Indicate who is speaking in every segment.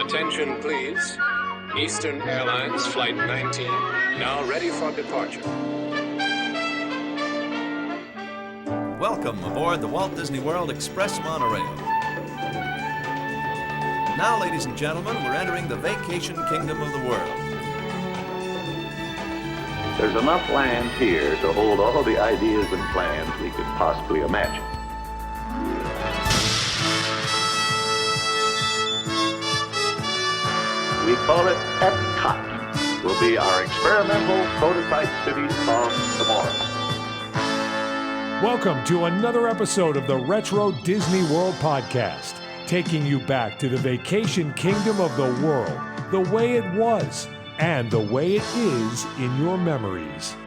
Speaker 1: Attention, please. Eastern Airlines Flight 19, now ready for departure.
Speaker 2: Welcome aboard the Walt Disney World Express monorail. Now, ladies and gentlemen, we're entering the vacation kingdom of the world.
Speaker 3: There's enough land here to hold all the ideas and plans we could possibly imagine. We call it Epcot. Will be our experimental prototype city of tomorrow.
Speaker 4: Welcome to another episode of the Retro Disney World Podcast, taking you back to the vacation kingdom of the world, the way it was, and the way it is in your memories.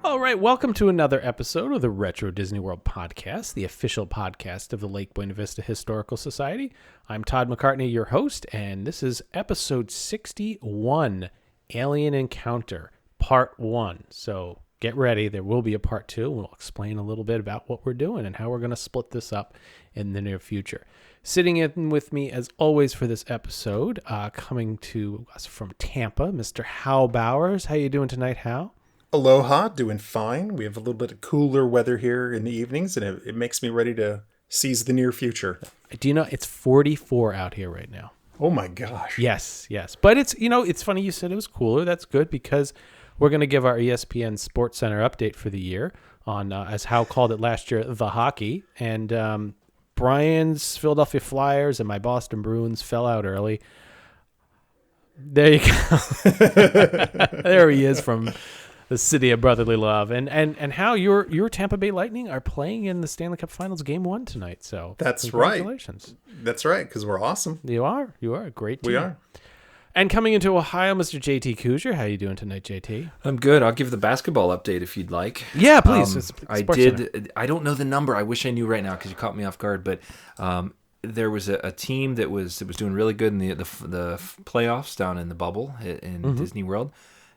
Speaker 5: All right, welcome to another episode of the Retro Disney World Podcast, the official podcast of the Lake Buena Vista Historical Society. I'm Todd McCartney, your host, and this is episode 61, Alien Encounter, Part 1. So get ready, there will be a Part 2, and we'll explain a little bit about what we're doing and how we're going to split this up in the near future. Sitting in with me, as always, for this episode, coming to us from Tampa, Mr. Hal Bowers. How you doing tonight, Hal?
Speaker 6: Aloha, doing fine. We have a little bit of cooler weather here in the evenings, and it makes me ready to seize the near future.
Speaker 5: Do you know it's 44 out here right now?
Speaker 6: Oh my gosh.
Speaker 5: Yes. But it's funny you said it was cooler. That's good because we're going to give our ESPN Sports Center update for the year on, as Hal called it last year, the hockey. And Brian's Philadelphia Flyers and my Boston Bruins fell out early. There you go. There he is from the city of brotherly love. And how your Tampa Bay Lightning are playing in the Stanley Cup Finals Game 1 tonight. So
Speaker 6: that's
Speaker 5: congratulations.
Speaker 6: Right. That's right, because we're awesome.
Speaker 5: You are a great team.
Speaker 6: We are.
Speaker 5: And coming into Ohio, Mr. JT Kuger. How you doing tonight, JT?
Speaker 7: I'm good. I'll give the basketball update if you'd like.
Speaker 5: Yeah, please.
Speaker 7: I don't know the number. I wish I knew right now because you caught me off guard. But there was a team that was doing really good in the playoffs down in the bubble in Disney World.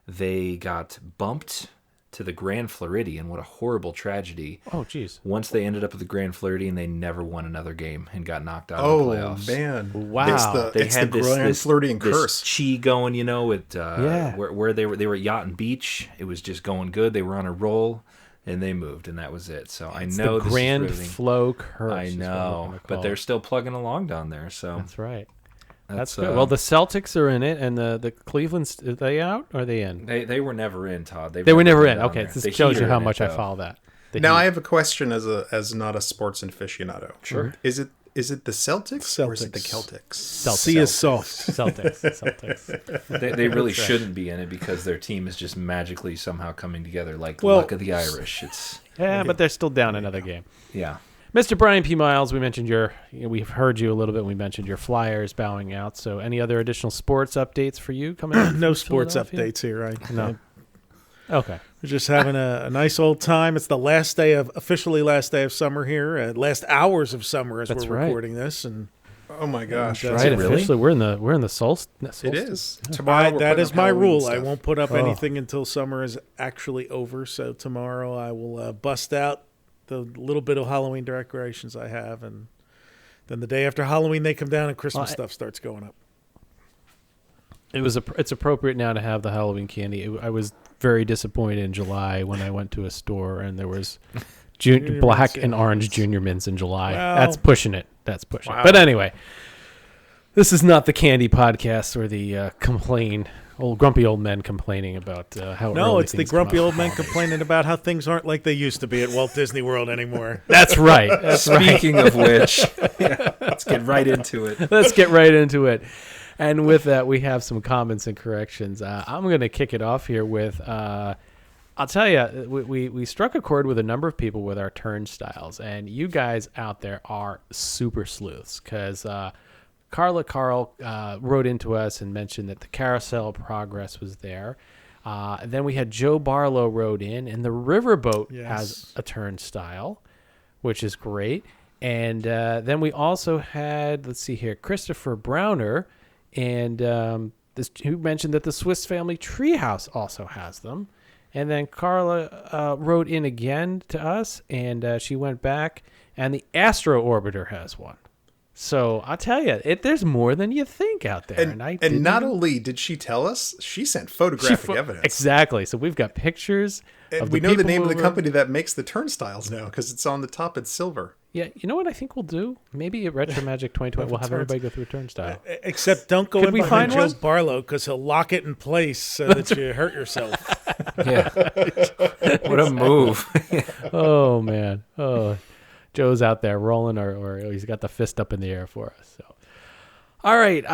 Speaker 7: They got bumped to the Grand Floridian. What a horrible tragedy.
Speaker 5: Oh, geez.
Speaker 7: Once they ended up at the Grand Floridian, they never won another game and got knocked out of the playoffs.
Speaker 6: Oh, man.
Speaker 5: Wow.
Speaker 6: It's the Grand Floridian curse.
Speaker 7: This chi going, where they were at Yacht and Beach. It was just going good. They were on a roll, and they moved, and that was it. So I know
Speaker 5: the Grand Flow curse.
Speaker 7: I know, but they're still plugging along down there. So
Speaker 5: that's right. That's good. Well, the Celtics are in it, and the Cleveland's, are they out or are they in?
Speaker 7: They were never in, Todd.
Speaker 5: They were never in. Okay, this shows you how much I follow that.
Speaker 6: Now I have a question as not a sports aficionado.
Speaker 7: Sure.
Speaker 6: Is it the Celtics or is it the Celtics?
Speaker 4: C is soft.
Speaker 5: Celtics.
Speaker 7: They really shouldn't be in it because their team is just magically somehow coming together like luck of the Irish.
Speaker 5: But they're still down another game.
Speaker 7: Yeah.
Speaker 5: Mr. Brian P. Miles, we mentioned we've heard you a little bit. We mentioned your Flyers bowing out. So any other additional sports updates for you coming up?
Speaker 8: No sports updates here.
Speaker 5: No. Okay.
Speaker 8: We're just having a nice old time. It's the officially last day of summer here. Last hours of summer as
Speaker 5: That's
Speaker 8: we're
Speaker 5: right.
Speaker 8: recording this. And
Speaker 6: oh my gosh.
Speaker 5: That's right.
Speaker 7: Really?
Speaker 5: Officially, we're in the solstice.
Speaker 6: It is.
Speaker 8: Tomorrow that is my rule. I won't put up anything until summer is actually over. So tomorrow I will bust out the little bit of Halloween decorations I have, and then the day after Halloween they come down and Christmas stuff starts going up.
Speaker 5: It's appropriate now to have the Halloween candy. I was very disappointed in July when I went to a store and there was black and orange Junior Mints in July.
Speaker 8: Well,
Speaker 5: That's pushing it.
Speaker 6: Wow.
Speaker 5: But anyway, this is not the candy podcast or the grumpy old men complaining about how.
Speaker 8: No, it's the grumpy old men
Speaker 5: holidays.
Speaker 8: complaining about how things aren't like they used to be at Walt Disney World anymore.
Speaker 5: That's right.
Speaker 7: Speaking of which, let's get right into it.
Speaker 5: And with that, we have some comments and corrections. I'm going to kick it off here with, I'll tell you, we struck a chord with a number of people with our turnstiles, and you guys out there are super sleuths because Carla Carle wrote into us and mentioned that the carousel progress was there. Then we had Joe Barlow wrote in, and the riverboat has a turnstile, which is great. And then we also had, let's see here, Christopher Browner, and who mentioned that the Swiss Family Treehouse also has them. And then Carla wrote in again to us, and she went back, and the Astro Orbiter has one. So I'll tell you, there's more than you think out there.
Speaker 6: And not only did she tell us, she sent photographic evidence.
Speaker 5: Exactly. So we've got pictures.
Speaker 6: And we know the name of the company that makes the turnstiles now because it's on the top. It's silver.
Speaker 5: Yeah, you know what I think we'll do? Maybe at Retro Magic 2020, we'll have everybody go through a turnstile.
Speaker 8: Except don't go in behind Joe Barlow because he'll lock it in place so that you hurt yourself.
Speaker 7: Yeah. What a move.
Speaker 5: Oh, man. Oh, Joe's out there rolling, or he's got the fist up in the air for us. So, all right.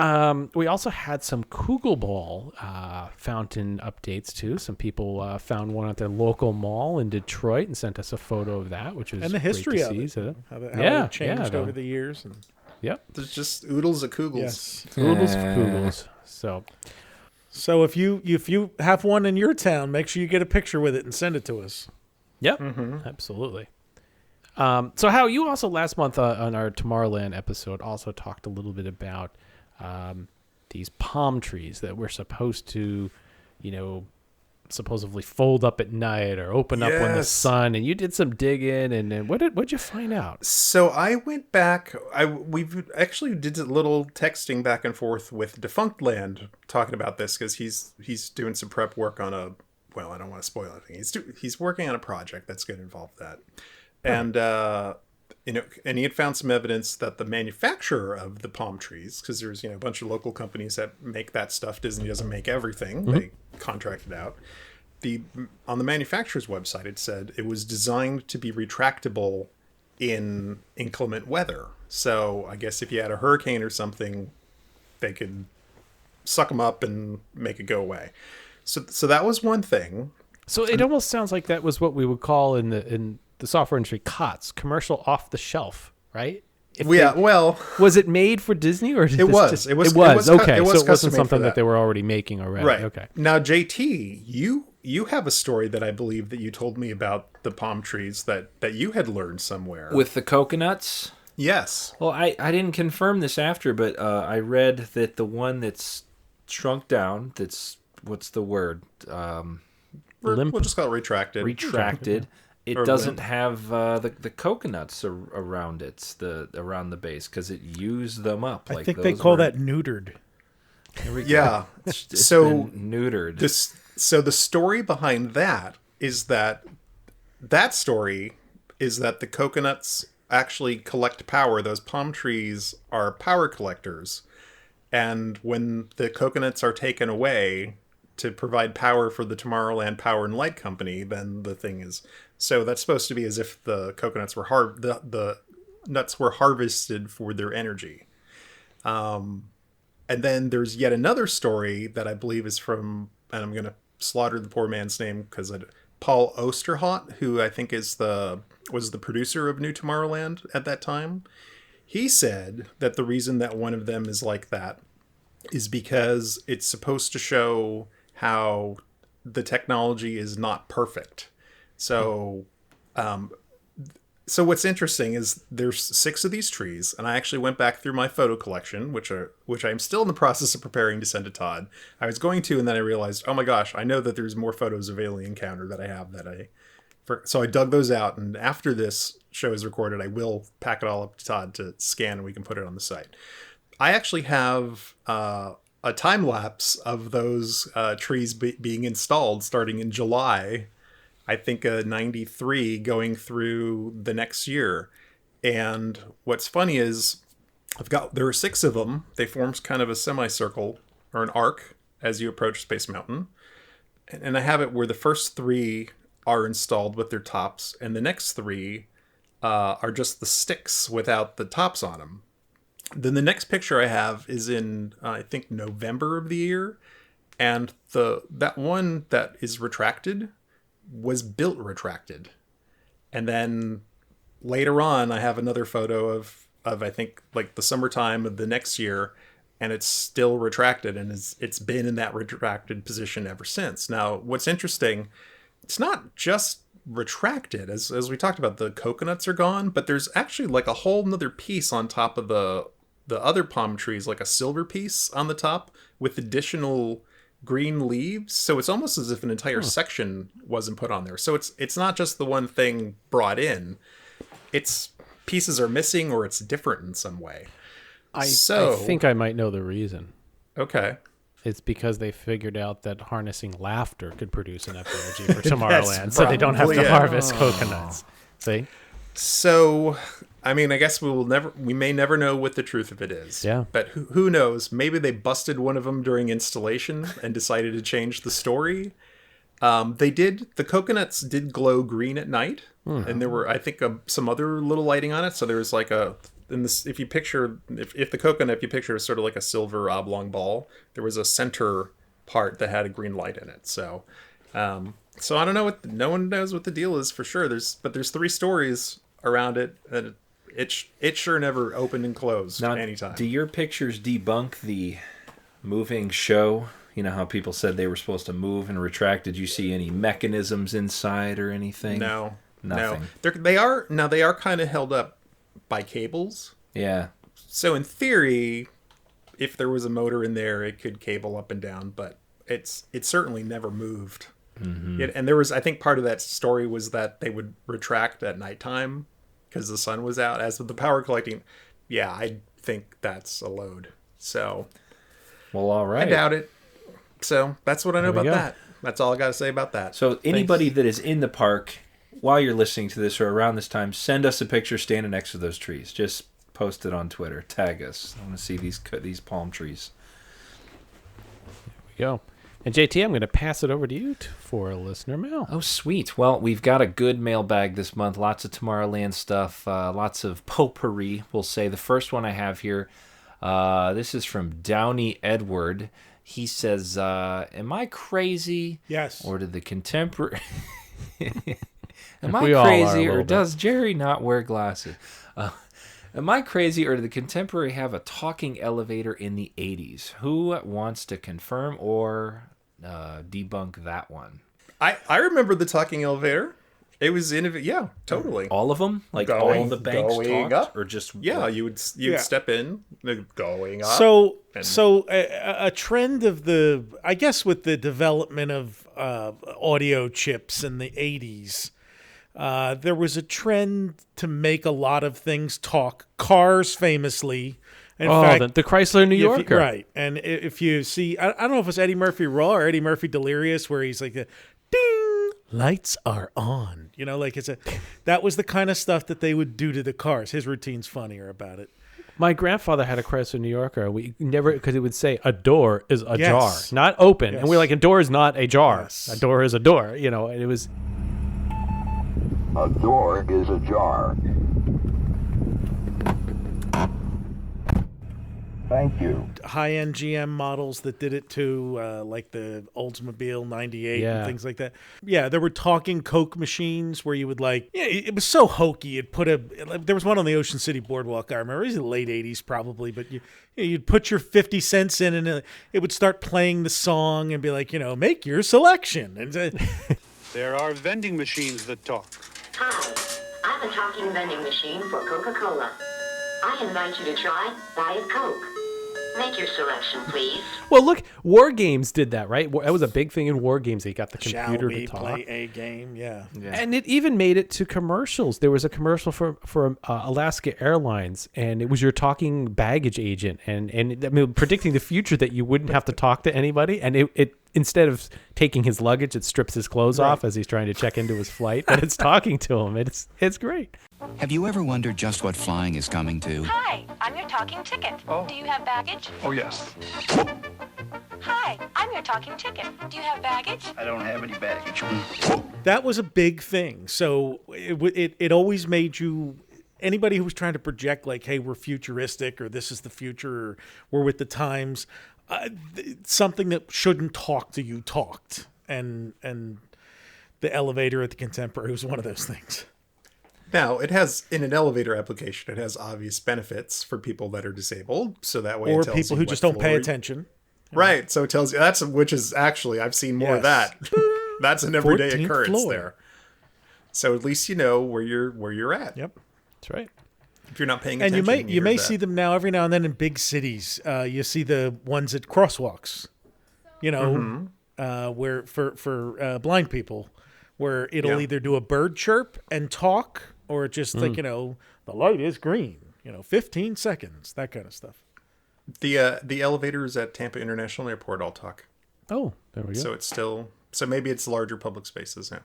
Speaker 5: We also had some Kugel Ball fountain updates too. Some people found one at their local mall in Detroit and sent us a photo of that, which was
Speaker 8: and the history
Speaker 5: great to
Speaker 8: of
Speaker 5: see.
Speaker 8: it. How it changed over the years. And
Speaker 5: yep.
Speaker 6: There's just oodles of Kugels.
Speaker 8: Yes.
Speaker 5: Oodles of Kugels.
Speaker 8: So if you have one in your town, make sure you get a picture with it and send it to us.
Speaker 5: Yep. Absolutely. So Hal, you also last month on our Tomorrowland episode also talked a little bit about these palm trees that we're supposed to, supposedly fold up at night or open up when the sun. And you did some digging, and what'd you find out?
Speaker 6: So I went back. We've actually did a little texting back and forth with Defunct Land talking about this because he's doing some prep work on a. Well, I don't want to spoil anything. He's working on a project that's going to involve that. And, and he had found some evidence that the manufacturer of the palm trees, because there's, a bunch of local companies that make that stuff. Disney doesn't make everything. They contract it out. On the manufacturer's website, it said it was designed to be retractable in inclement weather. So I guess if you had a hurricane or something, they could suck them up and make it go away. So that was one thing.
Speaker 5: So it almost sounds like that was what we would call in the software industry COTS, commercial off the shelf, right?
Speaker 6: Was
Speaker 5: it made for Disney or
Speaker 6: it was? It was
Speaker 5: okay.
Speaker 6: It was
Speaker 5: so it wasn't something that they were already making already.
Speaker 6: Right.
Speaker 5: Okay.
Speaker 6: Now, JT, you have a story that I believe that you told me about the palm trees that you had learned somewhere
Speaker 7: with the coconuts.
Speaker 6: Yes.
Speaker 7: Well, I didn't confirm this after, but I read that the one that's shrunk down. What's the word?
Speaker 6: We'll just call it retracted.
Speaker 7: Retracted. It doesn't have the coconuts around around the base because it used them up.
Speaker 8: I think they call that neutered.
Speaker 6: Yeah.
Speaker 7: It's been neutered.
Speaker 6: So the story behind that is that the coconuts actually collect power. Those palm trees are power collectors. And when the coconuts are taken away to provide power for the Tomorrowland Power and Light Company, then the thing is... So that's supposed to be as if the coconuts were the nuts were harvested for their energy. And then there's yet another story that I believe is from, and I'm going to slaughter the poor man's name because Paul Osterhout, who I think was the producer of New Tomorrowland at that time. He said that the reason that one of them is like that is because it's supposed to show how the technology is not perfect. So what's interesting is there's 6 of these trees, and I actually went back through my photo collection, which I'm still in the process of preparing to send to Todd. I was going to, and then I realized, oh my gosh, I know that there's more photos of Alien Encounter that I have so I dug those out, and after this show is recorded, I will pack it all up to Todd to scan, and we can put it on the site. I actually have a time lapse of those trees being installed starting in July. I think 93 going through the next year. And what's funny is there are 6 of them. They form kind of a semicircle or an arc as you approach Space Mountain. And I have it where the first 3 are installed with their tops, and the next 3 are just the sticks without the tops on them. Then the next picture I have is in, I think, November of the year. And that one that is retracted was built retracted. And then later on, I have another photo of I think like the summertime of the next year, and it's still retracted, and it's been in that retracted position ever since. Now, what's interesting, it's not just retracted, as we talked about, the coconuts are gone, but there's actually like a whole nother piece on top of the other palm trees, like a silver piece on the top with additional green leaves. So it's almost as if an entire section wasn't put on there. So it's not just the one thing brought in. It's pieces are missing or it's different in some way.
Speaker 5: I think I might know the reason.
Speaker 6: Okay.
Speaker 5: It's because they figured out that harnessing laughter could produce enough energy for Tomorrowland, so they don't have to harvest coconuts. See?
Speaker 6: So, I mean, I guess we may never know what the truth of it is.
Speaker 5: Yeah.
Speaker 6: But who knows? Maybe they busted one of them during installation and decided to change the story. The coconuts did glow green at night, and there were, I think, some other little lighting on it. So there was like if you picture the coconut, if you picture is sort of like a silver oblong ball, there was a center part that had a green light in it. So, so I don't know no one knows what the deal is for sure. There's 3 stories around it, and it sure never opened and closed anytime.
Speaker 7: Do your pictures debunk the moving show? You know how people said they were supposed to move and retract. Did you see any mechanisms inside or anything?
Speaker 6: No,
Speaker 7: nothing.
Speaker 6: No. They are kind of held up by cables.
Speaker 7: Yeah.
Speaker 6: So in theory, if there was a motor in there, it could cable up and down, but it certainly never moved. Mm-hmm. And there was, I think part of that story was that they would retract at nighttime because the sun was out. As with the power collecting, yeah, I think that's a load. So,
Speaker 7: well, all right.
Speaker 6: I doubt it. So that's what I know about that. That's all I got to say about that.
Speaker 7: So anybody that is in the park while you're listening to this or around this time, send us a picture standing next to those trees. Just post it on Twitter. Tag us. I want to see these palm trees.
Speaker 5: There we go. And JT, I'm going to pass it over to you for listener mail.
Speaker 7: Oh, sweet. Well, we've got a good mailbag this month. Lots of Tomorrowland stuff. Lots of potpourri, we'll say. The first one I have here, this is from Downey Edward. He says, am I crazy?
Speaker 8: Yes.
Speaker 7: Or did the contemporary... Am
Speaker 5: We
Speaker 7: I
Speaker 5: all are a
Speaker 7: crazy, or
Speaker 5: little
Speaker 7: does Jerry not wear glasses? Am I crazy, or did the contemporary have a talking elevator in the 80s? Who wants to confirm or debunk that one?
Speaker 6: I remember the talking elevator. It was innovative. Yeah, totally.
Speaker 7: All of them? Like all the banks talked?
Speaker 6: Up.
Speaker 7: Or just...
Speaker 6: Yeah, you would step in, going up.
Speaker 8: So a trend of I guess with the development of audio chips in the 80s, there was a trend to make a lot of things talk. Cars, famously. In fact,
Speaker 5: the Chrysler New Yorker.
Speaker 8: Right. And if you see, I don't know if it's Eddie Murphy Raw or Eddie Murphy Delirious, where he's like, ding, lights are on. You know, like that was the kind of stuff that they would do to the cars. His routine's funnier about it.
Speaker 5: My grandfather had a Chrysler New Yorker. We never, because it would say a door is a jar, not open.
Speaker 8: Yes.
Speaker 5: And we're like, a door is not a jar.
Speaker 8: Yes.
Speaker 5: A door is a door, you know, and it was...
Speaker 3: A door is ajar. Thank you.
Speaker 8: High-end GM models that did it too, like the Oldsmobile 98 and things like that. Yeah, there were talking Coke machines where you would it was so hokey. There was one on the Ocean City Boardwalk, I remember. It was in the late 80s probably, but you'd put your 50 cents in and it would start playing the song and be like, make your selection. And
Speaker 9: there are vending machines that talk.
Speaker 10: Hi, I'm a talking vending machine for Coca-Cola. I invite you to try Diet Coke. Make your selection, please.
Speaker 5: Well, look, War Games did that, right? That was a big thing in War Games. They got the computer to talk.
Speaker 8: Play a game? Yeah.
Speaker 5: And it even made it to commercials. There was a commercial for Alaska Airlines, and it was your talking baggage agent, and I mean, predicting the future that you wouldn't have to talk to anybody. And it instead of taking his luggage, it strips his clothes off as he's trying to check into his flight, and it's talking to him. It's great.
Speaker 11: Have you ever wondered just what flying is coming to?
Speaker 12: Hi, I'm your talking ticket.
Speaker 9: Oh.
Speaker 12: Do you have baggage?
Speaker 9: Oh, yes.
Speaker 12: Hi, I'm your talking ticket. Do you have baggage?
Speaker 11: I don't have any baggage.
Speaker 8: That was a big thing. So it always made you... Anybody who was trying to project like, hey, we're futuristic or this is the future or we're with the times, something that shouldn't talk to you talked. And the elevator at the Contemporary was one of those things.
Speaker 6: Now, it has, in an elevator application, it has obvious benefits for people that are disabled. So that way
Speaker 8: or
Speaker 6: it tells
Speaker 8: people
Speaker 6: you
Speaker 8: who
Speaker 6: what
Speaker 8: just don't pay
Speaker 6: floor
Speaker 8: attention.
Speaker 6: Right. So it tells you, which is actually, I've seen more of that. That's an everyday occurrence
Speaker 8: floor.
Speaker 6: there. So at least you know where you're at.
Speaker 8: Yep.
Speaker 5: That's right.
Speaker 6: If you're not paying
Speaker 8: And
Speaker 6: attention.
Speaker 8: you may see them now every now and then in big cities. You see the ones at crosswalks, where for blind people, where it'll either do a bird chirp and talk, or just the light is green, 15 seconds, that kind of stuff.
Speaker 6: The elevators at Tampa International Airport all talk.
Speaker 5: Oh, there we go.
Speaker 6: So it's still maybe it's larger public spaces now.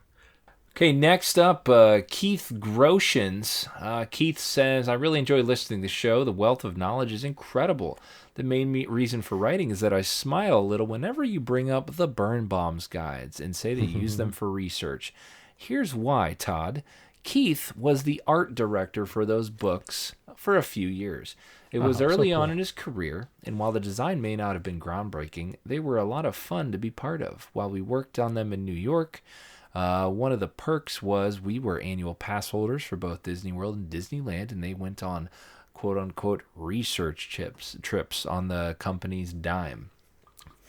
Speaker 7: Okay, next up, Keith Groshans. Keith says, I really enjoy listening to the show. The wealth of knowledge is incredible. The main reason for writing is that I smile a little whenever you bring up the Birnbaum's guides and say that you use them for research. Here's why, Todd. Keith was the art director for those books for a few years. It was early on in his career, and while the design may not have been groundbreaking, they were a lot of fun to be part of. While we worked on them in New York, one of the perks was we were annual pass holders for both Disney World and Disneyland, and they went on quote-unquote research trips on the company's dime.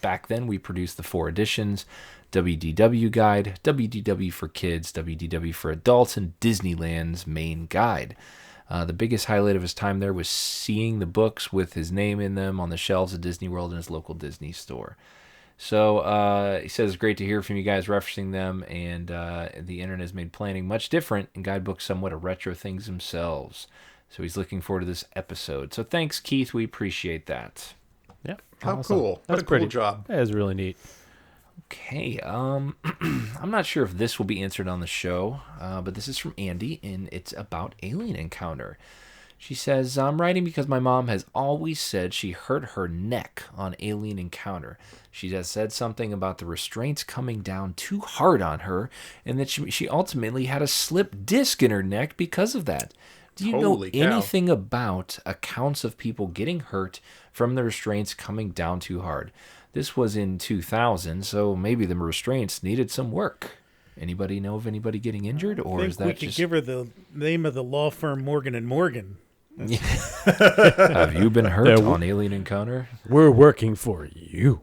Speaker 7: Back then, we produced the 4 editions, WDW Guide, WDW for Kids, WDW for Adults, and Disneyland's main guide. The biggest highlight of his time there was seeing the books with his name in them on the shelves at Disney World and his local Disney store. So he says it's great to hear from you guys referencing them, and the internet has made planning much different, and guidebooks somewhat a retro things themselves. So he's looking forward to this episode. So thanks, Keith. We appreciate that.
Speaker 5: Yep.
Speaker 6: How
Speaker 5: awesome.
Speaker 6: cool.
Speaker 5: That's
Speaker 6: what a cool
Speaker 5: pretty,
Speaker 6: job.
Speaker 5: That is really neat.
Speaker 7: Okay. I'm not sure if this will be answered on the show, but this is from Andy, and it's about Alien Encounter. She says, I'm writing because my mom has always said she hurt her neck on Alien Encounter. She has said something about the restraints coming down too hard on her, and that she ultimately had a slip disc in her neck because of that. Do you know anything about accounts of people getting hurt from the restraints coming down too hard? This was in 2000, so maybe the restraints needed some work. Anybody know of anybody getting injured, or is that
Speaker 8: we could give her the name of the law firm Morgan and Morgan?
Speaker 7: Have you been hurt on Alien Encounter?
Speaker 5: We're working for you.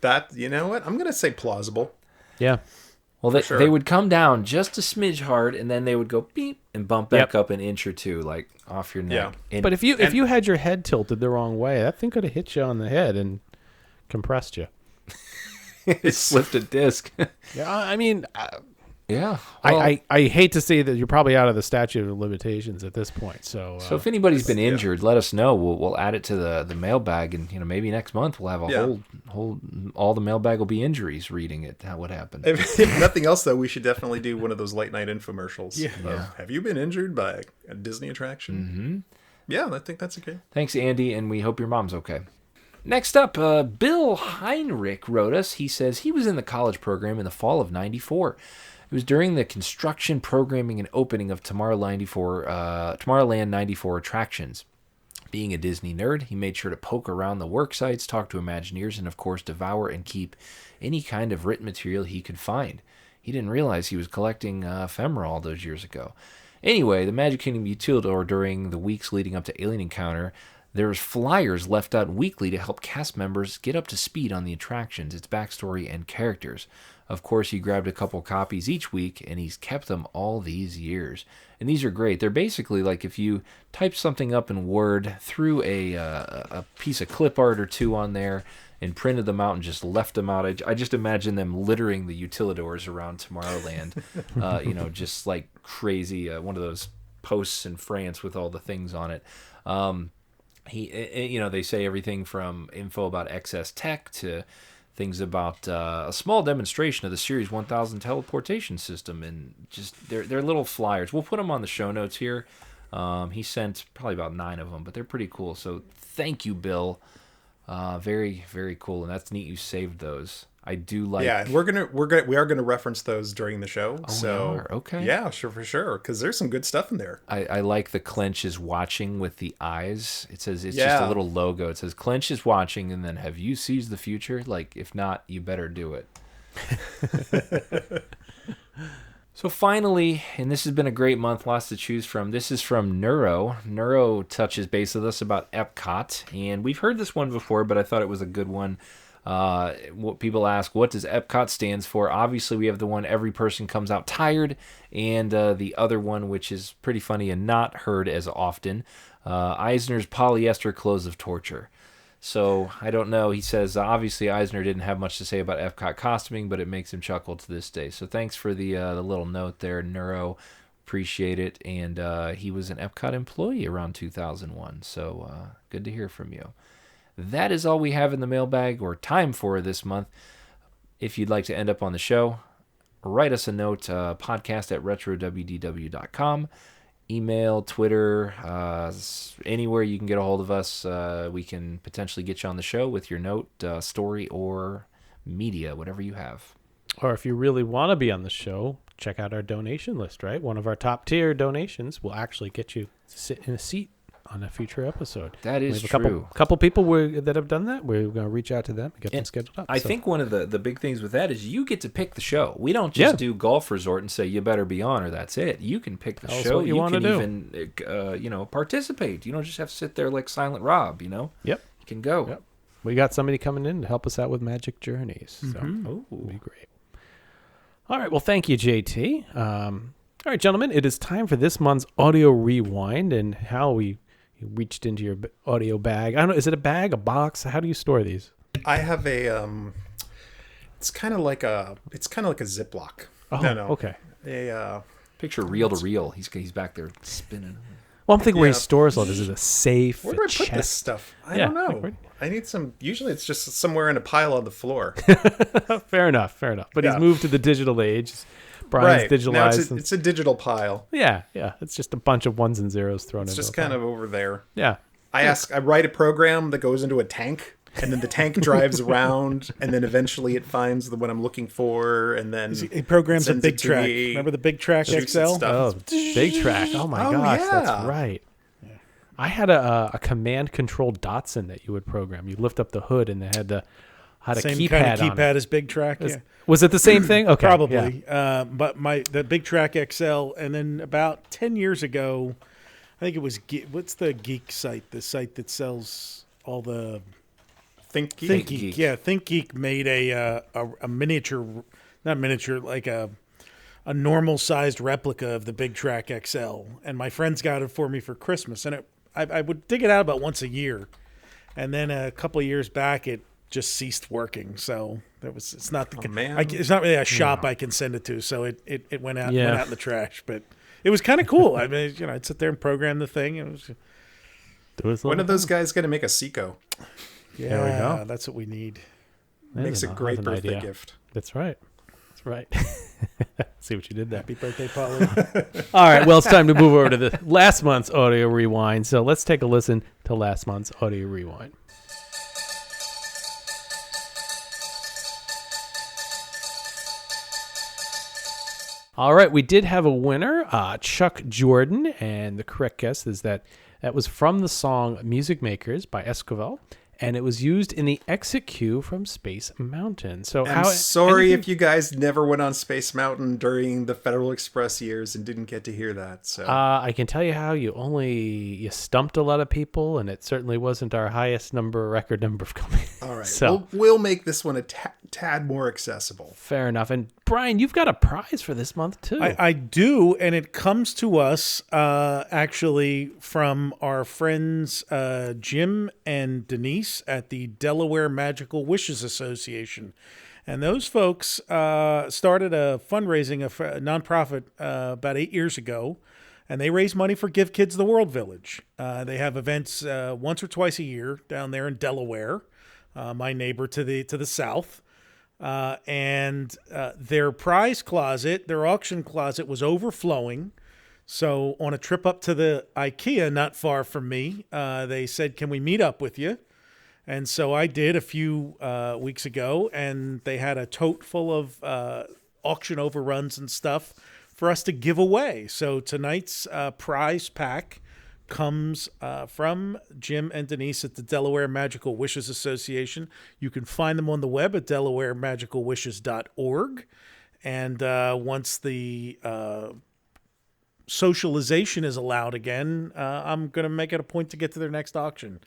Speaker 6: That, you know what? I'm going to say plausible.
Speaker 5: Yeah.
Speaker 7: Well, they would come down just a smidge hard, and then they would go beep and bump back up an inch or two, like off your neck.
Speaker 6: Yeah.
Speaker 5: But if you had your head tilted the wrong way, that thing could have hit you on the head and compressed you.
Speaker 7: It slipped a disc.
Speaker 5: Yeah, I mean,
Speaker 7: yeah. Well,
Speaker 5: I hate to say that you're probably out of the statute of limitations at this point. So
Speaker 7: if anybody's been injured, let us know. We'll add it to the mailbag, and maybe next month we'll have a whole all the mailbag will be injuries reading it. What happened?
Speaker 6: If nothing else, though, we should definitely do one of those late night infomercials.
Speaker 7: Yeah.
Speaker 6: Have you been injured by a Disney attraction?
Speaker 7: Mm-hmm.
Speaker 6: Yeah, I think that's okay.
Speaker 7: Thanks, Andy, and we hope your mom's okay. Next up, Bill Heinrich wrote us. He says he was in the college program in the fall of '94. It was during the construction, programming, and opening of Tomorrowland 94 attractions. Being a Disney nerd, he made sure to poke around the work sites, talk to Imagineers, and of course devour and keep any kind of written material he could find. He didn't realize he was collecting ephemera all those years ago. Anyway, the Magic Kingdom Utilidor during the weeks leading up to Alien Encounter, there's flyers left out weekly to help cast members get up to speed on the attractions, its backstory, and characters. Of course, he grabbed a couple copies each week, and he's kept them all these years. And these are great. They're basically like if you type something up in Word, threw a piece of clip art or two on there, and printed them out and just left them out. I just imagine them littering the utilidors around Tomorrowland, just like crazy. One of those posts in France with all the things on it. They say everything from info about excess tech to things about a small demonstration of the Series 1000 teleportation system, and just they're little flyers. We'll put them on the show notes here. He sent probably about 9 of them, but they're pretty cool. So thank you, Bill. Very, very cool, and that's neat. You saved those. I do like.
Speaker 6: Yeah, we are gonna reference those during the show.
Speaker 7: Oh,
Speaker 6: so
Speaker 7: we are? Okay.
Speaker 6: Yeah, sure, for sure, because there's some good stuff in there.
Speaker 7: I like the Clench is watching with the eyes. It says it's just a little logo. It says Clench is watching, and then have you seized the future? Like, if not, you better do it. So finally, and this has been a great month, lots to choose from. This is from Neuro. Neuro touches base with us about Epcot, and we've heard this one before, but I thought it was a good one. What people ask, what does Epcot stands for? Obviously, we have the one every person comes out tired, and the other one, which is pretty funny and not heard as often, Eisner's polyester clothes of torture. So, I don't know. He says, obviously, Eisner didn't have much to say about Epcot costuming, but it makes him chuckle to this day. So, thanks for the little note there, Neuro. Appreciate it. And he was an Epcot employee around 2001. So, good to hear from you. That is all we have in the mailbag or time for this month. If you'd like to end up on the show, write us a note, podcast@retrowdw.com. Email, Twitter, anywhere you can get a hold of us. We can potentially get you on the show with your note, story, or media, whatever you have.
Speaker 5: Or if you really want to be on the show, check out our donation list, right? One of our top tier donations will actually get you to sit in a seat on a future episode.
Speaker 7: That is
Speaker 5: true. A couple people that have done that. We're going to reach out to them and get them scheduled up.
Speaker 7: I think one of the big things with that is you get to pick the show. We don't just do Golf Resort and say you better be on or that's it. You can pick the show.
Speaker 5: You want to do.
Speaker 7: Even participate. You don't just have to sit there like Silent Rob.
Speaker 5: Yep.
Speaker 7: You can go.
Speaker 5: Yep. We got somebody coming in to help us out with Magic Journeys. So it'll be great. All right. Well, thank you, JT. All right, gentlemen, it is time for this month's audio rewind and how we reached into your audio bag. I don't know. Is it a bag, a box? How do you store these?
Speaker 6: I have a. It's kind of like a Ziploc.
Speaker 5: Oh,
Speaker 6: no.
Speaker 5: Okay.
Speaker 7: Picture reel to reel. He's back there spinning.
Speaker 5: Well, I'm thinking where he stores all this. Is it a safe?
Speaker 6: Where do I put this stuff? I don't know. I need some. Usually, it's just somewhere in a pile on the floor.
Speaker 5: Fair enough. But he's moved to the digital age. Brian's digitalized.
Speaker 6: Now it's a digital pile.
Speaker 5: Yeah. It's just a bunch of ones and zeros thrown in.
Speaker 6: It's just kind of over there.
Speaker 5: Yeah.
Speaker 6: I write a program that goes into a tank, and then the tank drives around, and then eventually it finds what I'm looking for, and then
Speaker 8: it programs a Big Track. Remember the Big Track XL?
Speaker 5: Oh, Big Track. Oh my gosh, that's right. Yeah. I had a command control Datsun that you would program. You lift up the hood, and they had a
Speaker 8: same
Speaker 5: keypad
Speaker 8: kind of
Speaker 5: on
Speaker 8: keypad
Speaker 5: it.
Speaker 8: as Big Track. Yeah.
Speaker 5: Was it the same thing? Okay,
Speaker 8: probably. Yeah. But the Big Track XL, and then about 10 years ago, I think it was what's the Geek site? The site that sells all the ThinkGeek. Yeah, ThinkGeek made a miniature, not miniature, like a normal sized replica of the Big Track XL, and my friends got it for me for Christmas, and I would dig it out about once a year, and then a couple of years back it just ceased working. So it's not it's not really a shop I can send it to. So it went out in the trash. But it was kind of cool. I mean, I'd sit there and program the thing. It was.
Speaker 6: When are those guys going to make a Seiko?
Speaker 8: Yeah, there we go. That's what we need.
Speaker 6: Makes a great birthday gift.
Speaker 5: That's right. See what you did there.
Speaker 8: Happy birthday, Polly.
Speaker 5: All right. Well, it's time to move over to the last month's audio rewind. So let's take a listen to last month's audio rewind. All right, we did have a winner, Chuck Jordan, and the correct guess is that was from the song Music Makers by Esquivel, and it was used in the exit cue from Space Mountain. So
Speaker 6: I'm sorry if you guys never went on Space Mountain during the Federal Express years and didn't get to hear that. So
Speaker 5: I can tell you how you stumped a lot of people, and it certainly wasn't our highest record number of coming.
Speaker 6: All right, so we'll make this one a tad more accessible.
Speaker 5: Fair enough. And Brian, you've got a prize for this month too.
Speaker 8: I do, and it comes to us actually from our friends Jim and Denise at the Delaware Magical Wishes Association. And those folks started a fundraising, a nonprofit about 8 years ago, and they raise money for Give Kids the World Village. They have events once or twice a year down there in Delaware, my neighbor to the south. And their prize closet, their auction closet was overflowing. So on a trip up to the IKEA, not far from me, they said, "Can we meet up with you?" And so I did a few weeks ago, and they had a tote full of auction overruns and stuff for us to give away. So tonight's prize pack comes from Jim and Denise at the Delaware Magical Wishes Association. You can find them on the web at delawaremagicalwishes.org. And once the socialization is allowed again, I'm going to make it a point to get to their next auction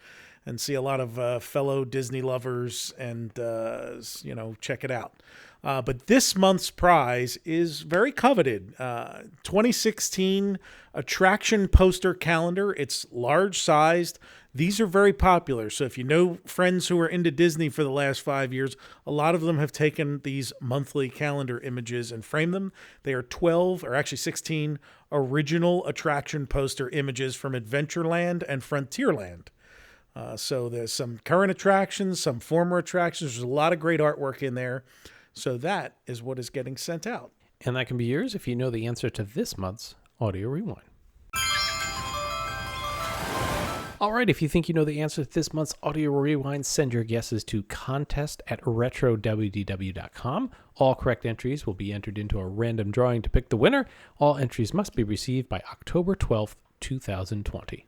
Speaker 8: and see a lot of fellow Disney lovers and, check it out. But this month's prize is very coveted. 2016 attraction poster calendar. It's large-sized. These are very popular. So if you know friends who are into Disney for the last 5 years, a lot of them have taken these monthly calendar images and framed them. They are 16 original attraction poster images from Adventureland and Frontierland. So there's some current attractions, some former attractions. There's a lot of great artwork in there. So that is what is getting sent out.
Speaker 5: And that can be yours if you know the answer to this month's Audio Rewind. All right, if you think you know the answer to this month's Audio Rewind, send your guesses to contest@retrowdw.com. All correct entries will be entered into a random drawing to pick the winner. All entries must be received by October 12th, 2020.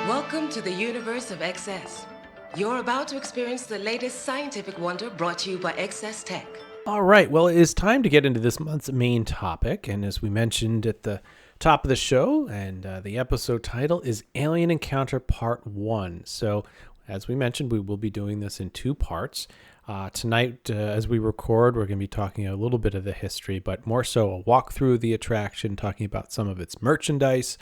Speaker 13: Welcome to the universe of XS. You're about to experience the latest scientific wonder brought to you by XS Tech.
Speaker 5: All right, well, it is time to get into this month's main topic. And as we mentioned at the top of the show, and the episode title is Alien Encounter Part 1. So, as we mentioned, we will be doing this in 2 parts. Tonight, as we record, we're going to be talking a little bit of the history, but more so a walkthrough of the attraction, talking about some of its merchandise,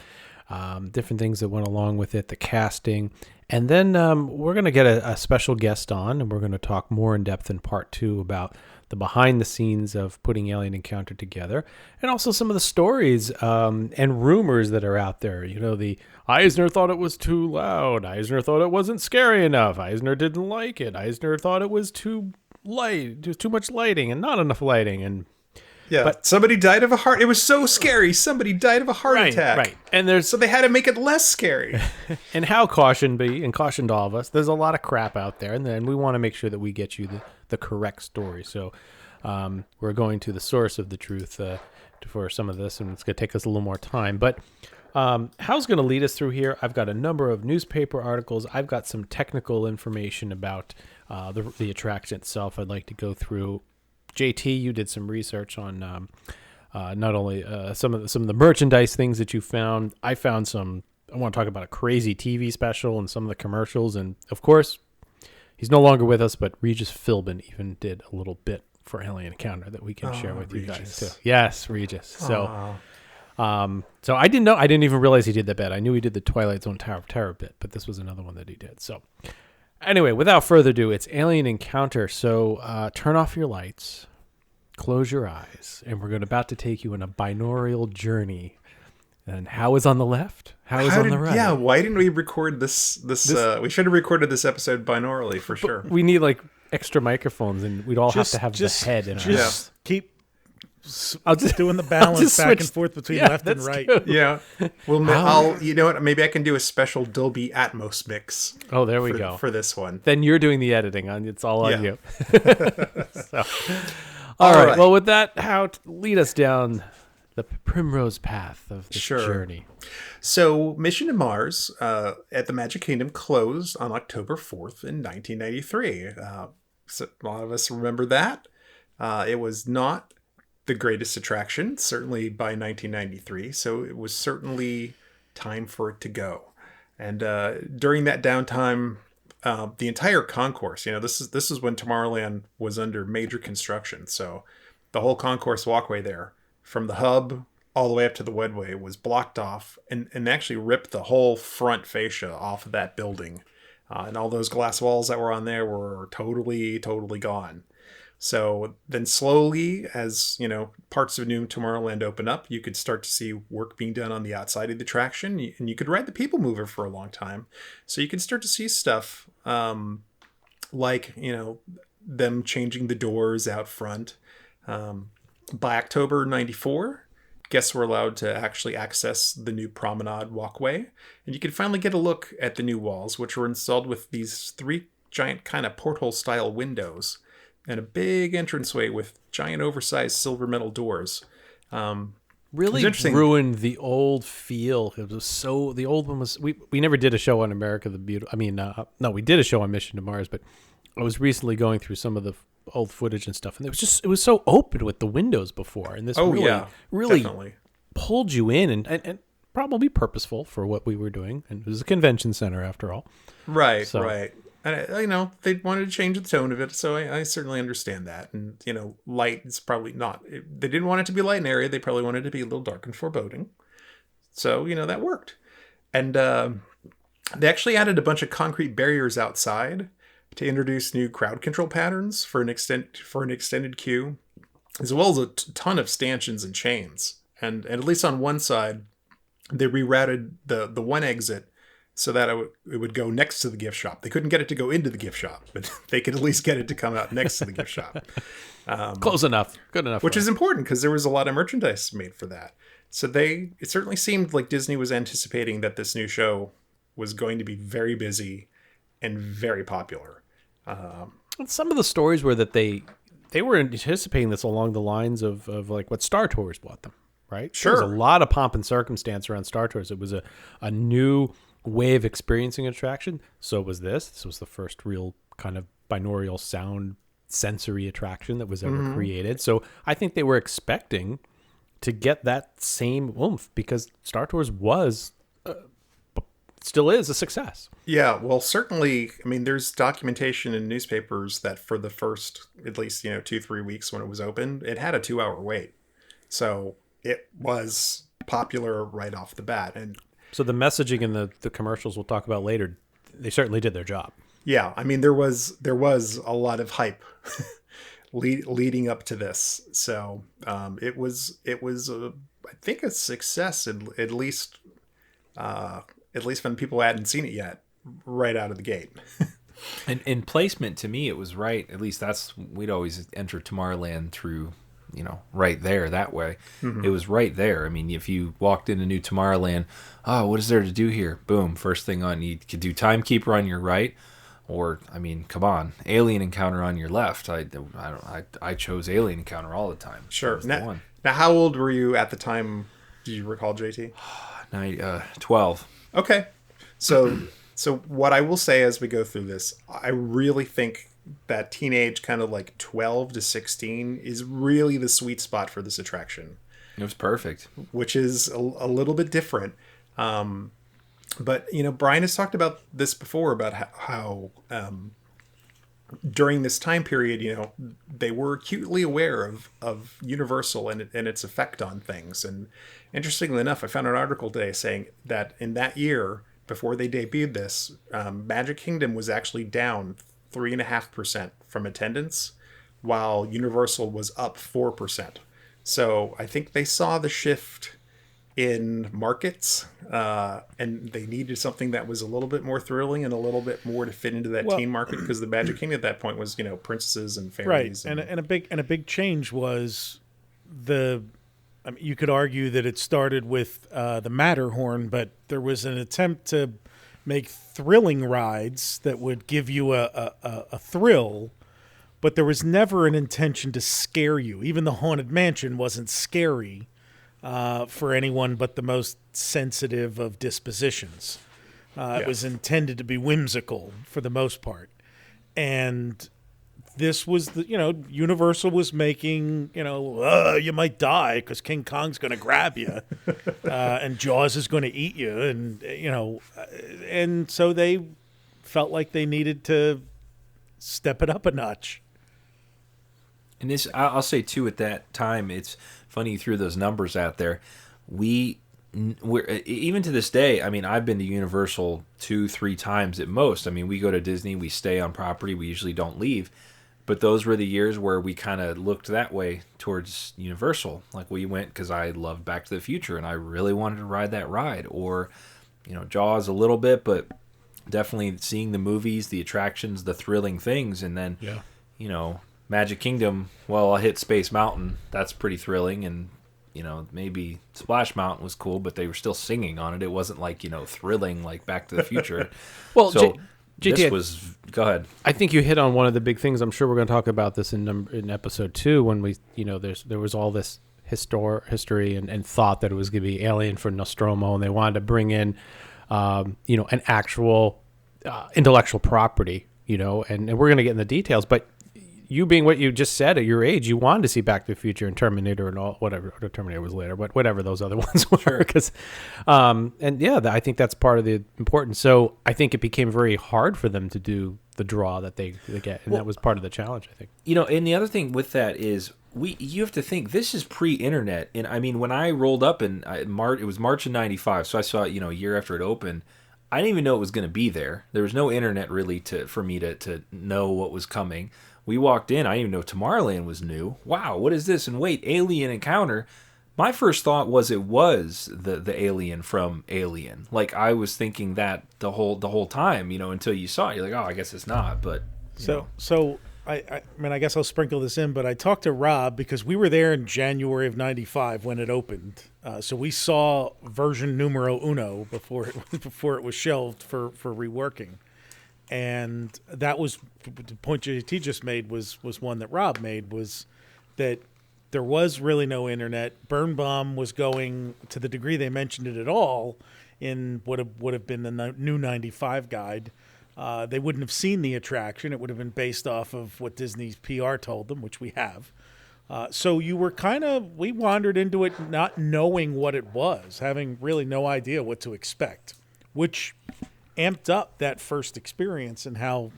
Speaker 5: different things that went along with it, the casting. And then we're going to get a special guest on, and we're going to talk more in depth in part 2 about the behind the scenes of putting Alien Encounter together, and also some of the stories and rumors that are out there. You know, the Eisner thought it was too loud. Eisner thought it wasn't scary enough. Eisner didn't like it. Eisner thought it was too light, too much lighting and not enough lighting. And
Speaker 6: yeah, but somebody died of a heart. It was so scary. Somebody died of a heart attack.
Speaker 5: Right. And
Speaker 6: so they had to make it less scary.
Speaker 5: And how cautioned all of us. There's a lot of crap out there, and then we want to make sure that we get you the correct story. So we're going to the source of the truth for some of this, and it's going to take us a little more time. But Hal's going to lead us through here. I've got a number of newspaper articles. I've got some technical information about the attraction itself I'd like to go through. JT, you did some research on not only some of the merchandise things that you found. I found some. I want to talk about a crazy TV special and some of the commercials, and of course, he's no longer with us. But Regis Philbin even did a little bit for Alien Encounter that we can share with you guys too. Yes, Regis. So, so I didn't know. I didn't even realize he did that bit. I knew he did the Twilight Zone Tower of Terror bit, but this was another one that he did. So. Anyway, without further ado, it's Alien Encounter. So turn off your lights, close your eyes, and we're about to take you on a binaural journey. And How is on the left? How is on the right?
Speaker 6: Yeah, why didn't we record this we should have recorded this episode binaurally for sure.
Speaker 5: We need like extra microphones, and we'd all have to have the head in our
Speaker 8: Just keep doing the balance back and forth between left and right.
Speaker 5: Good.
Speaker 6: Yeah. Well, you know what? Maybe I can do a special Dolby Atmos mix.
Speaker 5: Oh, there we go.
Speaker 6: For this one.
Speaker 5: Then you're doing the editing. It's all on you. So, all right. Well, with that, How lead us down the primrose path of this journey.
Speaker 6: So, Mission to Mars at the Magic Kingdom closed on October 4th in 1993. So a lot of us remember that. It was not the greatest attraction, certainly by 1993. So it was certainly time for it to go. And during that downtime, the entire concourse, this is when Tomorrowland was under major construction. So the whole concourse walkway there, from the hub all the way up to the Wedway, was blocked off and actually ripped the whole front fascia off of that building. And all those glass walls that were on there were totally gone. So then slowly, as parts of New Tomorrowland open up, you could start to see work being done on the outside of the attraction, and you could ride the People Mover for a long time. So you could start to see stuff like them changing the doors out front. By October '94, guests were allowed to actually access the new promenade walkway, and you could finally get a look at the new walls, which were installed with these 3 giant kind of porthole style windows. And a big entranceway with giant oversized silver metal doors.
Speaker 5: Really ruined the old feel. It was the old one was, we never did a show on America the Beautiful. I mean, no, we did a show on Mission to Mars, but I was recently going through some of the old footage and stuff, and it was so open with the windows before. And this really
Speaker 6: definitely
Speaker 5: pulled you in and probably purposeful for what we were doing. And it was a convention center after all.
Speaker 6: Right. And, they wanted to change the tone of it, so I certainly understand that. And, light is probably not... They didn't want it to be light and airy. They probably wanted it to be a little dark and foreboding. So, that worked. And they actually added a bunch of concrete barriers outside to introduce new crowd control patterns for an extended queue, as well as a ton of stanchions and chains. And at least on one side, they rerouted the one exit so that it would go next to the gift shop. They couldn't get it to go into the gift shop, but they could at least get it to come out next to the gift shop.
Speaker 5: Close enough. Good enough.
Speaker 6: Which is important because there was a lot of merchandise made for that. So it certainly seemed like Disney was anticipating that this new show was going to be very busy and very popular.
Speaker 5: Some of the stories were that they were anticipating this along the lines of like what Star Tours bought them, right?
Speaker 6: Sure.
Speaker 5: There was a lot of pomp and circumstance around Star Tours. It was a new way of experiencing attraction. So was this. This was the first real kind of binaural sound sensory attraction that was ever created. So I think they were expecting to get that same oomph because Star Tours was, still is a success.
Speaker 6: Yeah, well, certainly, I mean, there's documentation in newspapers that for the first, at least, 2-3 weeks when it was open, it had a 2-hour wait. So it was popular right off the bat. And
Speaker 5: so the messaging in the commercials we'll talk about later, they certainly did their job.
Speaker 6: Yeah, I mean, there was a lot of hype leading up to this. So it was I think a success at least when people hadn't seen it yet, right out of the gate.
Speaker 7: And in placement, to me, it was right. At least we'd always enter Tomorrowland through, right there that way. It was right there. I mean, if you walked into New Tomorrowland, what is there to do here? Boom, first thing on. You could do Timekeeper on your right, or I mean, come on, Alien Encounter on your left. I chose Alien Encounter all the time.
Speaker 6: Sure. Now, how old were you at the time? Do you recall, JT?
Speaker 7: 12.
Speaker 6: Okay. So what I will say as we go through this, I really think that teenage kind of like 12 to 16 is really the sweet spot for this attraction.
Speaker 7: It was perfect.
Speaker 6: Which is a little bit different. But, Brian has talked about this before about how during this time period, they were acutely aware of Universal and its effect on things. And interestingly enough, I found an article today saying that in that year, before they debuted this, Magic Kingdom was actually down 3.5% from attendance, while Universal was up 4%. So I think they saw the shift in markets, and they needed something that was a little bit more thrilling and a little bit more to fit into that teen market, because the Magic Kingdom at that point was, princesses and fairies.
Speaker 8: Right, and a big change was you could argue that it started with the Matterhorn, but there was an attempt to make thrilling rides that would give you a thrill, but there was never an intention to scare you. Even the Haunted Mansion wasn't scary for anyone but the most sensitive of dispositions. It was intended to be whimsical for the most part. And this was Universal was making, you might die because King Kong's going to grab you and Jaws is going to eat you. And so they felt like they needed to step it up a notch.
Speaker 7: And this, I'll say too, at that time, it's funny you threw those numbers out there. We're even to this day, I mean, I've been to Universal 2-3 times at most. I mean, we go to Disney, we stay on property, we usually don't leave. But those were the years where we kind of looked that way towards Universal. Like we went because I loved Back to the Future and I really wanted to ride that ride. Or, Jaws a little bit, but definitely seeing the movies, the attractions, the thrilling things. And then, Magic Kingdom, well, I hit Space Mountain. That's pretty thrilling. And, maybe Splash Mountain was cool, but they were still singing on it. It wasn't like, thrilling like Back to the Future.
Speaker 5: Well,
Speaker 7: so
Speaker 5: JT,
Speaker 7: go ahead.
Speaker 5: I think you hit on one of the big things. I'm sure we're going to talk about this in episode 2 when we, there was all this history and thought that it was going to be Alien for Nostromo, and they wanted to bring in, an actual intellectual property, and we're going to get in the details. But you being what you just said at your age, you wanted to see Back to the Future and Terminator and all whatever. Terminator was later, but whatever those other ones were. Because, I think that's part of the importance. So I think it became very hard for them to do the draw that they get, and that was part of the challenge, I think.
Speaker 7: And the other thing with that is you have to think this is pre-internet, and I mean when I rolled up in March, it was March of '95, so I saw it a year after it opened. I didn't even know it was going to be there. There was no internet really for me to know what was coming. We walked in. I didn't even know Tomorrowland was new. Wow, what is this? And wait, alien encounter. My first thought was it was the alien from Alien. Like, I was thinking that the whole time, until you saw it. You're like, oh, I guess it's not. But
Speaker 8: So I mean, I guess I'll sprinkle this in, but I talked to Rob because we were there in January of '95 when it opened. So we saw version numero uno before it was shelved for reworking. And that was the point JT just made was one that Rob made, was that there was really no internet. Birnbaum was going, to the degree they mentioned it at all, in what would have been the new 95 guide. They wouldn't have seen the attraction. It would have been based off of what Disney's PR told them, which we have. So you were we wandered into it not knowing what it was, having really no idea what to expect, which amped up that first experience and how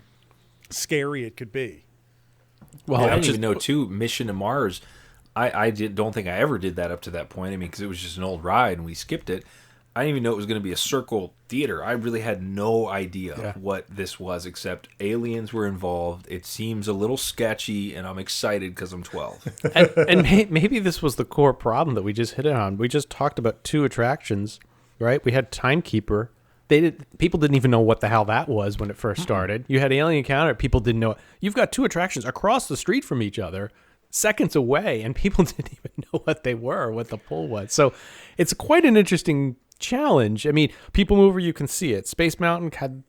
Speaker 8: scary it could be.
Speaker 7: Well, I didn't even know, too, Mission to Mars, I don't think I ever did that up to that point. I mean, because it was just an old ride and we skipped it. I didn't even know it was going to be a circle theater. I really had no idea what this was, except aliens were involved. It seems a little sketchy, and I'm excited because I'm 12.
Speaker 5: and maybe this was the core problem that we just hit on. We just talked about 2 attractions, right? We had Timekeeper. People didn't even know what the hell that was when it first started. You had Alien Encounter. People didn't know it. You've got 2 attractions across the street from each other, seconds away, and people didn't even know what they were, what the pull was. So it's quite an interesting challenge. I mean, People Mover, you can see it. Space Mountain had,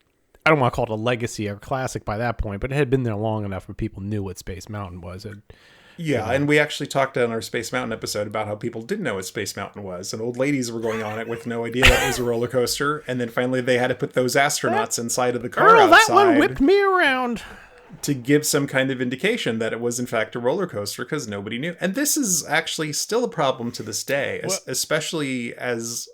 Speaker 5: I don't want to call it a legacy or classic by that point, but it had been there long enough where people knew what Space Mountain was.
Speaker 6: And we actually talked on our Space Mountain episode about how people didn't know what Space Mountain was, and old ladies were going on it with no idea that it was a roller coaster, and then finally they had to put those astronauts inside of the car outside.
Speaker 5: That one whipped me around.
Speaker 6: To give some kind of indication that it was in fact a roller coaster, because nobody knew. And this is actually still a problem to this day, especially as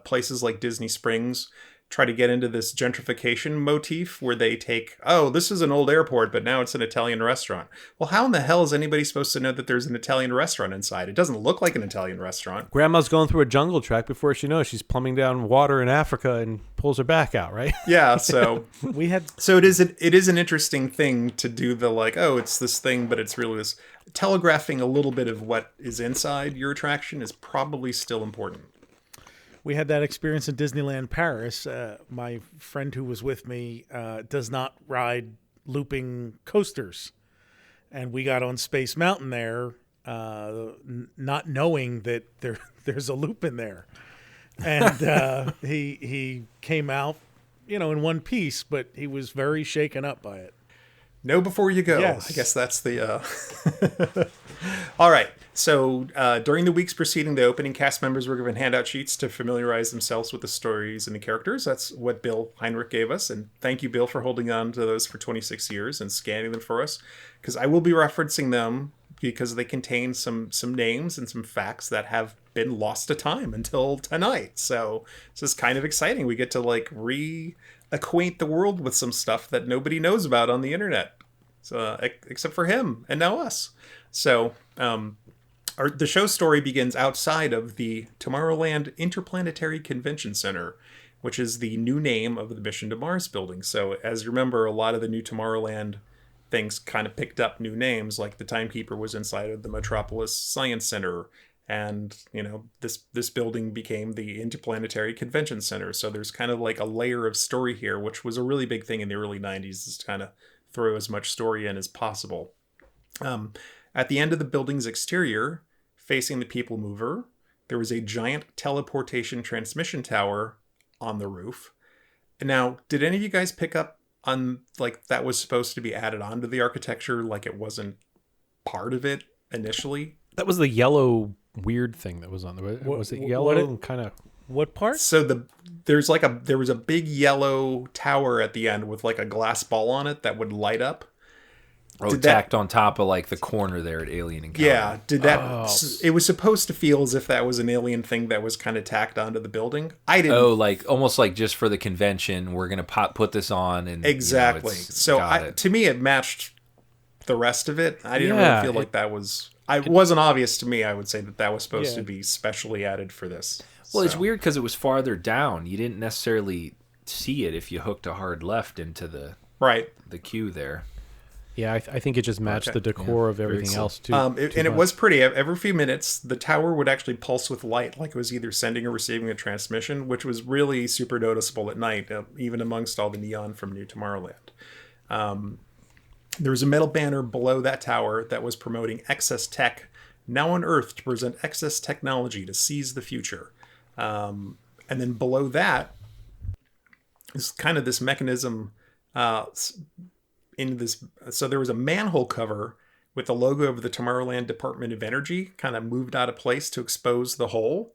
Speaker 6: places like Disney Springs try to get into this gentrification motif where they take, oh, this is an old airport, but now it's an Italian restaurant. Well, how in the hell is anybody supposed to know that there's an Italian restaurant inside? It doesn't look like an Italian restaurant.
Speaker 5: Grandma's going through a jungle trek before she knows she's plumbing down water in Africa and pulls her back out, right?
Speaker 6: Yeah, so it is an interesting thing to do the like, oh, it's this thing, but it's really this. Telegraphing a little bit of what is inside your attraction is probably still important.
Speaker 8: We had that experience in Disneyland Paris. My friend who was with me does not ride looping coasters. And we got on Space Mountain there, not knowing that there's a loop in there. And he came out, in one piece, but he was very shaken up by it.
Speaker 6: Know before you go.
Speaker 8: Yes.
Speaker 6: I guess that's the... All right. So during the weeks preceding the opening, cast members were given handout sheets to familiarize themselves with the stories and the characters. That's what Bill Heinrich gave us. And thank you, Bill, for holding on to those for 26 years and scanning them for us. Because I will be referencing them because they contain some names and some facts that have been lost to time until tonight. So this is kind of exciting. We get to reacquaint the world with some stuff that nobody knows about on the internet. So, except for him and now us. So the show story begins outside of the Tomorrowland Interplanetary Convention Center, which is the new name of the Mission to Mars building. So as you remember, a lot of the new Tomorrowland things kind of picked up new names, like the Timekeeper was inside of the Metropolis Science Center. And, this building became the Interplanetary Convention Center. So there's kind of like a layer of story here, which was a really big thing in the early 90s, is to kind of throw as much story in as possible. At the end of the building's exterior, facing the People Mover, there was a giant teleportation transmission tower on the roof. Now, did any of you guys pick up on, that was supposed to be added onto the architecture, like it wasn't part of it initially?
Speaker 5: That was the yellow weird thing that was on the... Was it yellow and kind of...
Speaker 8: What part?
Speaker 6: So there was a big yellow tower at the end with a glass ball on it that would light up.
Speaker 7: Tacked on top of the corner there at Alien Encounter.
Speaker 6: Yeah, it was supposed to feel as if that was an alien thing that was kind of tacked onto the building. I didn't.
Speaker 7: Oh, almost just for the convention, we're gonna put this on and
Speaker 6: exactly. To me, it matched the rest of it. I didn't really feel like that was. It wasn't obvious to me. I would say that was supposed to be specially added for this.
Speaker 7: Well, it's weird because it was farther down. You didn't necessarily see it if you hooked a hard left into the queue there.
Speaker 5: Yeah, I think it just matched the decor of everything else too.
Speaker 6: It was pretty. Every few minutes, the tower would actually pulse with light, like it was either sending or receiving a transmission, which was really super noticeable at night, even amongst all the neon from New Tomorrowland. There was a metal banner below that tower that was promoting excess tech, now on Earth to present excess technology to seize the future. And then below that is kind of this mechanism in this. So there was a manhole cover with the logo of the Tomorrowland Department of Energy kind of moved out of place to expose the hole.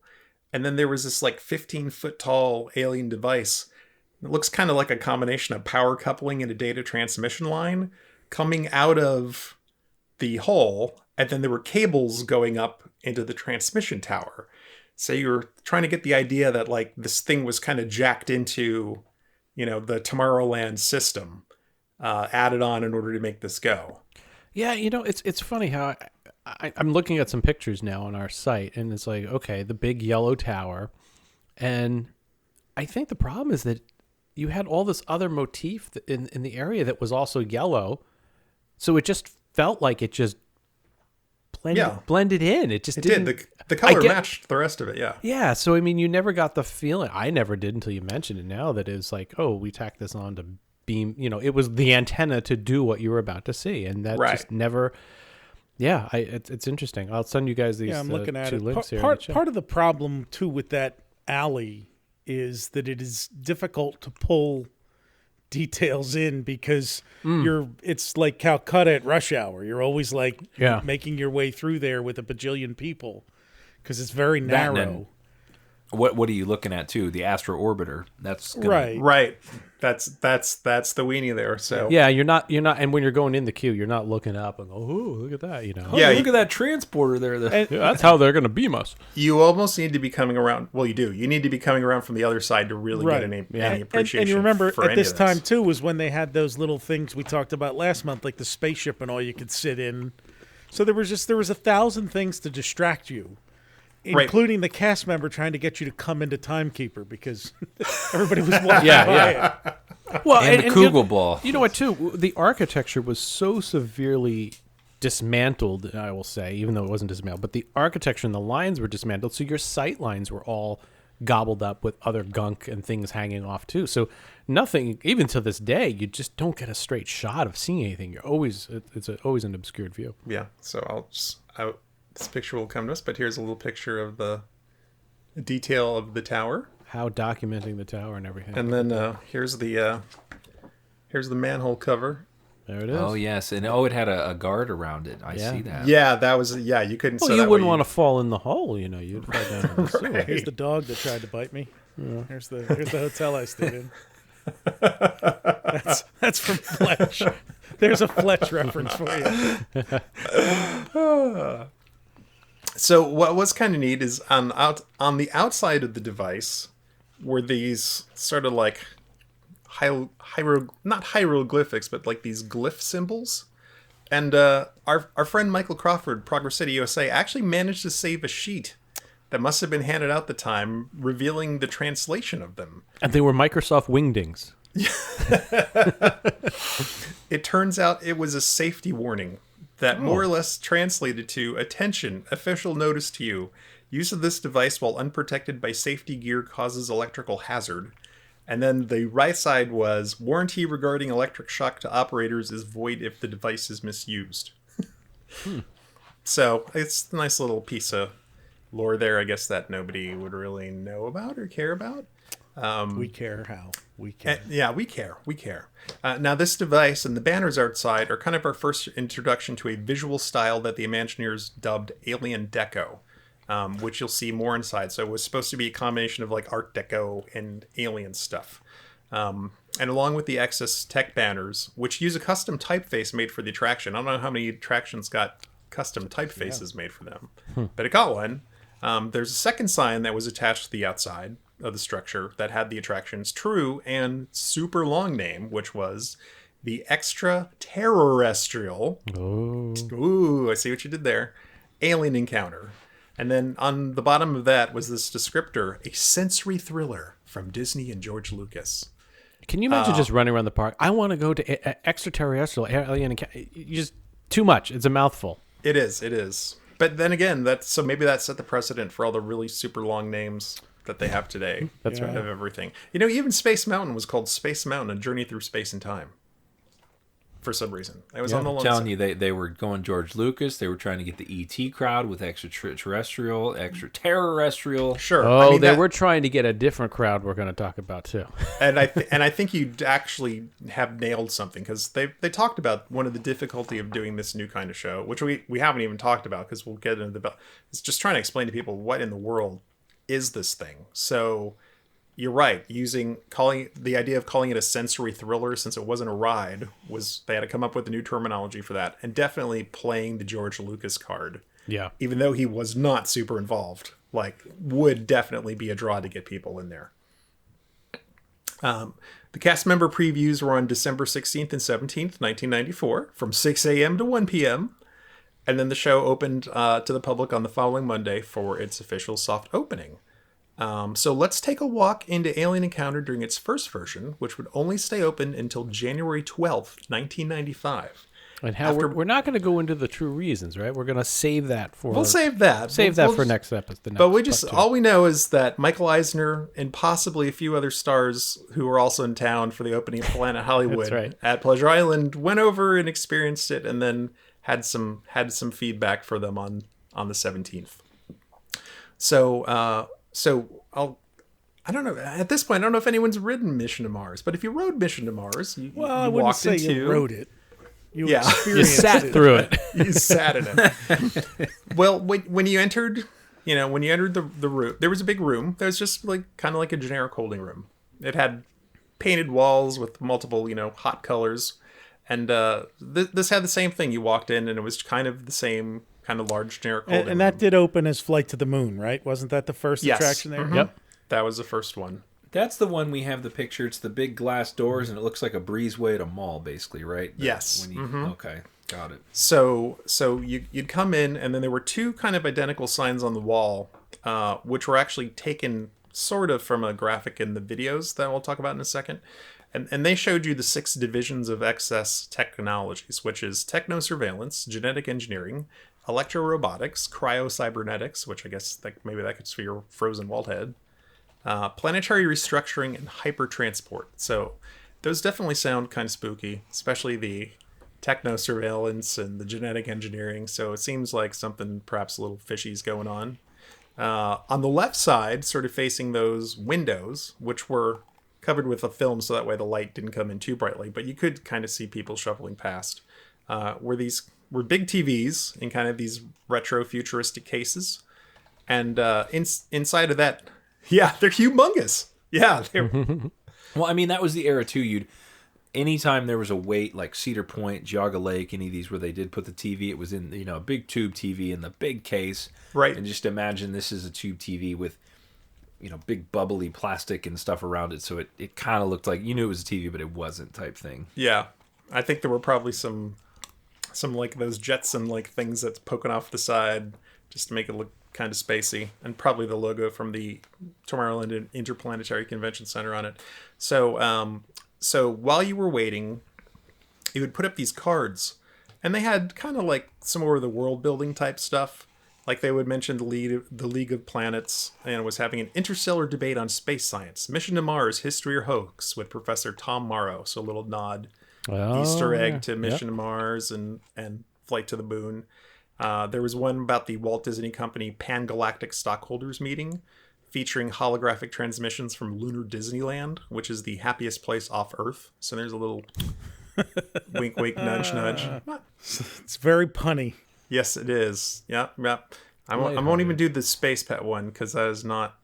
Speaker 6: And then there was this like 15-foot tall alien device. It looks kind of like a combination of power coupling and a data transmission line coming out of the hole. And then there were cables going up into the transmission tower. So you're trying to get the idea that like this thing was kind of jacked into, the Tomorrowland system, added on in order to make this go.
Speaker 5: Yeah, it's funny how I'm looking at some pictures now on our site, and it's like, okay, the big yellow tower. And I think the problem is that you had all this other motif in the area that was also yellow. So it just felt like it just blended in. It just didn't.
Speaker 6: The color matched the rest of it, yeah.
Speaker 5: Yeah, so I mean, you never got the feeling. I never did until you mentioned it now that it's like, oh, we tacked this on to beam. It was the antenna to do what you were about to see, and that just never. Yeah, it's interesting. I'll send you guys these.
Speaker 8: I'm looking at
Speaker 5: two links here.
Speaker 8: Part of the problem too with that alley is that it is difficult to pull details in because it's like Calcutta at rush hour. You're always like making your way through there with a bajillion people because it's very narrow.
Speaker 7: What are you looking at too? The Astro Orbiter. That's
Speaker 6: right. That's the weenie there. So
Speaker 5: yeah, you're not, and when you're going in the queue, you're not looking up and go, oh, look at that,
Speaker 7: look at that transporter there.
Speaker 5: That's how they're going to beam us.
Speaker 6: You almost need to be coming around. Well, you do. You need to be coming around from the other side to really get any appreciation.
Speaker 8: And you remember
Speaker 6: for
Speaker 8: at this time too was when they had those little things we talked about last month, like the spaceship and all you could sit in. So there was 1,000 things to distract you. Including the cast member trying to get you to come into Timekeeper because everybody was walking by it.
Speaker 5: Well,
Speaker 7: and the Kugel Ball.
Speaker 5: You know what, too? The architecture was so severely dismantled, I will say, even though it wasn't dismantled. But the architecture and the lines were dismantled, so your sight lines were all gobbled up with other gunk and things hanging off, too. So nothing, even to this day, you just don't get a straight shot of seeing anything. You're always always an obscured view.
Speaker 6: Yeah, so this picture will come to us, but here's a little picture of the detail of the tower.
Speaker 5: How documenting the tower and everything.
Speaker 6: And then here's the manhole cover.
Speaker 5: There it is.
Speaker 7: Oh yes, and it had a guard around it. I see that.
Speaker 6: Yeah, that was you couldn't.
Speaker 5: Well, you wouldn't want to fall in the hole, You'd fall down in the sewer.
Speaker 8: Here's the dog that tried to bite me. Yeah. Here's the hotel I stayed in. That's from Fletch. There's a Fletch reference for you.
Speaker 6: So what was kind of neat is on the outside of the device were these sort of like not hieroglyphics, but like these glyph symbols. And our friend Michael Crawford, Progress City, USA, actually managed to save a sheet that must have been handed out at the time, revealing the translation of them.
Speaker 5: And they were Microsoft Wingdings.
Speaker 6: It turns out it was a safety warning that more or less translated to, attention, official notice to you. Use of this device while unprotected by safety gear causes electrical hazard. And then the right side was, warranty regarding electric shock to operators is void if the device is misused. So it's a nice little piece of lore there, I guess, that nobody would really know about or care about.
Speaker 8: We care how. We care.
Speaker 6: We care. Now, this device and the banners outside are kind of our first introduction to a visual style that the Imagineers dubbed Alien Deco, which you'll see more inside. So it was supposed to be a combination of like Art Deco and alien stuff. And along with the Excess Tech banners, which use a custom typeface made for the attraction. I don't know how many attractions got custom typefaces made for them, but it got one. There's a second sign that was attached to the outside of the structure that had the attraction's true and super long name, which was the Extraterrestrial. Ooh, I see what you did there. Alien Encounter. And then on the bottom of that was this descriptor, a sensory thriller from Disney and George Lucas.
Speaker 5: Can you imagine just running around the park? I want to go to extraterrestrial, alien. You just too much. It's a mouthful.
Speaker 6: It is. But then again, maybe that set the precedent for all the really super long names that they have today.
Speaker 5: That's right.
Speaker 6: Of everything. Even Space Mountain was called Space Mountain: A Journey Through Space and Time. For some reason, it was on the long
Speaker 7: I'm telling
Speaker 6: side.
Speaker 7: you, they were going George Lucas. They were trying to get the ET crowd with extraterrestrial.
Speaker 6: Sure.
Speaker 5: Oh, they were trying to get a different crowd we're going to talk about too.
Speaker 6: and I think you actually have nailed something, because they talked about one of the difficulty of doing this new kind of show, which we haven't even talked about, because we'll get into it's just trying to explain to people what in the world is this thing. So you're right. Calling it a sensory thriller, since it wasn't a ride, they had to come up with a new terminology for that, and definitely playing the George Lucas card.
Speaker 5: Yeah.
Speaker 6: Even though he was not super involved, would definitely be a draw to get people in there. The cast member previews were on December 16th and 17th, 1994, from 6 a.m. to 1 p.m. And then the show opened to the public on the following Monday for its official soft opening. So let's take a walk into Alien Encounter during its first version, which would only stay open until January 12th, 1995.
Speaker 5: And how we're not going to go into the true reasons, right? We're going to save that for...
Speaker 6: We'll save that.
Speaker 5: For next episode.
Speaker 6: But all we know is that Michael Eisner and possibly a few other stars who were also in town for the opening of Planet Hollywood at Pleasure Island went over and experienced it, and then had some feedback for them on the 17th. I don't know. At this point, I don't know if anyone's ridden Mission to Mars, but if you rode Mission to Mars, you
Speaker 8: I wouldn't
Speaker 6: walked
Speaker 8: say
Speaker 6: into...
Speaker 8: you rode it. You
Speaker 5: You sat through it.
Speaker 6: You sat in it. Well, when you entered the room, there was a big room. There was just kind of like a generic holding room. It had painted walls with multiple, hot colors. And this had the same thing. You walked in, and it was kind of the same kind of large generic holding room.
Speaker 8: And that did open as Flight to the Moon, right? Wasn't that the first attraction there?
Speaker 6: Mm-hmm. Yep. That was the first one.
Speaker 7: That's the one we have the picture. It's the big glass doors, and it looks like a breezeway at a mall, basically, right?
Speaker 6: Yes.
Speaker 7: Okay, got it.
Speaker 6: So you'd come in, and then there were two kind of identical signs on the wall, which were actually taken sort of from a graphic in the videos that we'll talk about in a second. And they showed you the 6 divisions of XS technologies, which is techno-surveillance, genetic engineering, electro-robotics, cryo-cybernetics, which I guess maybe that could be your frozen walt head, planetary restructuring, and hyper-transport. So those definitely sound kind of spooky, especially the techno-surveillance and the genetic engineering. So it seems like something perhaps a little fishy's going on. On the left side, sort of facing those windows, which were covered with a film so that way the light didn't come in too brightly, but you could kind of see people shuffling past, were big TVs in kind of these retro futuristic cases. And inside of that, they're humongous. Yeah.
Speaker 7: Well, I mean, that was the era too. Anytime there was a wait, like Cedar Point, Geauga Lake, any of these where they did put the TV, it was in, a big tube TV in the big case.
Speaker 6: Right.
Speaker 7: And just imagine this is a tube TV with, big bubbly plastic and stuff around it. So it kind of looked like, it was a TV, but it wasn't type thing.
Speaker 6: Yeah. I think there were probably some like those Jetson like things that's poking off the side just to make it look kind of spacey, and probably the logo from the Tomorrowland Interplanetary Convention Center on it. So while you were waiting, you would put up these cards, and they had kind of like some more of the world building type stuff. Like they would mention the League of Planets, and was having an interstellar debate on space science, Mission to Mars, history or hoax, with Professor Tom Morrow. So a little nod, Easter egg to Mission to Mars and Flight to the Moon. There was one about the Walt Disney Company Pan-Galactic Stockholders Meeting, featuring holographic transmissions from Lunar Disneyland, which is the happiest place off Earth. So there's a little wink, wink, nudge, nudge.
Speaker 8: It's very punny.
Speaker 6: Yes, it is. Yeah. I won't even do the Space Pet one, because that is not...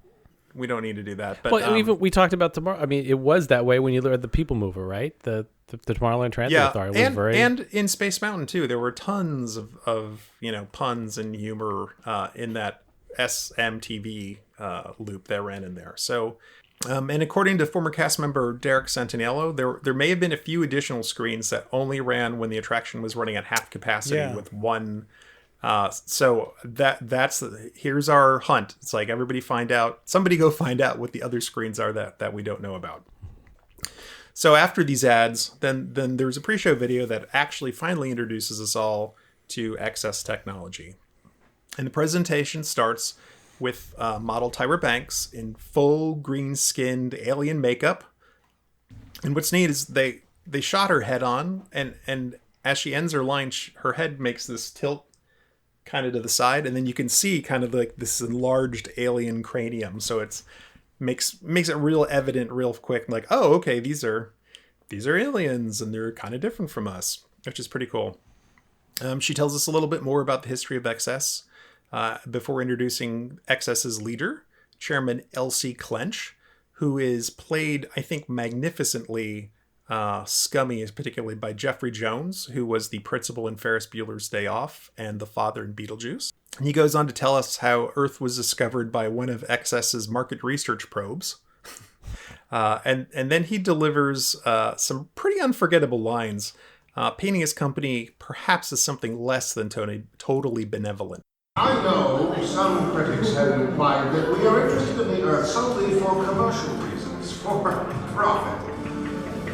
Speaker 6: We don't need to do that. But
Speaker 5: even we talked about tomorrow. I mean, it was that way when you looked at the People Mover, right? The Tomorrowland Transit Authority was very...
Speaker 6: and in Space Mountain too, there were tons of puns and humor in that SMTV loop that ran in there. So, and according to former cast member Derek Santinello, there may have been a few additional screens that only ran when the attraction was running at half capacity with one. So here's our hunt. It's like somebody go find out what the other screens are that we don't know about. So after these ads, then there's a pre-show video that actually finally introduces us all to XS technology. And the presentation starts with model Tyra Banks in full green-skinned alien makeup. And what's neat is they shot her head on, and as she ends her line, her head makes this tilt kind of to the side, and then you can see kind of like this enlarged alien cranium. So it's makes it real evident real quick, like, oh, okay, these are aliens, and they're kind of different from us, which is pretty cool. She tells us a little bit more about the history of XS before introducing XS's leader, Chairman L.C. Clench, who is played, I think, magnificently scummy, particularly by Jeffrey Jones, who was the principal in Ferris Bueller's Day Off and the father in Beetlejuice. And he goes on to tell us how Earth was discovered by one of XS's market research probes. And then he delivers some pretty unforgettable lines, painting his company perhaps as something less than totally benevolent.
Speaker 14: I know some critics have implied that we are interested in the Earth solely for commercial reasons, for profit.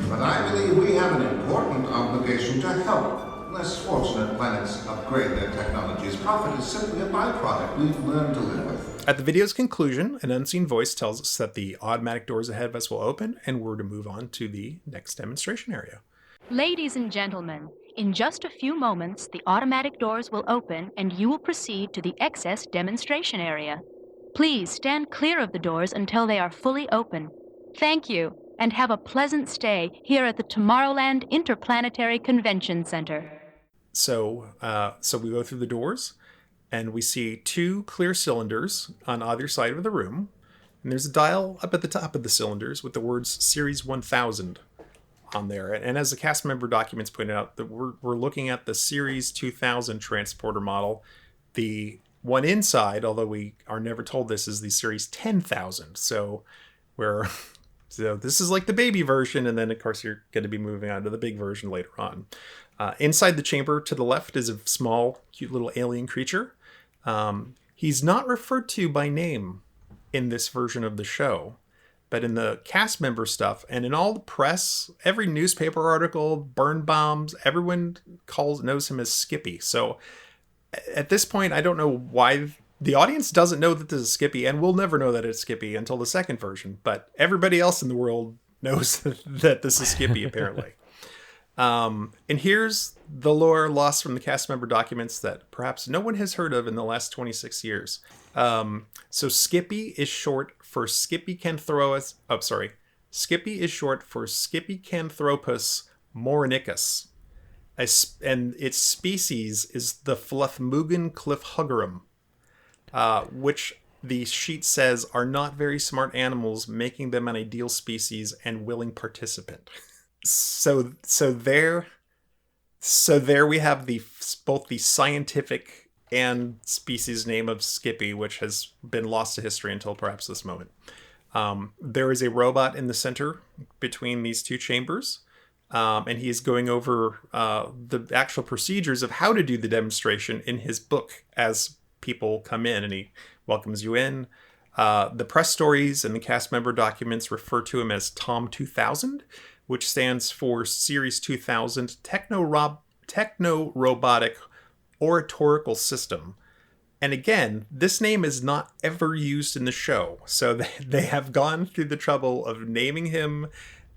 Speaker 14: But I believe we have an important obligation to help less fortunate planets upgrade their technologies. Profit is simply a byproduct we've learned to live with.
Speaker 6: At the video's conclusion, an unseen voice tells us that the automatic doors ahead of us will open, and we're to move on to the next demonstration area.
Speaker 15: Ladies and gentlemen, in just a few moments, the automatic doors will open and you will proceed to the XS demonstration area. Please stand clear of the doors until they are fully open. Thank you, and have a pleasant stay here at the Tomorrowland Interplanetary Convention Center.
Speaker 6: So we go through the doors, and we see two clear cylinders on either side of the room, and there's a dial up at the top of the cylinders with the words Series 1000 on there. And as the cast member documents pointed out, that we're looking at the Series 2000 transporter model. The one inside, although we are never told this, is the Series 10,000. So this is like the baby version, and then of course you're going to be moving on to the big version later on. Inside the chamber to the left is a small, cute little alien creature. He's not referred to by name in this version of the show, but in the cast member stuff and in all the press, every newspaper article, Birnbaums, everyone knows him as Skippy. So at this point, I don't know why the audience doesn't know that this is Skippy, and we'll never know that it's Skippy until the second version. But everybody else in the world knows that this is Skippy, apparently. And here's the lore lost from the cast member documents that perhaps no one has heard of in the last 26 years. So Skippy is short for Skippycanthropus morinicus. And its species is the Fluthmugan cliffhuggerum, which the sheet says are not very smart animals, making them an ideal species and willing participant. So there we have both the scientific and species name of Skippy, which has been lost to history until perhaps this moment. There is a robot in the center between these two chambers, and he is going over the actual procedures of how to do the demonstration in his book as people come in, and he welcomes you in. The press stories and the cast member documents refer to him as Tom 2000, which stands for Series 2000 Techno-Robotic Oratorical System. And again, this name is not ever used in the show. So they have gone through the trouble of naming him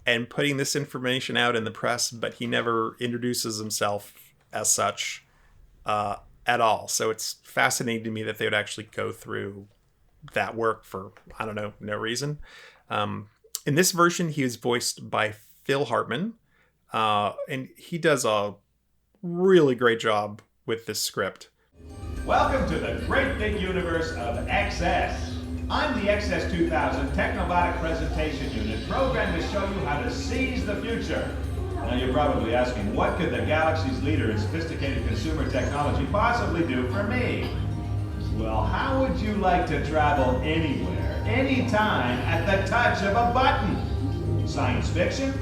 Speaker 6: and putting this information out in the press, but he never introduces himself as such at all. So it's fascinating to me that they would actually go through that work for, I don't know, no reason. In this version, he is voiced by Phil Hartman, and he does a really great job with this script.
Speaker 16: Welcome to the great big universe of XS. I'm the XS 2000 Technobotic Presentation Unit, programmed to show you how to seize the future. Now you're probably asking, what could the galaxy's leader in sophisticated consumer technology possibly do for me? Well, how would you like to travel anywhere, anytime, at the touch of a button? Science fiction?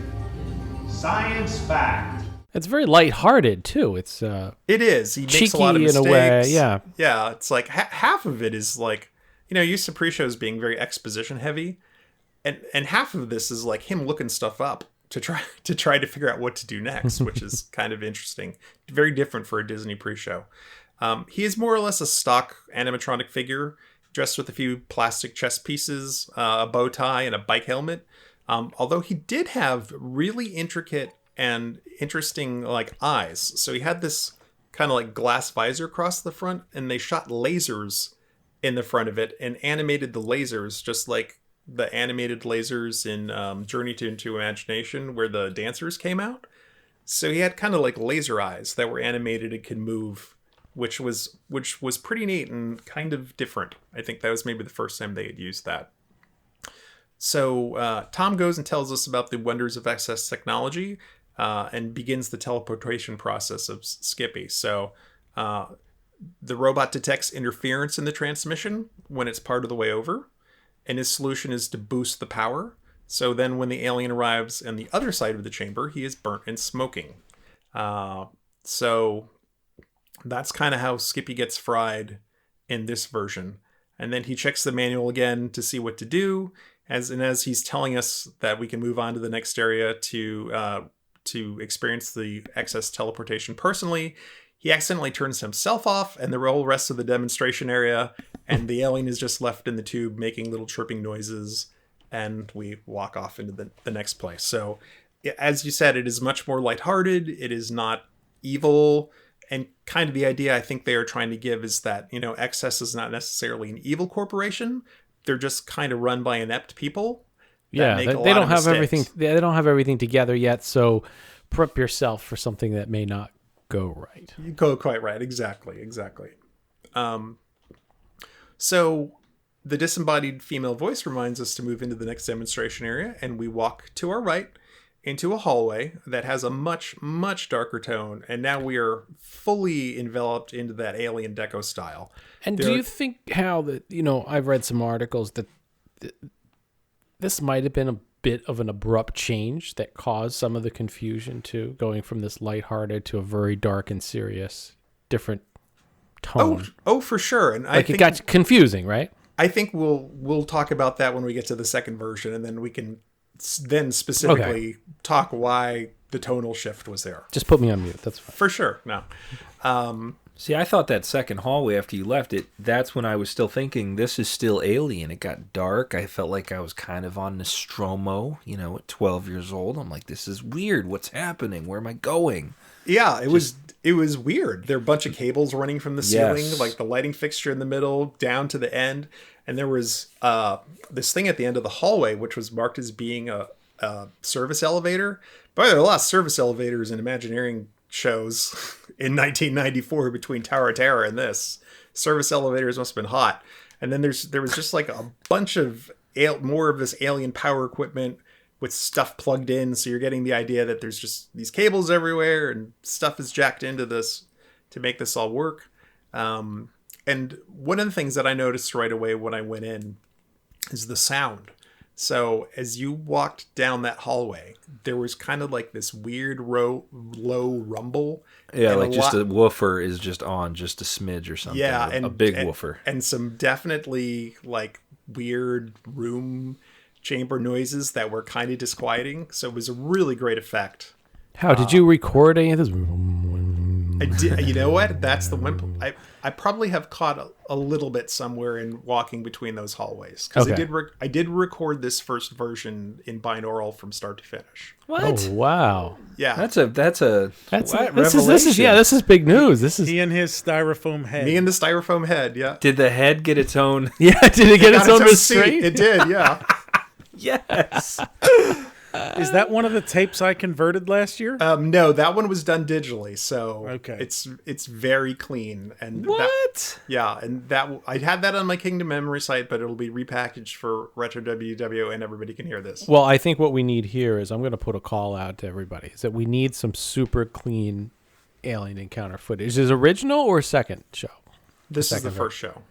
Speaker 16: Science fact.
Speaker 5: It's very lighthearted too. It
Speaker 6: is. He makes
Speaker 5: cheeky
Speaker 6: a lot of mistakes.
Speaker 5: In a way, yeah.
Speaker 6: Yeah, it's like half of it is like, used to pre-shows being very exposition heavy, and half of this is like him looking stuff up to try to figure out what to do next, which is kind of interesting. Very different for a Disney pre-show. He is more or less a stock animatronic figure, dressed with a few plastic chest pieces, a bow tie, and a bike helmet. Although he did have really intricate and interesting like eyes. So he had this kind of like glass visor across the front, and they shot lasers in the front of it and animated the lasers just like the animated lasers in Journey into Imagination where the dancers came out. So he had kind of like laser eyes that were animated and could move, which was pretty neat and kind of different. I think that was maybe the first time they had used that. So Tom goes and tells us about the wonders of excess technology and begins the teleportation process of Skippy. So the robot detects interference in the transmission when it's part of the way over, and his solution is to boost the power. So then when the alien arrives on the other side of the chamber, he is burnt and smoking. So that's kind of how Skippy gets fried in this version. And then he checks the manual again to see what to do. As he's telling us that we can move on to the next area to experience the excess teleportation personally, he accidentally turns himself off and the whole rest of the demonstration area, and the alien is just left in the tube making little chirping noises, and we walk off into the next place. So, as you said, it is much more lighthearted. It is not evil, and kind of the idea I think they are trying to give is that, you know, Excess is not necessarily an evil corporation. They're just kind of run by inept people.
Speaker 5: Yeah, they don't have everything. They don't have everything together yet. So prep yourself for something that may not go right.
Speaker 6: You go quite right. Exactly. So the disembodied female voice reminds us to move into the next demonstration area, and we walk to our right into a hallway that has a much, much darker tone, and now we are fully enveloped into that alien deco style.
Speaker 5: And do you think how that, you know, I've read some articles that this might have been a bit of an abrupt change that caused some of the confusion too, going from this lighthearted to a very dark and serious, different tone.
Speaker 6: Oh, for sure. And
Speaker 5: I think it got confusing, right?
Speaker 6: I think we'll talk about that when we get to the second version, and then we can then specifically talk why the tonal shift was there.
Speaker 5: Just put me on mute. That's fine.
Speaker 6: For sure. No.
Speaker 7: See, I thought that second hallway after you left it, that's when I was still thinking this is still Alien. It got dark. I felt like I was kind of on Nostromo, you know, at 12 years old. I'm like, this is weird. What's happening? Where am I going?
Speaker 6: Yeah, it was weird. There are a bunch of cables running from the ceiling, like the lighting fixture in the middle down to the end. And there was this thing at the end of the hallway, which was marked as being a service elevator. But there are a lot of service elevators in Imagineering shows in 1994 between Tower of Terror and this. Service elevators must have been hot. And then there was just like a bunch of more of this alien power equipment with stuff plugged in. So you're getting the idea that there's just these cables everywhere and stuff is jacked into this to make this all work. And one of the things that I noticed right away when I went in is the sound. So as you walked down that hallway, there was kind of like this weird low rumble.
Speaker 7: Yeah, like just a woofer is just on just a smidge or something.
Speaker 6: Yeah,
Speaker 7: a big woofer.
Speaker 6: And some definitely like weird room chamber noises that were kind of disquieting. So it was a really great effect.
Speaker 5: How did you record any of this?
Speaker 6: I did, you know what? That's the one. I probably have caught a little bit somewhere in walking between those hallways, because I did record this first version in binaural from start to finish.
Speaker 5: What? Oh, wow.
Speaker 6: Yeah,
Speaker 7: this is
Speaker 5: big news. This is
Speaker 8: he and his styrofoam head.
Speaker 6: Me and the styrofoam head. Yeah.
Speaker 7: Did the head get its own?
Speaker 5: Yeah. Did it get its own restraint?
Speaker 6: It did. Yeah.
Speaker 7: Yes.
Speaker 8: Is that one of the tapes I converted last year?
Speaker 6: No, that one was done digitally, so
Speaker 8: okay.
Speaker 6: It's very clean. And
Speaker 7: and
Speaker 6: I had that on my Kingdom Memory site, but it'll be repackaged for Retro WW, and everybody can hear this.
Speaker 5: Well, I think what we need here is, I'm going to put a call out to everybody, is that we need some super clean alien encounter footage. Is it original or second show?
Speaker 6: This is the first show.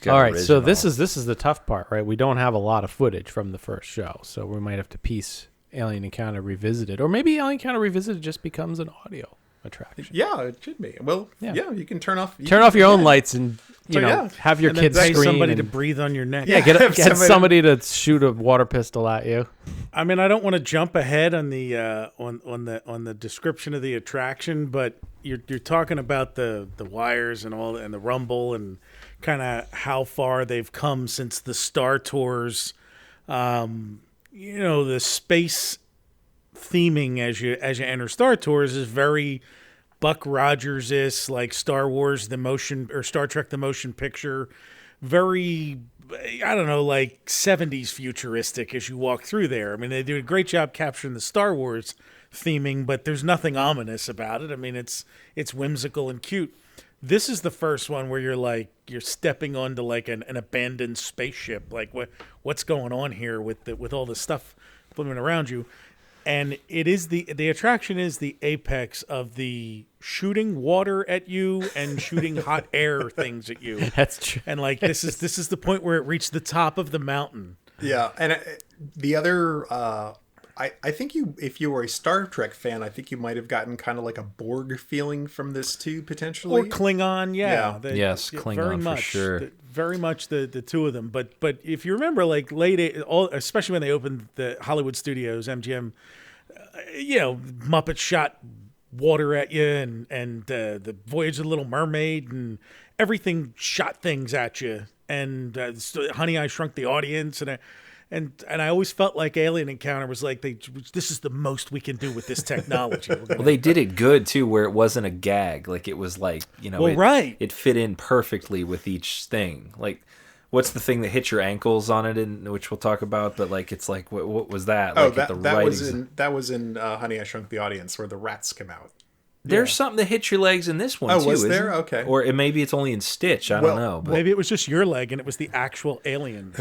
Speaker 5: All right, so this is the tough part, right? We don't have a lot of footage from the first show, so we might have to piece Alien Encounter Revisited, or maybe Alien Encounter Revisited just becomes an audio attraction.
Speaker 6: Yeah, it should be. Well, yeah, you can turn off
Speaker 5: your own lights and have your kids
Speaker 8: pay
Speaker 5: scream
Speaker 8: somebody to breathe on your neck.
Speaker 5: Yeah, get somebody to shoot a water pistol at you.
Speaker 8: I mean, I don't want to jump ahead on the on the description of the attraction, but you're talking about the wires and all and the rumble and kind of how far they've come since the Star Tours. The space theming as you enter Star Tours is very Buck Rogers-ish, like Star Wars the motion or Star Trek the motion picture, very, I don't know, like 70s futuristic as you walk through there. I mean, they do a great job capturing the Star Wars theming, but there's nothing ominous about it. I mean, it's whimsical and cute. This is the first one where you're stepping onto like an abandoned spaceship. Like what's going on here with all the stuff floating around you? And it is the attraction is the apex of the shooting water at you and shooting hot air things at you.
Speaker 5: That's true.
Speaker 8: And like this is the point where it reached the top of the mountain.
Speaker 6: Yeah, and the other, I think if you were a Star Trek fan, I think you might have gotten kind of like a Borg feeling from this too, potentially.
Speaker 8: Or Klingon, yeah.
Speaker 7: Yes, Klingon
Speaker 8: very
Speaker 7: for
Speaker 8: much,
Speaker 7: sure.
Speaker 8: Very much the two of them. But if you remember, like especially when they opened the Hollywood studios, MGM, Muppets shot water at you, and the Voyage of the Little Mermaid, and everything shot things at you, and Honey, I Shrunk the Audience, and I always felt like Alien Encounter was like this is the most we can do with this technology.
Speaker 7: Well, they did it good too, where it wasn't a gag. Like it was like it fit in perfectly with each thing. Like, what's the thing that hit your ankles on it, which we'll talk about? But like, it's like what was that?
Speaker 6: Oh,
Speaker 7: like
Speaker 6: that was in Honey, I Shrunk the Audience, where the rats come out.
Speaker 7: There's something that hits your legs in this one too.
Speaker 6: Oh, was there? Okay.
Speaker 7: Or maybe it's only in Stitch. I don't know. But
Speaker 8: maybe it was just your leg, and it was the actual alien.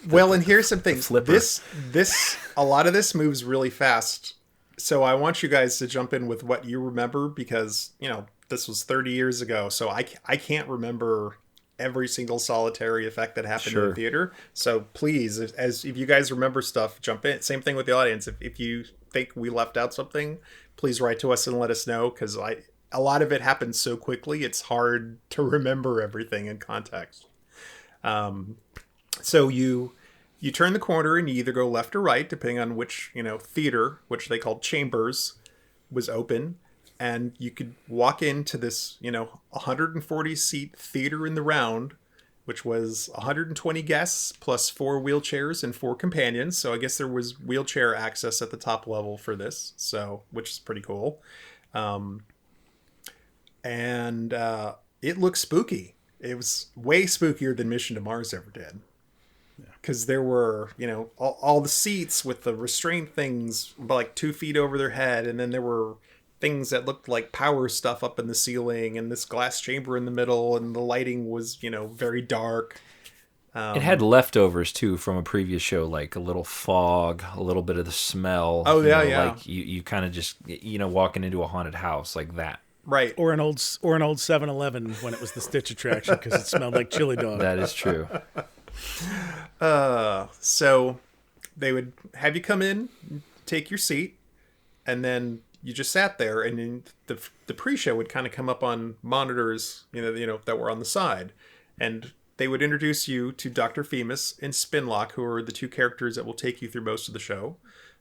Speaker 6: Well, and here's some things. This a lot of this moves really fast. So I want you guys to jump in with what you remember, because, this was 30 years ago. So I can't remember every single solitary effect that happened in the theater. So please, if you guys remember stuff, jump in. Same thing with the audience. If you think we left out something, please write to us and let us know, because a lot of it happens so quickly, it's hard to remember everything in context. So you turn the corner and you either go left or right, depending on which, theater, which they called chambers, was open. And you could walk into this, 140 seat theater in the round, which was 120 guests plus 4 wheelchairs and 4 companions. So I guess there was wheelchair access at the top level for this, which is pretty cool. And it looked spooky. It was way spookier than Mission to Mars ever did. Because there were, all the seats with the restraint things like 2 feet over their head. And then there were things that looked like power stuff up in the ceiling, and this glass chamber in the middle. And the lighting was, very dark.
Speaker 7: It had leftovers too from a previous show, like a little fog, a little bit of the smell.
Speaker 6: Oh, yeah.
Speaker 7: Like you kind of just, walking into a haunted house like that.
Speaker 6: Right.
Speaker 8: Or an old 7-Eleven when it was the Stitch attraction, because it smelled like chili dog.
Speaker 7: That is true.
Speaker 6: So they would have you come in, take your seat, and then you just sat there, and then the pre-show would kind of come up on monitors, that were on the side, and they would introduce you to Dr. Femus and Spinlock, who are the 2 characters that will take you through most of the show.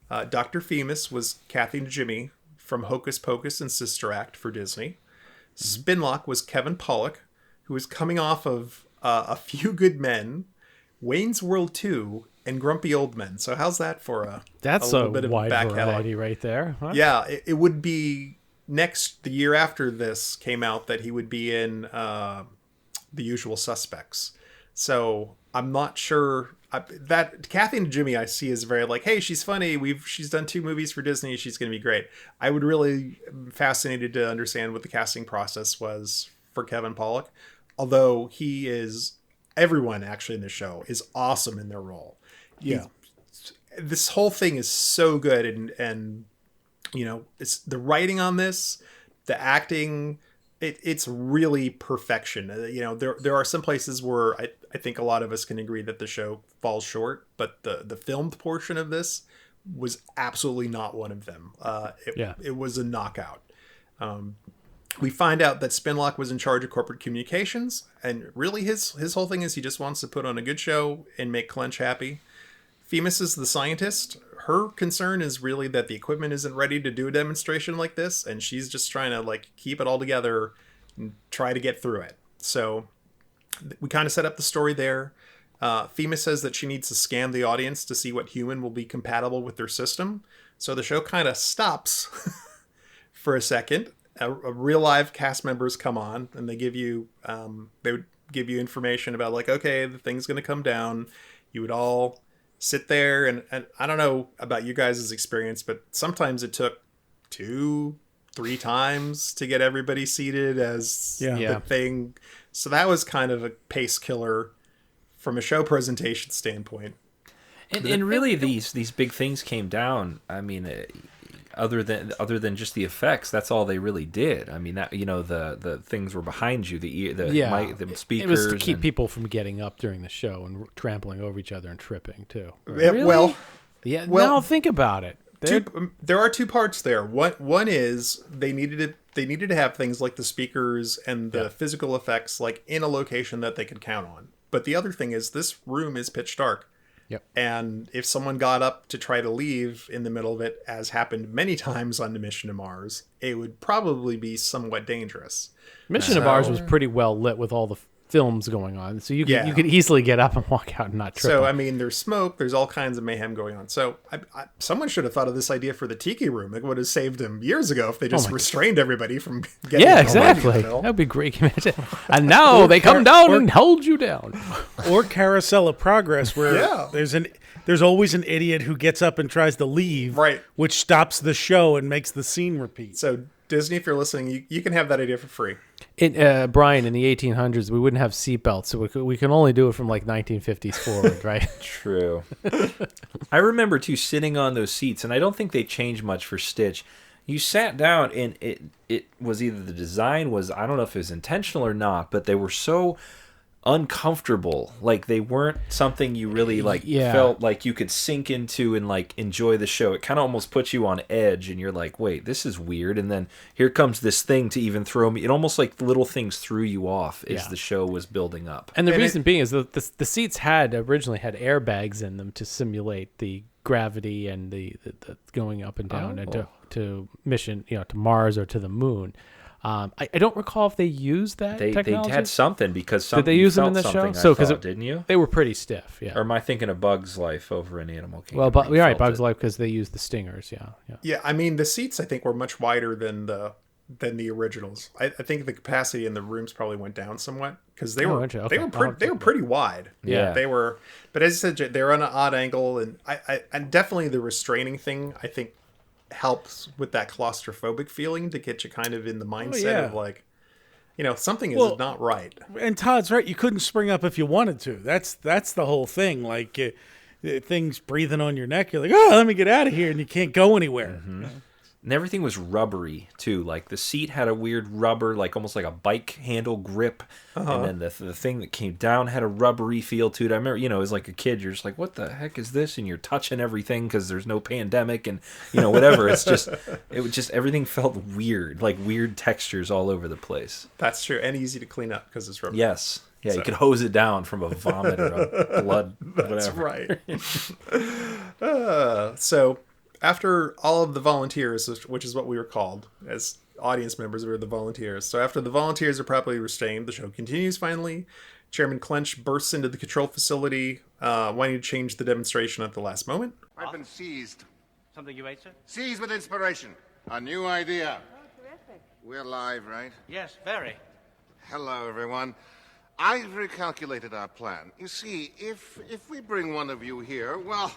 Speaker 6: Dr. Femus was Kathy and Jimmy from Hocus Pocus and Sister Act for Disney. Spinlock was Kevin Pollak, who was coming off of A Few Good Men, Wayne's World 2, and Grumpy Old Men. So how's that for a little bit of
Speaker 5: wide
Speaker 6: back
Speaker 5: variety
Speaker 6: catalog
Speaker 5: right there? Huh?
Speaker 6: Yeah, it would be the year after this came out that he would be in The Usual Suspects. So I'm not sure that Kathy and Jimmy I see is very like, hey, she's funny. She's done 2 movies for Disney. She's going to be great. I would really fascinated to understand what the casting process was for Kevin Pollak, although everyone actually in the show is awesome in their role.
Speaker 8: Yeah.
Speaker 6: This whole thing is so good. And it's the writing on this, the acting, it's really perfection. There are some places where I think a lot of us can agree that the show falls short, but the filmed portion of this was absolutely not one of them. It was a knockout. We find out that Spinlock was in charge of corporate communications, and really his whole thing is he just wants to put on a good show and make Clench happy. Femus is the scientist. her concern is really that the equipment isn't ready to do a demonstration like this, and she's just trying to like keep it all together and try to get through it. So we kind of set up the story there. FEMA says that she needs to scan the audience to see what human will be compatible with their system. So the show kind of stops for a second. A real live cast members come on, and they give you they would give you information about like, okay, the thing's going to come down. You would all sit there, and I don't know about you guys' experience, but sometimes it took 2-3 times to get everybody seated as the thing. So that was kind of a pace killer from a show presentation standpoint.
Speaker 7: And really, these big things came down. I mean, other than just the effects, that's all they really did. I mean, that the things were behind you, the mic, the speakers.
Speaker 5: It was to keep people from getting up during the show and trampling over each other and tripping too.
Speaker 6: Right? Really? Well,
Speaker 5: now think about it.
Speaker 6: There are two parts there. One is they needed to have things like the speakers and the physical effects like in a location that they could count on. But the other thing is this room is pitch dark.
Speaker 5: Yep.
Speaker 6: And if someone got up to try to leave in the middle of it, as happened many times on the Mission to Mars, it would probably be somewhat dangerous.
Speaker 5: Mission to Mars was pretty well lit with all the films going on, so you could easily get up and walk out and not trip.
Speaker 6: So I mean, there's smoke, there's all kinds of mayhem going on. So someone should have thought of this idea for the Tiki Room. It would have saved them years ago if they just restrained everybody from getting.
Speaker 5: Yeah, exactly. That'd be great. And now they come down and hold you down.
Speaker 8: Or Carousel of Progress, where there's always an idiot who gets up and tries to leave,
Speaker 6: right?
Speaker 8: Which stops the show and makes the scene repeat.
Speaker 6: So Disney, if you're listening, you can have that idea for free.
Speaker 5: Brian, in the 1800s, we wouldn't have seatbelts, so we can only do it from like 1950s forward, right?
Speaker 7: True. I remember, too, sitting on those seats, and I don't think they changed much for Stitch. You sat down, and it was either the design was, I don't know if it was intentional or not, but they were so uncomfortable. Like, they weren't something you really felt like you could sink into and like enjoy the show. It kind of almost puts you on edge, and you're like, wait, this is weird. And then here comes this thing to even throw me. It almost like little things threw you off as the show was building up.
Speaker 5: And the reason being is that the seats originally had airbags in them to simulate the gravity and the going up and down and to mission, to Mars or to the moon. I don't recall if they used that technology.
Speaker 7: They had something because
Speaker 5: did they use them in the show?
Speaker 7: So didn't you?
Speaker 5: They were pretty stiff. Yeah.
Speaker 7: Or am I thinking of Bug's Life over in Animal Kingdom?
Speaker 5: Well, you're right, Bug's Life, because they used the stingers.
Speaker 6: Yeah. I mean, the seats I think were much wider than the originals. I think the capacity in the rooms probably went down somewhat because they were pretty wide.
Speaker 5: Yeah,
Speaker 6: they were. But as I said, they're on an odd angle, and and definitely the restraining thing I think helps with that claustrophobic feeling to get you kind of in the mindset of like, something is not right.
Speaker 8: And Todd's right. You couldn't spring up if you wanted to. That's the whole thing. Like things breathing on your neck. You're like, oh, let me get out of here. And you can't go anywhere.
Speaker 7: Mm-hmm. And everything was rubbery too. Like the seat had a weird rubber, like almost like a bike handle grip. And then the thing that came down had a rubbery feel to it. I remember, as like a kid, you're just like, what the heck is this? And you're touching everything because there's no pandemic and, whatever. Everything felt weird, like weird textures all over the place.
Speaker 6: That's true. And easy to clean up because it's rubber.
Speaker 7: Yes. Yeah, you could hose it down from a vomit or a blood,
Speaker 6: That's
Speaker 7: whatever.
Speaker 6: Right. So after all of the volunteers, which is what we were called as audience members, we were the volunteers. So after the volunteers are properly restrained, the show continues finally. Chairman Clench bursts into the control facility, wanting to change the demonstration at the last moment.
Speaker 14: I've been seized.
Speaker 9: Something you ate, sir?
Speaker 14: Seized with inspiration. A new idea.
Speaker 12: Oh, terrific.
Speaker 14: We're live, right?
Speaker 9: Yes, very.
Speaker 14: Hello, everyone. I've recalculated our plan. You see, if we bring one of you here, well,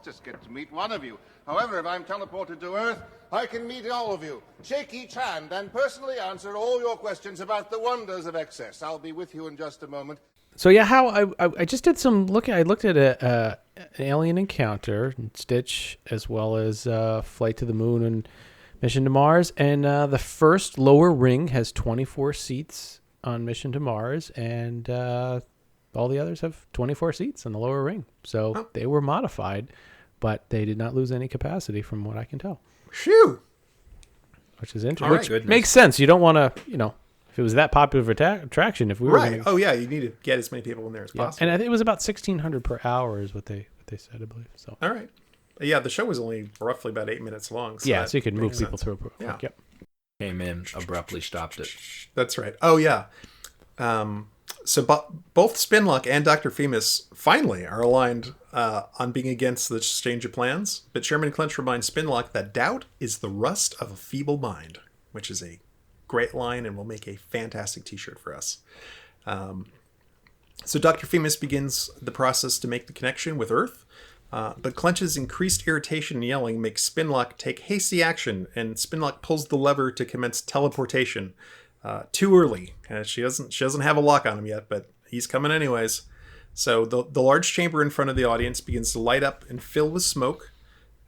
Speaker 14: just get to meet one of you. However, if I'm teleported to Earth, I can meet all of you, shake each hand, and personally answer all your questions about the wonders of excess. I'll be with you in just a moment.
Speaker 5: So yeah, how I just did some looking. I looked at an alien encounter, Stitch, as well as Flight to the Moon and Mission to Mars, and the first lower ring has 24 seats on Mission to Mars, and all the others have 24 seats on the lower ring. So they were modified, but they did not lose any capacity from what I can tell.
Speaker 6: Phew!
Speaker 5: Which is interesting.
Speaker 6: Right.
Speaker 5: Which makes sense. You don't want to, if it was that popular of attraction, if we were
Speaker 6: right. Oh yeah, you need to get as many people in there as possible.
Speaker 5: And I think it was about 1,600 per hour is what they said, I believe. So
Speaker 6: all right. Yeah, the show was only roughly about 8 minutes long.
Speaker 5: So you could move people through.
Speaker 6: Yeah.
Speaker 5: Yep.
Speaker 7: Came in, abruptly stopped it.
Speaker 6: That's right. Oh, yeah. So both Spinlock and Dr. Femus finally are aligned on being against the exchange of plans. But Chairman Clench reminds Spinlock that doubt is the rust of a feeble mind, which is a great line and will make a fantastic t-shirt for us. So Dr. Femus begins the process to make the connection with Earth. But Clench's increased irritation and yelling makes Spinlock take hasty action, and Spinlock pulls the lever to commence teleportation. Too early. She doesn't have a lock on him yet, but he's coming anyways. So the large chamber in front of the audience begins to light up and fill with smoke,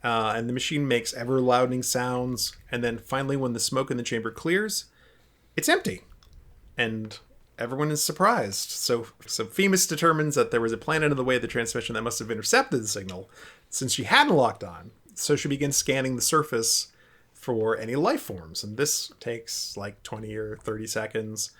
Speaker 6: and the machine makes ever-loudening sounds. And then finally, when the smoke in the chamber clears, it's empty, and everyone is surprised. So Femus determines that there was a planet in the way of the transmission that must have intercepted the signal, since she hadn't locked on. So she begins scanning the surface for any life forms, and this takes like 20 or 30 seconds.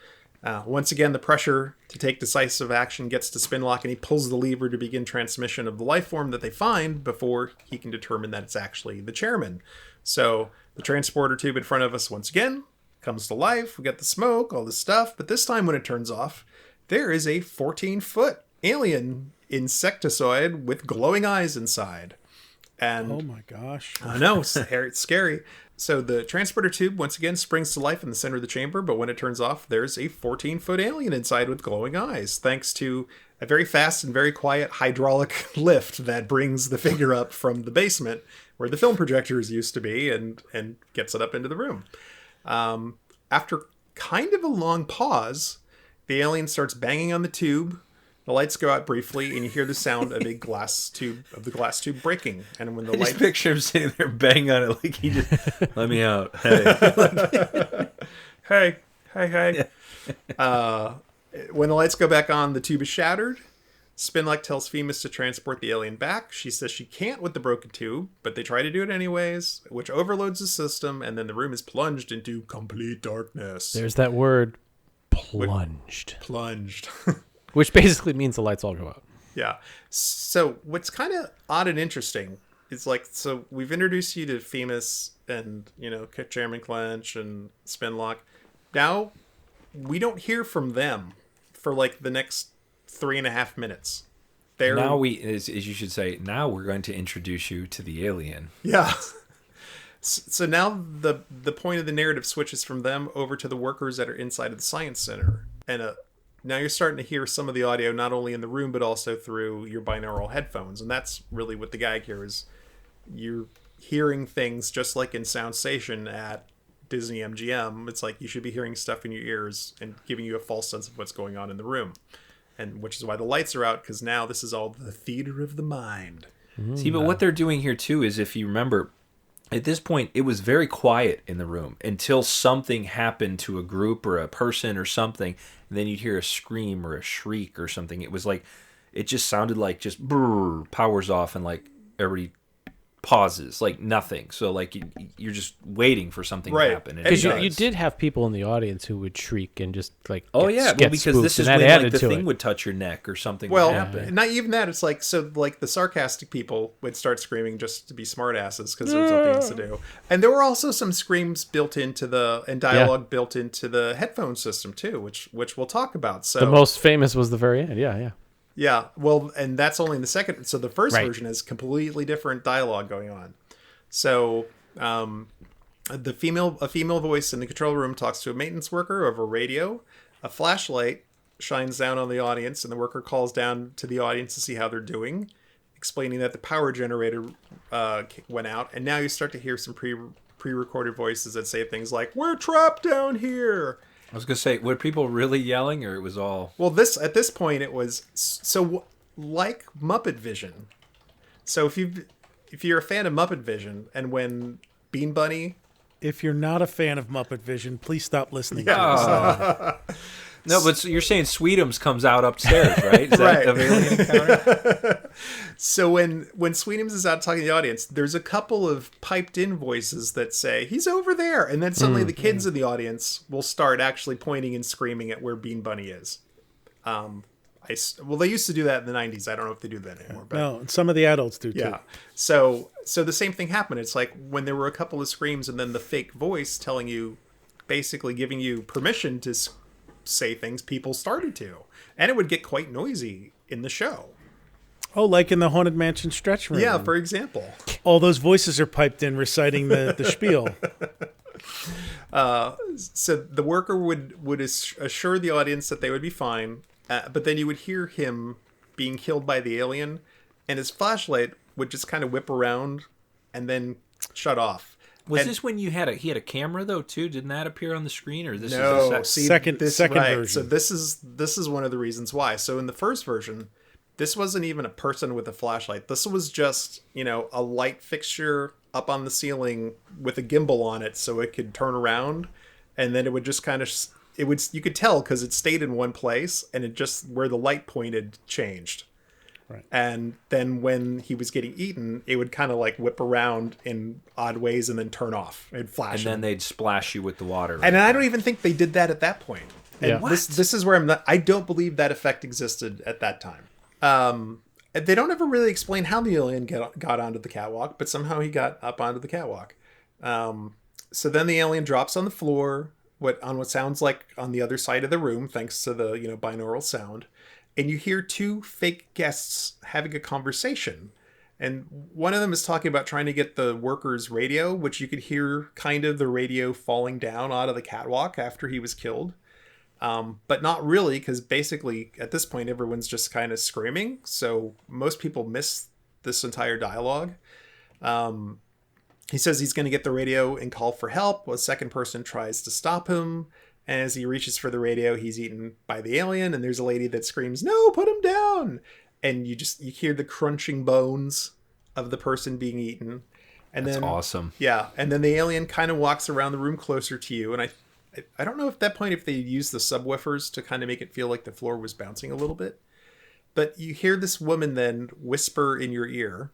Speaker 6: Once again, the pressure to take decisive action gets to Spinlock, and he pulls the lever to begin transmission of the life form that they find before he can determine that it's actually the chairman. So the transporter tube in front of us once again comes to life. We got the smoke, all this stuff, but this time when it turns off, there is a 14-foot alien insectoid with glowing eyes inside. And
Speaker 8: oh my gosh.
Speaker 6: I know, it's scary. So the transporter tube once again springs to life in the center of the chamber, but when it turns off, there's a 14-foot alien inside with glowing eyes, thanks to a very fast and very quiet hydraulic lift that brings the figure up from the basement where the film projectors used to be and gets it up into the room. After kind of a long pause, the alien starts banging on the tube. The lights go out briefly, and you hear the sound of the glass tube breaking. And when the
Speaker 7: I just picture him sitting there banging on it like he just let me out. Hey,
Speaker 6: hey. Yeah. When the lights go back on, the tube is shattered. Spinlock tells Femus to transport the alien back. She says she can't with the broken tube, but they try to do it anyways, which overloads the system, and then the room is plunged into complete darkness.
Speaker 5: There's that word, plunged.
Speaker 6: Plunged.
Speaker 5: Which basically means the lights all go out.
Speaker 6: Yeah. So what's kind of odd and interesting is so we've introduced you to Femus and, Chairman Clench and Spinlock. Now we don't hear from them for the next 3.5 minutes.
Speaker 7: Now as you should say, now we're going to introduce you to the alien.
Speaker 6: Yeah. So now the point of the narrative switches from them over to the workers that are inside of the science center. And now you're starting to hear some of the audio, not only in the room, but also through your binaural headphones. And that's really what the gag here is. You're hearing things just like in Sound Station at Disney MGM. It's like you should be hearing stuff in your ears and giving you a false sense of what's going on in the room. And which is why the lights are out, because now this is all the theater of the mind.
Speaker 7: See, but what they're doing here, too, is if you remember, at this point, it was very quiet in the room until something happened to a group or a person or something. And then you'd hear a scream or a shriek or something. It was it just sounded like just brrr, powers off and everybody pauses, nothing. So you're just waiting for something to happen.
Speaker 5: Because you did have people in the audience who would shriek and just
Speaker 7: because this is when the thing would touch your neck or something would happen.
Speaker 6: Not even that. It's the sarcastic people would start screaming just to be smartasses because there was nothing else to do. And there were also some screams built into dialogue built into the headphone system too, which we'll talk about. So
Speaker 5: the most famous was the very end. Yeah.
Speaker 6: Yeah, well, and that's only in the second. So the first version is completely different dialogue going on. So a female voice in the control room talks to a maintenance worker over radio. A flashlight shines down on the audience, and the worker calls down to the audience to see how they're doing, explaining that the power generator went out. And now you start to hear some pre-recorded voices that say things like, "We're trapped down here."
Speaker 7: I was going to say, were people really yelling, or it was all...
Speaker 6: Well, at this point, it was... So, like Muppet Vision. So, if you're a fan of Muppet Vision, and when Bean Bunny...
Speaker 8: If you're not a fan of Muppet Vision, please stop listening
Speaker 6: to
Speaker 8: us.
Speaker 7: No, but you're saying Sweetums comes out upstairs, right? Is that a alien encounter?
Speaker 6: So when Sweetums is out talking to the audience, there's a couple of piped in voices that say, "He's over there." And then suddenly the kids in the audience will start actually pointing and screaming at where Bean Bunny is. Well, they used to do that in the 90s. I don't know if they do that anymore. But
Speaker 8: no, some of the adults do too.
Speaker 6: yeah. So the same thing happened. It's like when there were a couple of screams and then the fake voice telling you, basically giving you permission to say things, people started to. And it would get quite noisy in the show.
Speaker 8: Oh, like in the Haunted Mansion stretch room.
Speaker 6: Yeah, for example.
Speaker 8: All those voices are piped in reciting the spiel.
Speaker 6: So the worker would assure the audience that they would be fine, but then you would hear him being killed by the alien, and his flashlight would just kind of whip around and then shut off.
Speaker 7: Was this when he had a camera though too? Didn't that appear on the screen, or this
Speaker 6: no,
Speaker 7: is the
Speaker 8: second version?
Speaker 6: So this is one of the reasons why. So in the first version, this wasn't even a person with a flashlight. This was just, a light fixture up on the ceiling with a gimbal on it so it could turn around, and then it would just kind of you could tell because it stayed in one place, and it just where the light pointed changed.
Speaker 8: Right.
Speaker 6: And then when he was getting eaten, it would kind of like whip around in odd ways and then turn off. It'd flash.
Speaker 7: And then they'd splash you with the water.
Speaker 6: And I don't even think they did that at that point. And
Speaker 8: Yeah.
Speaker 6: this is where I don't believe that effect existed at that time. They don't ever really explain how the alien got onto the catwalk, but somehow he got up onto the catwalk. So then the alien drops on the floor, what sounds like on the other side of the room, thanks to the binaural sound. And you hear two fake guests having a conversation. And one of them is talking about trying to get the workers' radio, which you could hear kind of the radio falling down out of the catwalk after he was killed. But not really, because basically at this point, everyone's just kind of screaming. So most people miss this entire dialogue. He says he's going to get the radio and call for help. A second person tries to stop him. And as he reaches for the radio, he's eaten by the alien. And there's a lady that screams, "No, put him down." And you hear the crunching bones of the person being eaten. And
Speaker 7: That's
Speaker 6: then
Speaker 7: awesome.
Speaker 6: Yeah. And then the alien kind of walks around the room closer to you. And I don't know at that point if they used the subwoofers to kind of make it feel like the floor was bouncing a little bit. But you hear this woman then whisper in your ear.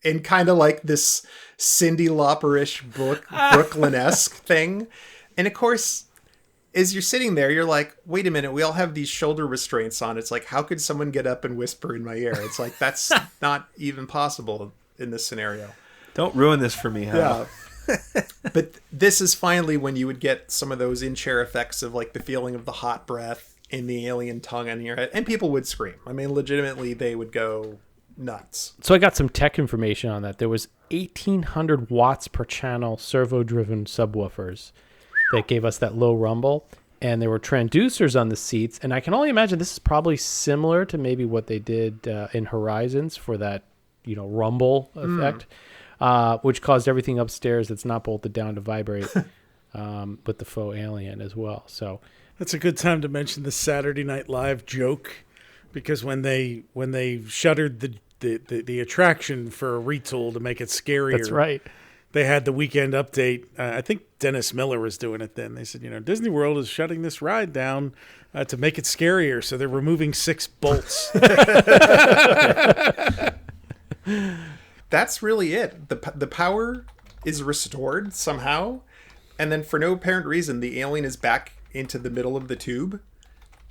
Speaker 6: And kind of like this Cyndi Lauper-ish Brooklyn-esque thing. And of course, as you're sitting there, you're like, wait a minute, we all have these shoulder restraints on. It's like, how could someone get up and whisper in my ear? It's like, that's not even possible in this scenario.
Speaker 7: Don't ruin this for me, huh?
Speaker 6: Yeah. But this is finally when you would get some of those in-chair effects of like the feeling of the hot breath in the alien tongue on your head. And people would scream. I mean, legitimately, they would go nuts.
Speaker 5: So I got some tech information on that. There was 1,800 watts per channel servo-driven subwoofers that gave us that low rumble, and there were transducers on the seats, and I can only imagine this is probably similar to maybe what they did in Horizons for that rumble effect, which caused everything upstairs that's not bolted down to vibrate with the faux alien as well. So
Speaker 8: that's a good time to mention the Saturday Night Live joke, because when they shuttered the attraction for a retool to make it scarier,
Speaker 5: that's right,
Speaker 8: they had the Weekend Update. I think Dennis Miller was doing it then. They said, Disney World is shutting this ride down to make it scarier, so they're removing 6 bolts.
Speaker 6: That's really it. The power is restored somehow, and then for no apparent reason, the alien is back into the middle of the tube.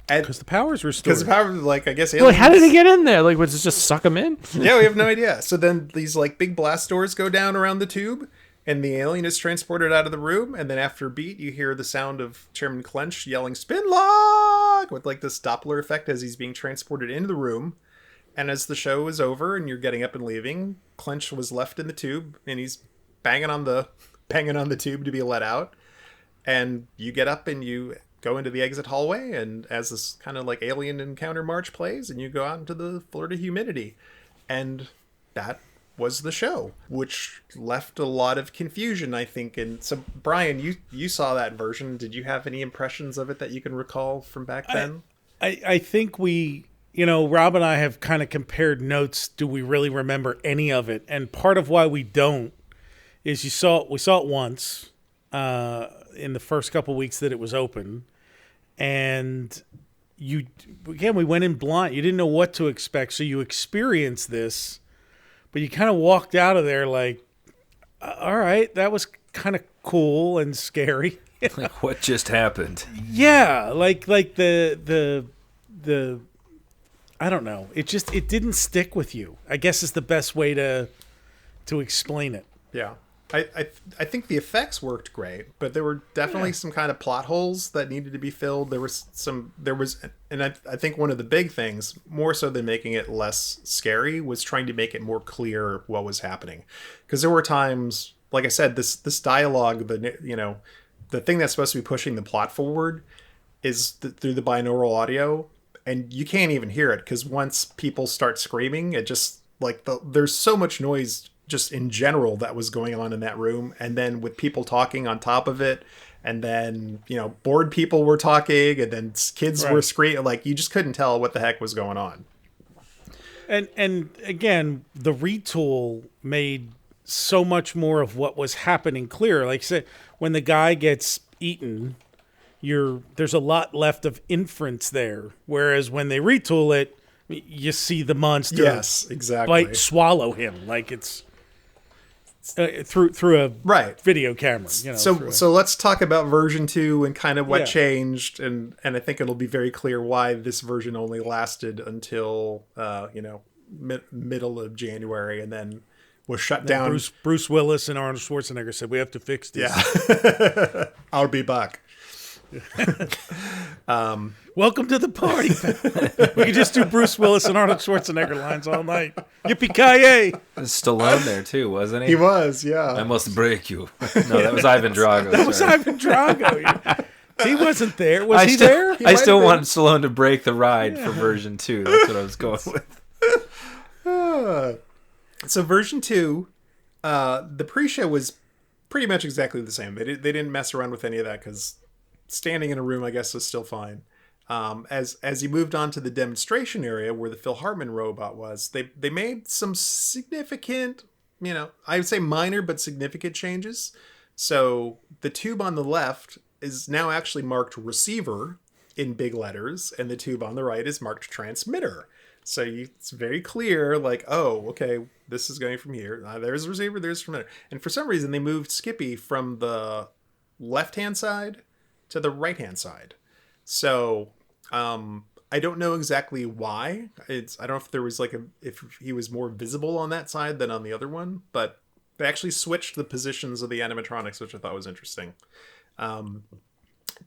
Speaker 8: Because the power's restored.
Speaker 6: Because the power, I guess aliens...
Speaker 5: Well, how did he get in there? Was it just suck him in?
Speaker 6: Yeah, we have no idea. So then these big blast doors go down around the tube, and the alien is transported out of the room, and then after a beat, you hear the sound of Chairman Clench yelling, "Spin lock!" with this Doppler effect as he's being transported into the room. And as the show is over and you're getting up and leaving, Clench was left in the tube, and he's banging on the tube to be let out. And you get up and you go into the exit hallway, and as this kind of alien encounter march plays, and you go out into the Florida humidity. And that was the show, which left a lot of confusion, I think. And so, Brian, you saw that version. Did you have any impressions of it that you can recall from back then?
Speaker 8: I think we, Rob and I have kind of compared notes. Do we really remember any of it? And part of why we don't is we saw it once in the first couple weeks that it was open. And we went in blind. You didn't know what to expect. So you experienced this, but you kind of walked out of there like, all right, that was kind of cool and scary.
Speaker 7: Like, what just happened?
Speaker 8: Yeah, like the I don't know. It didn't stick with you, I guess is the best way to explain it.
Speaker 6: Yeah. I think the effects worked great, but there were definitely some kind of plot holes that needed to be filled. And I think one of the big things, more so than making it less scary, was trying to make it more clear what was happening. Because there were times, like I said, this dialogue, the thing that's supposed to be pushing the plot forward is through the binaural audio, and you can't even hear it because once people start screaming, it just there's so much noise just in general that was going on in that room, and then with people talking on top of it, and then bored people were talking, and then kids were screaming, like you just couldn't tell what the heck was going on.
Speaker 8: And again, the retool made so much more of what was happening clear. Like I said, when the guy gets eaten, there's a lot left of inference there, whereas when they retool it, you see the monster swallow him, like it's through a video camera.
Speaker 6: So let's talk about version 2 and kind of what changed, and I think it'll be very clear why this version only lasted until middle of January, and then was shut down.
Speaker 8: Bruce Willis and Arnold Schwarzenegger said, "We have to fix this."
Speaker 6: Yeah, I'll be back.
Speaker 8: Welcome to the party. We could just do Bruce Willis and Arnold Schwarzenegger lines all night. Yippee-ki-yay!
Speaker 7: Stallone there too, wasn't he?
Speaker 6: He was, yeah.
Speaker 7: I must break you. No, that was Ivan Drago.
Speaker 8: That was Ivan Drago. He wasn't there. Was he there?
Speaker 7: I still want Stallone to break the ride for version 2. That's what I was going with.
Speaker 6: So version 2, the pre-show was pretty much exactly the same. They didn't mess around with any of that because standing in a room, I guess, was still fine. As you moved on to the demonstration area where the Phil Hartman robot was, they made some significant, I would say minor but significant changes. So the tube on the left is now actually marked receiver in big letters, and the tube on the right is marked transmitter. So it's very clear, like, oh, okay, this is going from here. There's receiver, there's transmitter. And for some reason, they moved Skippy from the left-hand side to the right-hand side. So I don't know exactly why. I don't know if there was if he was more visible on that side than on the other one, but they actually switched the positions of the animatronics, which I thought was interesting. Tom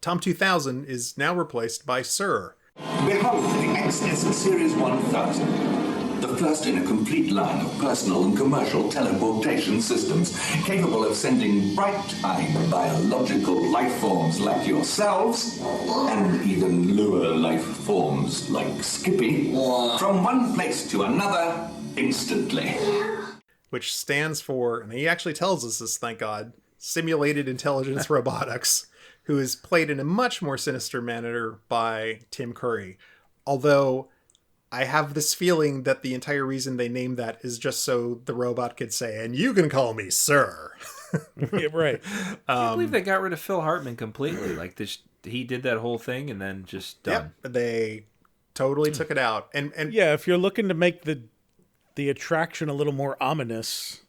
Speaker 6: 2000 is now replaced by Sir.
Speaker 17: Behold the XS Series 1000, the first in a complete line of personal and commercial teleportation systems capable of sending bright-eyed biological life forms like yourselves, and even lower life forms like Skippy, from one place to another instantly.
Speaker 6: Which stands for, and he actually tells us this, thank God, Simulated Intelligence Robotics, who is played in a much more sinister manner by Tim Curry. Although I have this feeling that the entire reason they named that is just so the robot could say, and you can call me Sir.
Speaker 8: Yeah, right.
Speaker 7: I can't believe they got rid of Phil Hartman completely. Like he did that whole thing and then just done.
Speaker 6: Yep, they totally took it out. And
Speaker 8: yeah, if you're looking to make the attraction a little more ominous,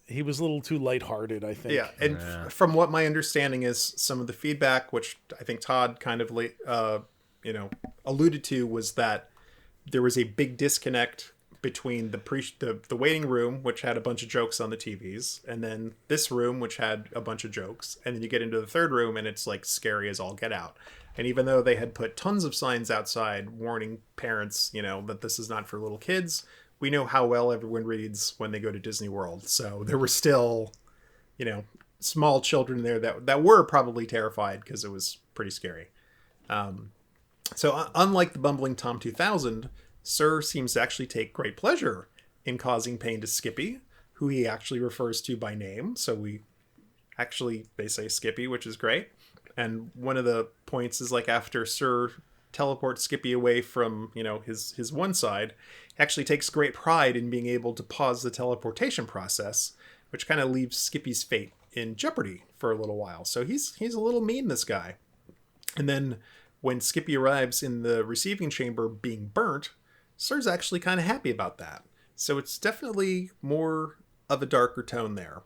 Speaker 8: he was a little too lighthearted, I think.
Speaker 6: Yeah, and from what my understanding is, some of the feedback, which I think Todd kind of alluded to, was that there was a big disconnect between the waiting room, which had a bunch of jokes on the TVs, and then this room, which had a bunch of jokes, and then you get into the third room, and it's like scary as all get out. And even though they had put tons of signs outside warning parents, that this is not for little kids, we know how well everyone reads when they go to Disney World. So there were still, small children there that were probably terrified because it was pretty scary. So unlike the bumbling Tom 2000, Sir seems to actually take great pleasure in causing pain to Skippy, who he actually refers to by name. So they say Skippy, which is great. And one of the points is after Sir teleports Skippy away from, his one side, actually takes great pride in being able to pause the teleportation process, which kind of leaves Skippy's fate in jeopardy for a little while. So he's a little mean, this guy. And then when Skippy arrives in the receiving chamber being burnt, Sir's actually kind of happy about that. So it's definitely more of a darker tone there.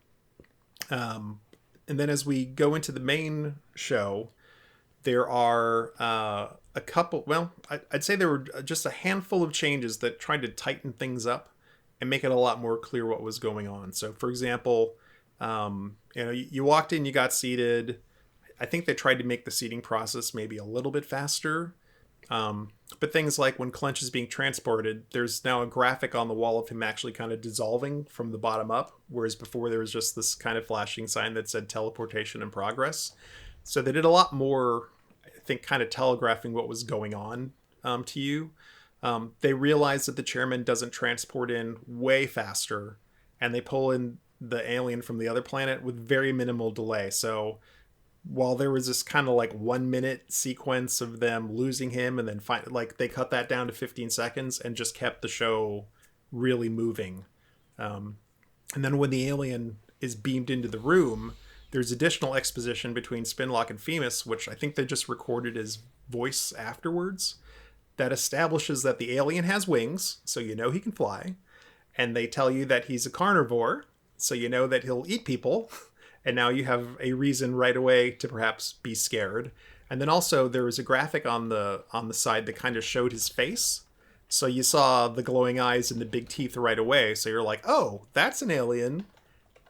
Speaker 6: And then as we go into the main show, there are a couple, well, I'd say there were just a handful of changes that tried to tighten things up and make it a lot more clear what was going on. So, for example, you walked in, you got seated. I think they tried to make the seating process maybe a little bit faster. But things like when Clench is being transported, there's now a graphic on the wall of him actually kind of dissolving from the bottom up, whereas before there was just this kind of flashing sign that said teleportation in progress. So they did a lot more, I think, kind of telegraphing what was going on to you. They realized that the chairman doesn't transport in way faster, and they pull in the alien from the other planet with very minimal delay. So while there was this kind of like 1 minute sequence of them losing him and then they cut that down to 15 seconds and just kept the show really moving. And then when the alien is beamed into the room, there's additional exposition between Spinlock and Femus, which I think they just recorded as voice afterwards, that establishes that the alien has wings, so you know he can fly. And they tell you that he's a carnivore, so you know that he'll eat people. And now you have a reason right away to perhaps be scared. And then also there was a graphic on the side that kind of showed his face. So you saw the glowing eyes and the big teeth right away. So you're like, oh, that's an alien.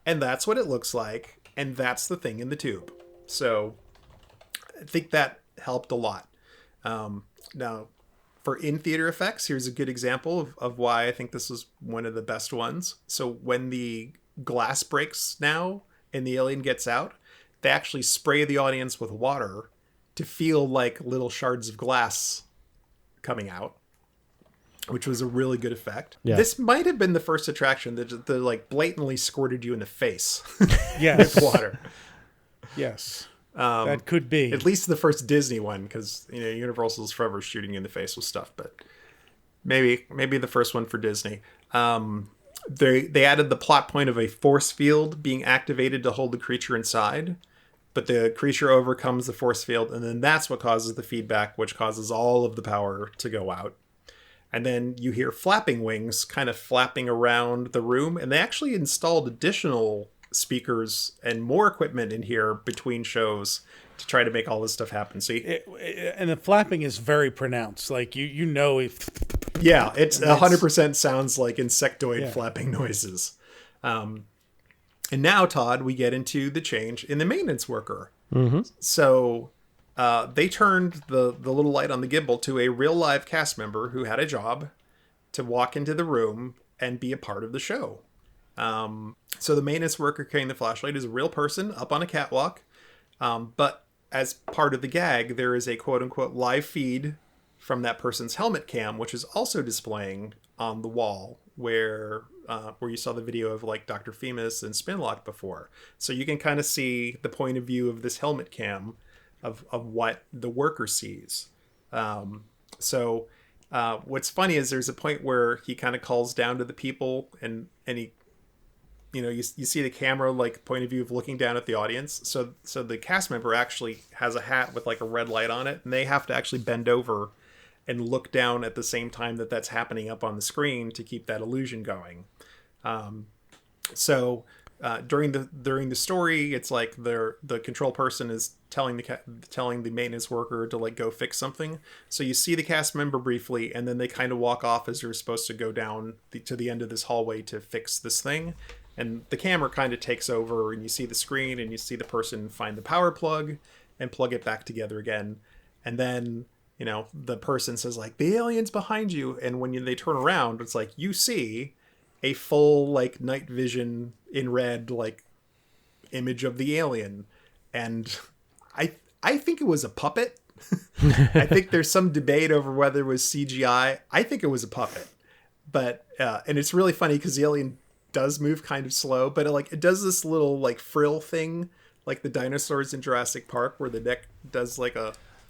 Speaker 6: And that's what it looks like. And that's the thing in the tube. So I think that helped a lot. Now, for in-theater effects, here's a good example of why I think this was one of the best ones. So when the glass breaks now, and the alien gets out, they actually spray the audience with water to feel like little shards of glass coming out, which was a really good effect. Yeah. This might have been the first attraction that like blatantly squirted you in the face with water.
Speaker 8: Yes, that could be.
Speaker 6: At least the first Disney one, because Universal's forever shooting you in the face with stuff, but maybe the first one for Disney. They added the plot point of a force field being activated to hold the creature inside, but the creature overcomes the force field, and then that's what causes the feedback, which causes all of the power to go out. And then you hear flapping wings kind of flapping around the room, and they actually installed additional speakers and more equipment in here between shows to try to make all this stuff happen. See,
Speaker 8: and the flapping is very pronounced. Like you know if.
Speaker 6: Yeah, it's 100% sounds like insectoid flapping noises. And now, Todd, we get into the change in the maintenance worker. Mm-hmm. So they turned the little light on the gimbal to a real live cast member who had a job to walk into the room and be a part of the show. So the maintenance worker carrying the flashlight is a real person up on a catwalk. But as part of the gag, there is a quote-unquote live feed from that person's helmet cam, which is also displaying on the wall where you saw the video of like Dr. Femus and Spinlock before. So you can kind of see the point of view of this helmet cam of what the worker sees. So what's funny is there's a point where he kind of calls down to the people and he, you see the camera like point of view of looking down at the audience. So the cast member actually has a hat with like a red light on it, and they have to actually bend over and look down at the same time that's happening up on the screen to keep that illusion going. During the story, it's like the control person is telling the maintenance worker to like go fix something. So you see the cast member briefly, and then they kind of walk off as they're supposed to go down to the end of this hallway to fix this thing. And the camera kind of takes over, and you see the screen, and you see the person find the power plug and plug it back together again. And then the person says like, the alien's behind you. And when they turn around, it's like, you see a full like night vision in red, like image of the alien. And I think it was a puppet. I think there's some debate over whether it was CGI. I think it was a puppet, but, and it's really funny because the alien does move kind of slow, but it does this little like frill thing, like the dinosaurs in Jurassic Park, where the neck does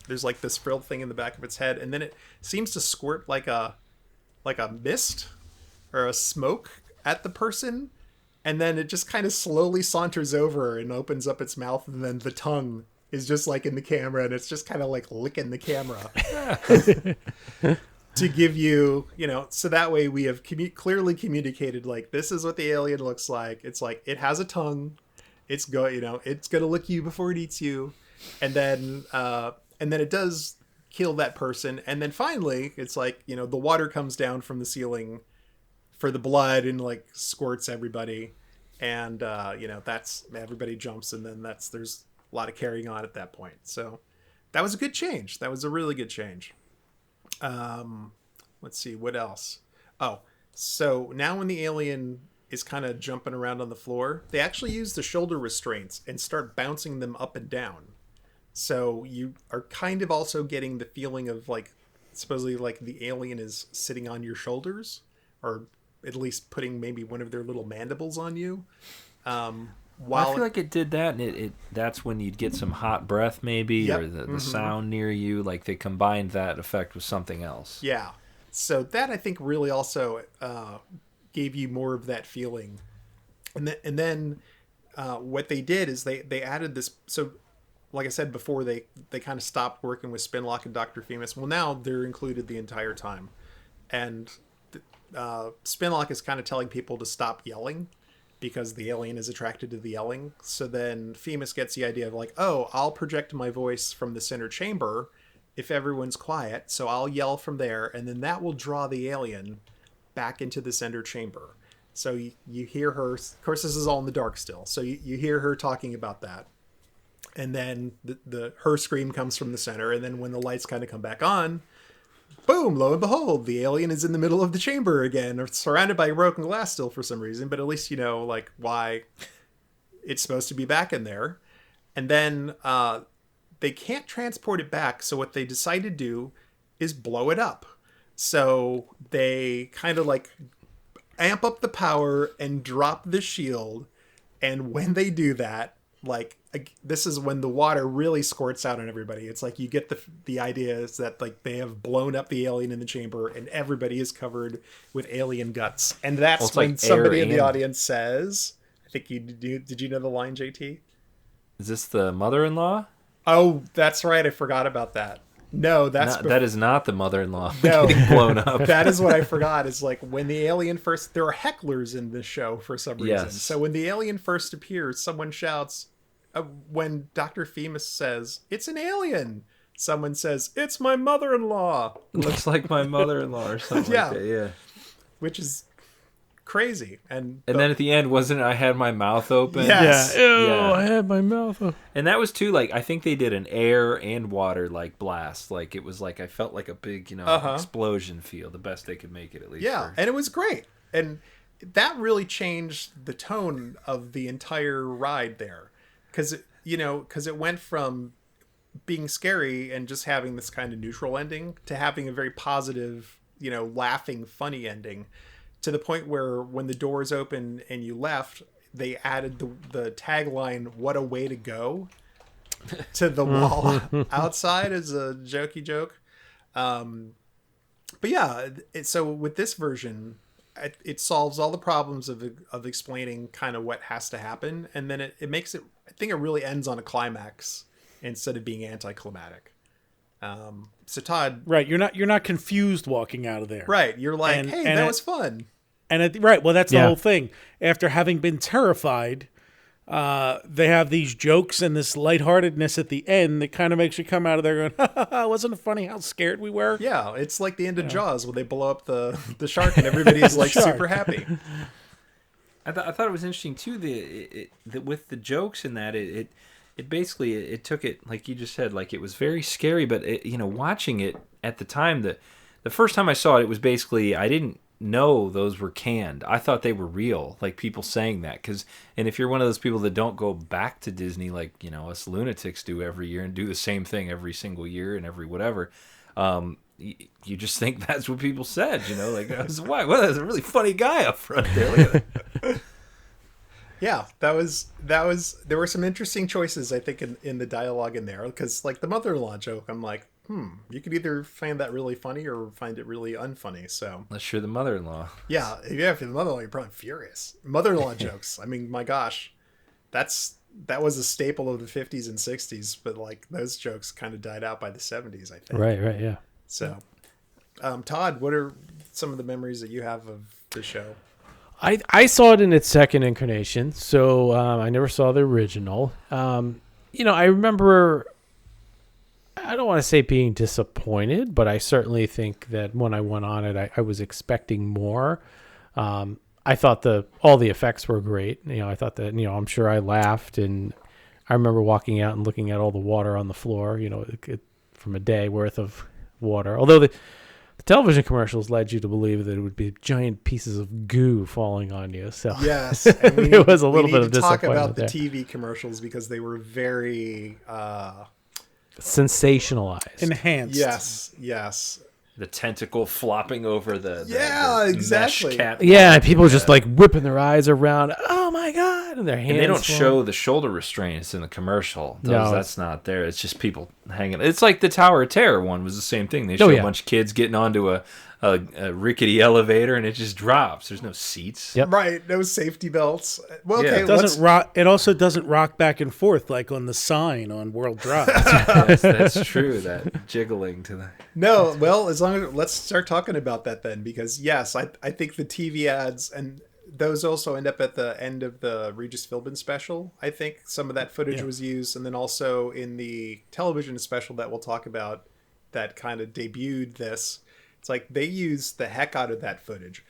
Speaker 6: there's like this frill thing in the back of its head, and then it seems to squirt like a mist or a smoke at the person, and then it just kind of slowly saunters over and opens up its mouth, and then the tongue is just like in the camera, and it's just kind of like licking the camera. to give you, so that way we have clearly communicated, like, this is what the alien looks like. It's like, it has a tongue. It's it's going to lick you before it eats you. And then it does kill that person. And then finally it's like, the water comes down from the ceiling for the blood and like squirts everybody. And, that's, everybody jumps. And then there's a lot of carrying on at that point. So that was a good change. That was a really good change. Let's see, what else? Oh, so now when the alien is kind of jumping around on the floor, they actually use the shoulder restraints and start bouncing them up and down. So you are kind of also getting the feeling of like, supposedly like the alien is sitting on your shoulders, or at least putting maybe one of their little mandibles on you.
Speaker 7: I feel like it did that, and that's when you'd get some hot breath maybe, or the sound near you. Like they combined that effect with something else.
Speaker 6: Yeah. So that I think really also gave you more of that feeling. And then what they did is they added this. So like I said before, they kind of stopped working with Spinlock and Dr. Femus. Well, now they're included the entire time. And Spinlock is kind of telling people to stop yelling, because the alien is attracted to the yelling. So then Femus gets the idea of like, oh, I'll project my voice from the center chamber if everyone's quiet. So I'll yell from there, and then that will draw the alien back into the center chamber. So you hear her, of course this is all in the dark still, so you hear her talking about that. And then her scream comes from the center, and then when the lights kind of come back on, boom, lo and behold, the alien is in the middle of the chamber again, or surrounded by broken glass still for some reason, but at least you know like why it's supposed to be back in there. And then they can't transport it back, so what they decide to do is blow it up. So they kind of like amp up the power and drop the shield, and when they do that, like this is when the water really squirts out on everybody. It's like you get the idea is that like they have blown up the alien in the chamber and everybody is covered with alien guts. And that's when like somebody in the audience says, I think did you know the line, JT?
Speaker 7: Is this the mother-in-law?
Speaker 6: Oh, that's right. I forgot about that. No,
Speaker 7: that is not the mother-in-law.
Speaker 6: No,
Speaker 7: getting blown up.
Speaker 6: That is what I forgot. Is like when the alien first. There are hecklers in this show for some reason.
Speaker 7: Yes.
Speaker 6: So when the alien first appears, someone shouts. When Dr. Femus says it's an alien, someone says it's my mother-in-law.
Speaker 7: Looks like my mother-in-law or something.
Speaker 6: Yeah,
Speaker 7: like that. Yeah,
Speaker 6: which is crazy. And
Speaker 7: then at the end, wasn't it, I had my mouth open?
Speaker 6: Yes.
Speaker 5: Yeah. Ew, yeah. I had my mouth open.
Speaker 7: And that was too, like, I think they did an air and water, like, blast. Like, it was like, I felt like a big, explosion feel. The best they could make it, at least.
Speaker 6: Yeah, and it was great. And that really changed the tone of the entire ride there. Because it went from being scary and just having this kind of neutral ending to having a very positive, laughing, funny ending. To the point where when the doors opened and you left, they added the tagline, "What a way to go," to the wall outside as a jokey joke. But yeah, so with this version, it solves all the problems of explaining kind of what has to happen. And then it makes it, I think it really ends on a climax instead of being anticlimactic. So Todd,
Speaker 8: right? You're not confused walking out of there,
Speaker 6: right? You're like, hey, that was fun.
Speaker 8: And right, well, that's the whole thing. After having been terrified, they have these jokes and this lightheartedness at the end that kind of makes you come out of there going, wasn't it funny how scared we were?
Speaker 6: Yeah, it's like the end of Jaws when they blow up the shark and everybody's like super happy.
Speaker 7: I thought it was interesting too. With the jokes in that it basically it took it, like you just said, like it was very scary. But watching it at the time, the first time I saw it, it was basically I didn't know those were canned. I thought they were real, like people saying that. And if you're one of those people that don't go back to Disney like us lunatics do every year and do the same thing every single year and every whatever, you just think that's what people said. Like that's why. Well, there's a really funny guy up front there. Look at that.
Speaker 6: Yeah, that was. There were some interesting choices, I think, in the dialogue in there. Because like the mother-in-law joke, I'm like, you could either find that really funny or find it really unfunny. So
Speaker 7: unless you're the mother-in-law.
Speaker 6: Yeah, if you're the mother-in-law, you're probably furious. Mother-in-law jokes. I mean, my gosh, that was a staple of the 50s and 60s. But like those jokes kind of died out by the 70s, I think.
Speaker 5: Right, yeah.
Speaker 6: So, Todd, what are some of the memories that you have of the show?
Speaker 5: I saw it in its second incarnation, so I never saw the original. I remember, I don't want to say being disappointed, but I certainly think that when I went on it, I was expecting more. I thought all the effects were great. I thought that, I'm sure I laughed, and I remember walking out and looking at all the water on the floor, from a day worth of water. Although the television commercials led you to believe that it would be giant pieces of goo falling on you. So
Speaker 6: yes,
Speaker 5: it was a little bit of disappointment.
Speaker 6: Talk about the
Speaker 5: there.
Speaker 6: TV commercials because they were very
Speaker 5: sensationalized,
Speaker 8: enhanced.
Speaker 6: Yes.
Speaker 7: The tentacle flopping over the
Speaker 6: exactly.
Speaker 7: mesh cat.
Speaker 5: Yeah, and people just like whipping their eyes around. Oh my god! And their hands.
Speaker 7: And they don't show the shoulder restraints in the commercial. That's not there. It's just people hanging. It's like the Tower of Terror one was the same thing. They show a bunch of kids getting onto a rickety elevator and it just drops. There's no seats.
Speaker 5: Yep.
Speaker 6: Right. No safety belts. Well,
Speaker 8: okay. It doesn't rock. It also doesn't rock back and forth like on the sign on World Drive.
Speaker 7: Yes, that's true. That jiggling to the.
Speaker 6: No. Well, let's start talking about that then, because yes, I think the TV ads and those also end up at the end of the Regis Philbin special. I think some of that footage was used, and then also in the television special that we'll talk about that kind of debuted this. It's like they use the heck out of that footage.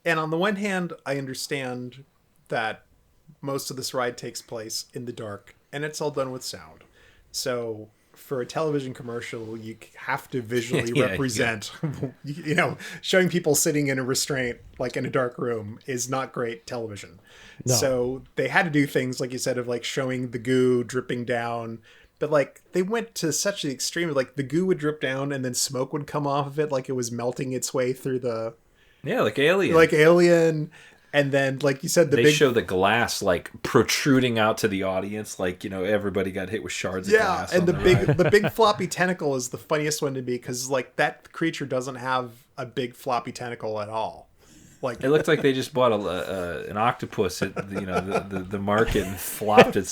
Speaker 6: And on the one hand, I understand that most of this ride takes place in the dark and it's all done with sound. So for a television commercial, you have to visually represent, showing people sitting in a restraint, like in a dark room, is not great television. No. So they had to do things, like you said, of like showing the goo dripping down. But like they went to such an extreme, like the goo would drip down and then smoke would come off of it, like it was melting its way through the.
Speaker 7: Yeah, like Alien.
Speaker 6: And then, like you said,
Speaker 7: they show the glass like protruding out to the audience, like everybody got hit with shards of glass.
Speaker 6: Yeah, and the big floppy tentacle is the funniest one to me because like that creature doesn't have a big floppy tentacle at all. Like
Speaker 7: it looked like they just bought an octopus at the market and flopped it.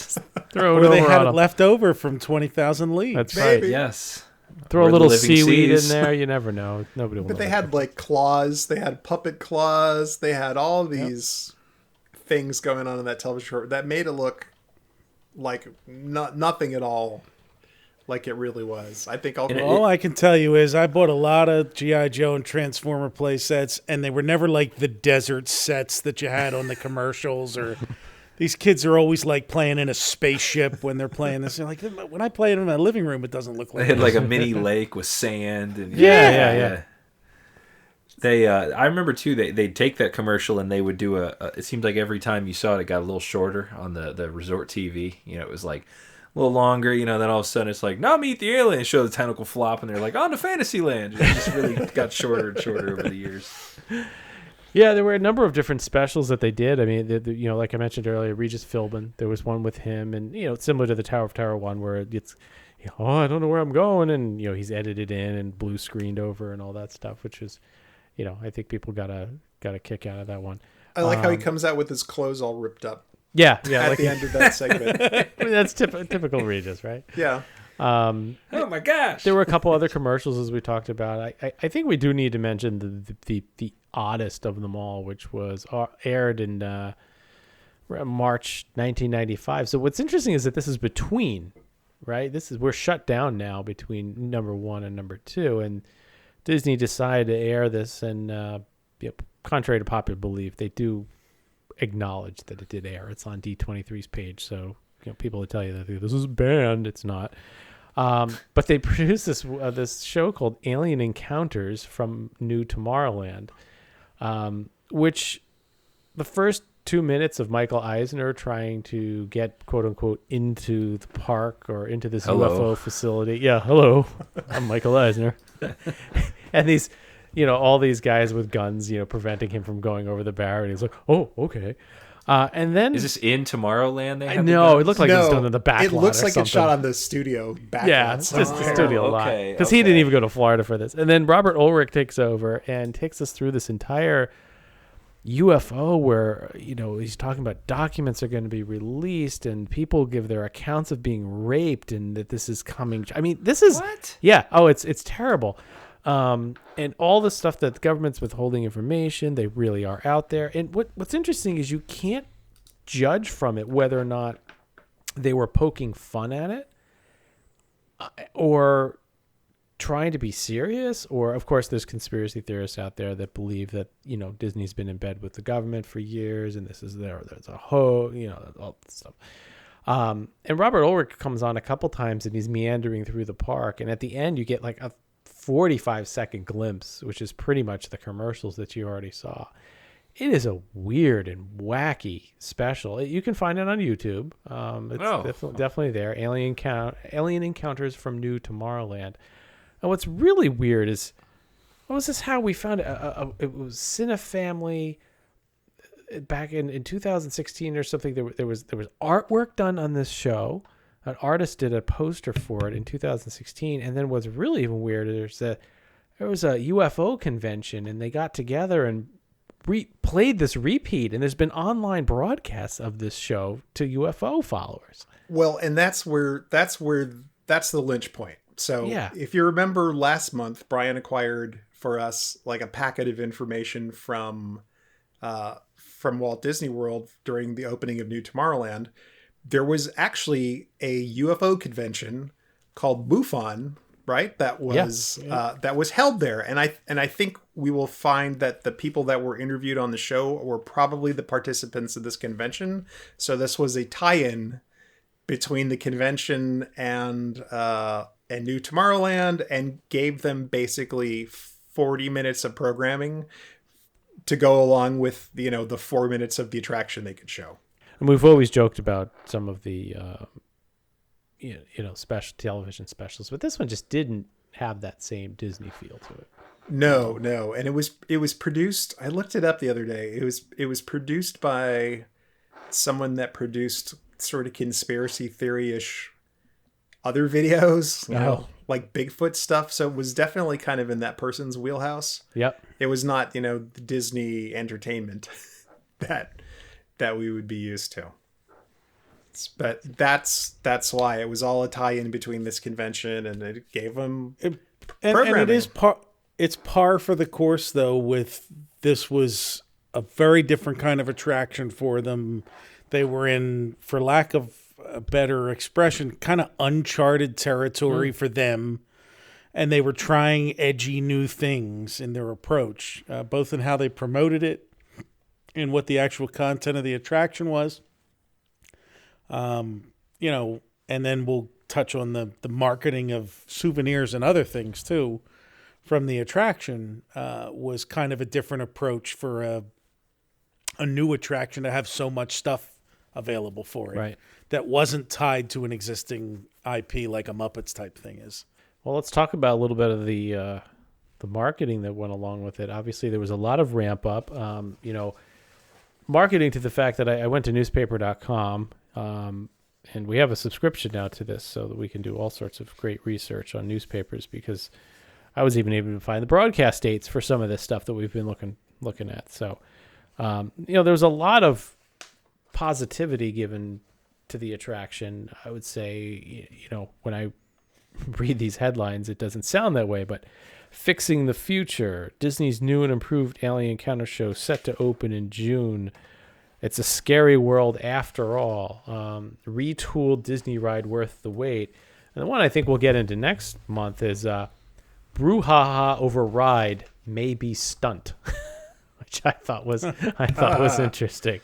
Speaker 5: Throw it
Speaker 8: or
Speaker 5: over
Speaker 8: they had
Speaker 5: on
Speaker 8: it left over from 20,000 Leagues.
Speaker 5: That's
Speaker 6: Maybe.
Speaker 5: right.
Speaker 7: Yes.
Speaker 5: Throw a little seaweed in there. You never know. Nobody will.
Speaker 6: But they had like claws. They had puppet claws. They had all these things going on in that television show that made it look like nothing at all like it really was. I think
Speaker 8: all I can tell you is I bought a lot of G.I. Joe and Transformer play sets, and they were never like the desert sets that you had on the commercials. Or these kids are always like playing in a spaceship when they're playing this. They're like, when I play it in my living room, it doesn't look like.
Speaker 7: They had like a mini lake with sand and
Speaker 5: yeah.
Speaker 7: They, I remember too. They'd take that commercial and they would do it seemed like every time you saw it, it got a little shorter on the resort TV. It was like a little longer. Then all of a sudden it's like, now meet the alien. And show the tentacle flop, and they're like, on to Fantasyland. It just really got shorter and shorter over the years.
Speaker 5: Yeah, there were a number of different specials that they did. I mean, like I mentioned earlier, Regis Philbin. There was one with him, and it's similar to the Tower of Terror one, where it's, I don't know where I'm going, and he's edited in and blue screened over and all that stuff, which is, I think people got a kick out of that one.
Speaker 6: I like how he comes out with his clothes all ripped up.
Speaker 5: Yeah,
Speaker 6: at
Speaker 5: like
Speaker 6: the end of that segment.
Speaker 5: I mean, that's typical Regis, right?
Speaker 6: Yeah.
Speaker 7: Oh my gosh!
Speaker 5: There were a couple other commercials as we talked about. I think we do need to mention the oddest of them all, which was aired in March 1995. So what's interesting is that this is between, right? We're shut down now between number 1 and number 2, and Disney decided to air this, and contrary to popular belief, they do acknowledge that it did air. It's on D23's page, so people will tell you that this is banned. It's not. But they produced this show called Alien Encounters from New Tomorrowland, which the first 2 minutes of Michael Eisner trying to get quote unquote into the park or into this UFO facility. Yeah, hello, I'm Michael Eisner, and these. All these guys with guns, preventing him from going over the barrier. And he's like, oh, okay. And then...
Speaker 7: Is this in Tomorrowland?
Speaker 5: No, it looked like it was done in the back
Speaker 6: lot. It looks like it's shot on the studio back lot.
Speaker 5: It's just the studio lot. Because he didn't even go to Florida for this. And then Robert Ulrich takes over and takes us through this entire UFO where, he's talking about documents are going to be released and people give their accounts of being raped and that this is coming. I mean, this is...
Speaker 7: What?
Speaker 5: Yeah. Oh, it's terrible. And all the stuff that the government's withholding information, they really are out there. And what's interesting is you can't judge from it whether or not they were poking fun at it or trying to be serious. Or, of course, there's conspiracy theorists out there that believe that, Disney's been in bed with the government for years and there's a all this stuff. And Robert Ulrich comes on a couple times and he's meandering through the park. And at the end, you get like a 45-second glimpse, which is pretty much the commercials that you already saw. It is a weird and wacky special. You can find it on YouTube. It's definitely there. Alien Encounters from New Tomorrowland. And what's really weird is, was this how we found it? It was Cinefamily back in 2016 or something. There was artwork done on this show. An artist did a poster for it in 2016. And then what's really even weirder is that there was a UFO convention and they got together and played this repeat. And there's been online broadcasts of this show to UFO followers.
Speaker 6: Well, and that's the lynch point. So if you remember last month, Brian acquired for us like a packet of information from Walt Disney World during the opening of New Tomorrowland. There was actually a UFO convention called MUFON, right? That was held there. And I think we will find that the people that were interviewed on the show were probably the participants of this convention. So this was a tie-in between the convention and New Tomorrowland, and gave them basically 40 minutes of programming to go along with, the 4 minutes of the attraction they could show.
Speaker 5: And we've always joked about some of the, special television specials, but this one just didn't have that same Disney feel to it.
Speaker 6: No. And it was produced. I looked it up the other day. It was produced by someone that produced sort of conspiracy theory-ish other videos, like Bigfoot stuff. So it was definitely kind of in that person's wheelhouse.
Speaker 5: Yep.
Speaker 6: It was not, the Disney entertainment that we would be used to. But that's why it was all a tie-in between this convention, and it gave them
Speaker 8: and it is it's par for the course though. With this was a very different kind of attraction for them. They were in, for lack of a better expression, kind of uncharted territory for them, and they were trying edgy new things in their approach, both in how they promoted it and what the actual content of the attraction was. And then we'll touch on the marketing of souvenirs and other things too from the attraction. Was kind of a different approach for a new attraction to have so much stuff available for it,
Speaker 5: right,
Speaker 8: that wasn't tied to an existing IP like a Muppets type thing is.
Speaker 5: Well, let's talk about a little bit of the marketing that went along with it. Obviously, there was a lot of ramp up. Marketing to the fact that I went to newspaper.com, and we have a subscription now to this so that we can do all sorts of great research on newspapers, because I was even able to find the broadcast dates for some of this stuff that we've been looking at. So, there was a lot of positivity given to the attraction. I would say, when I read these headlines, it doesn't sound that way, but fixing the future, Disney's new and improved Alien Encounter show set to open in June. It's a scary world after all. Retooled Disney ride worth the wait. And the one I think we'll get into next month is brouhaha over ride may be stunt, which I thought was interesting.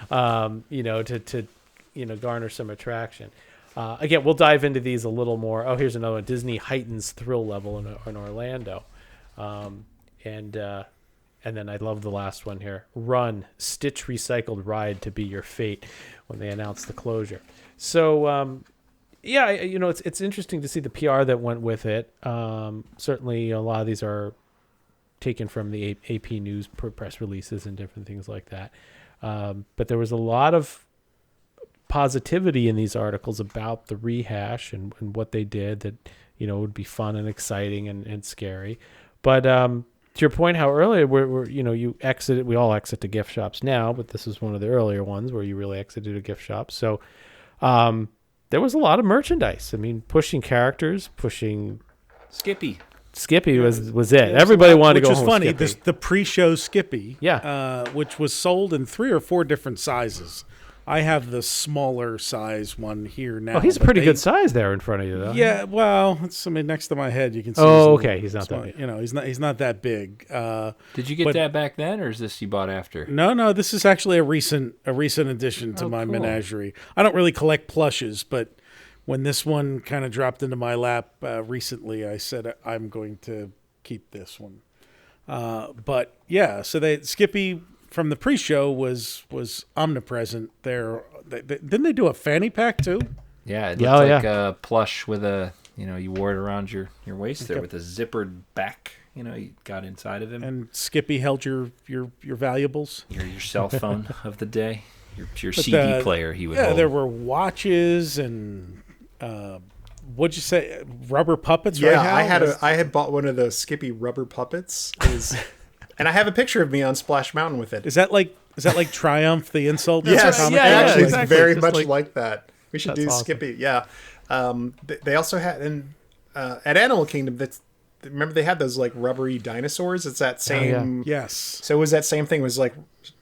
Speaker 5: To garner some attraction. Again, we'll dive into these a little more. Oh, here's another one. Disney heightens thrill level in Orlando. And then I love the last one here. Run, Stitch recycled ride to be your fate, when they announced the closure. So, it's interesting to see the PR that went with it. Certainly a lot of these are taken from the AP News press releases and different things like that. But there was a lot of positivity in these articles about the rehash and what they did that, would be fun and exciting and scary. But to your point, how earlier you exited, we all exit to gift shops now, but this is one of the earlier ones where you really exited a gift shop. So there was a lot of merchandise. I mean, pushing characters, pushing
Speaker 7: Skippy.
Speaker 5: Skippy was it. Everybody wanted to go home.
Speaker 8: Which was funny.
Speaker 5: With Skippy.
Speaker 8: The pre-show Skippy,
Speaker 5: yeah,
Speaker 8: which was sold in 3 or 4 different sizes. I have the smaller size one here now.
Speaker 5: Oh, he's a pretty good size there in front of you, though.
Speaker 8: Yeah, well, next to my head, you can see.
Speaker 5: Oh, okay, he's not that big.
Speaker 8: He's not that big.
Speaker 7: Did you get that back then, or is this you bought after?
Speaker 8: No. This is actually a recent addition to my menagerie. I don't really collect plushes, but when this one kind of dropped into my lap recently, I said I'm going to keep this one. But yeah, so Skippy from the pre-show was omnipresent there. Didn't they do a fanny pack too?
Speaker 7: Yeah, it looked like a plush with a, you wore it around your waist there with a zippered back. You got inside of him.
Speaker 8: And Skippy held your valuables.
Speaker 7: Your cell phone of the day. Your CD player he would hold.
Speaker 8: Yeah, there were watches and what'd you say? Rubber puppets, right?
Speaker 6: Yeah, I had bought one of those Skippy rubber puppets. And I have a picture of me on Splash Mountain with it.
Speaker 8: Is that like Triumph, the insult?
Speaker 6: Yes,
Speaker 8: actually,
Speaker 6: it's very much like that. We should do
Speaker 5: awesome.
Speaker 6: Skippy. Yeah. They also had at Animal Kingdom. Remember they had those like rubbery dinosaurs. It's that same.
Speaker 8: Yes.
Speaker 6: So it was that same thing. It was like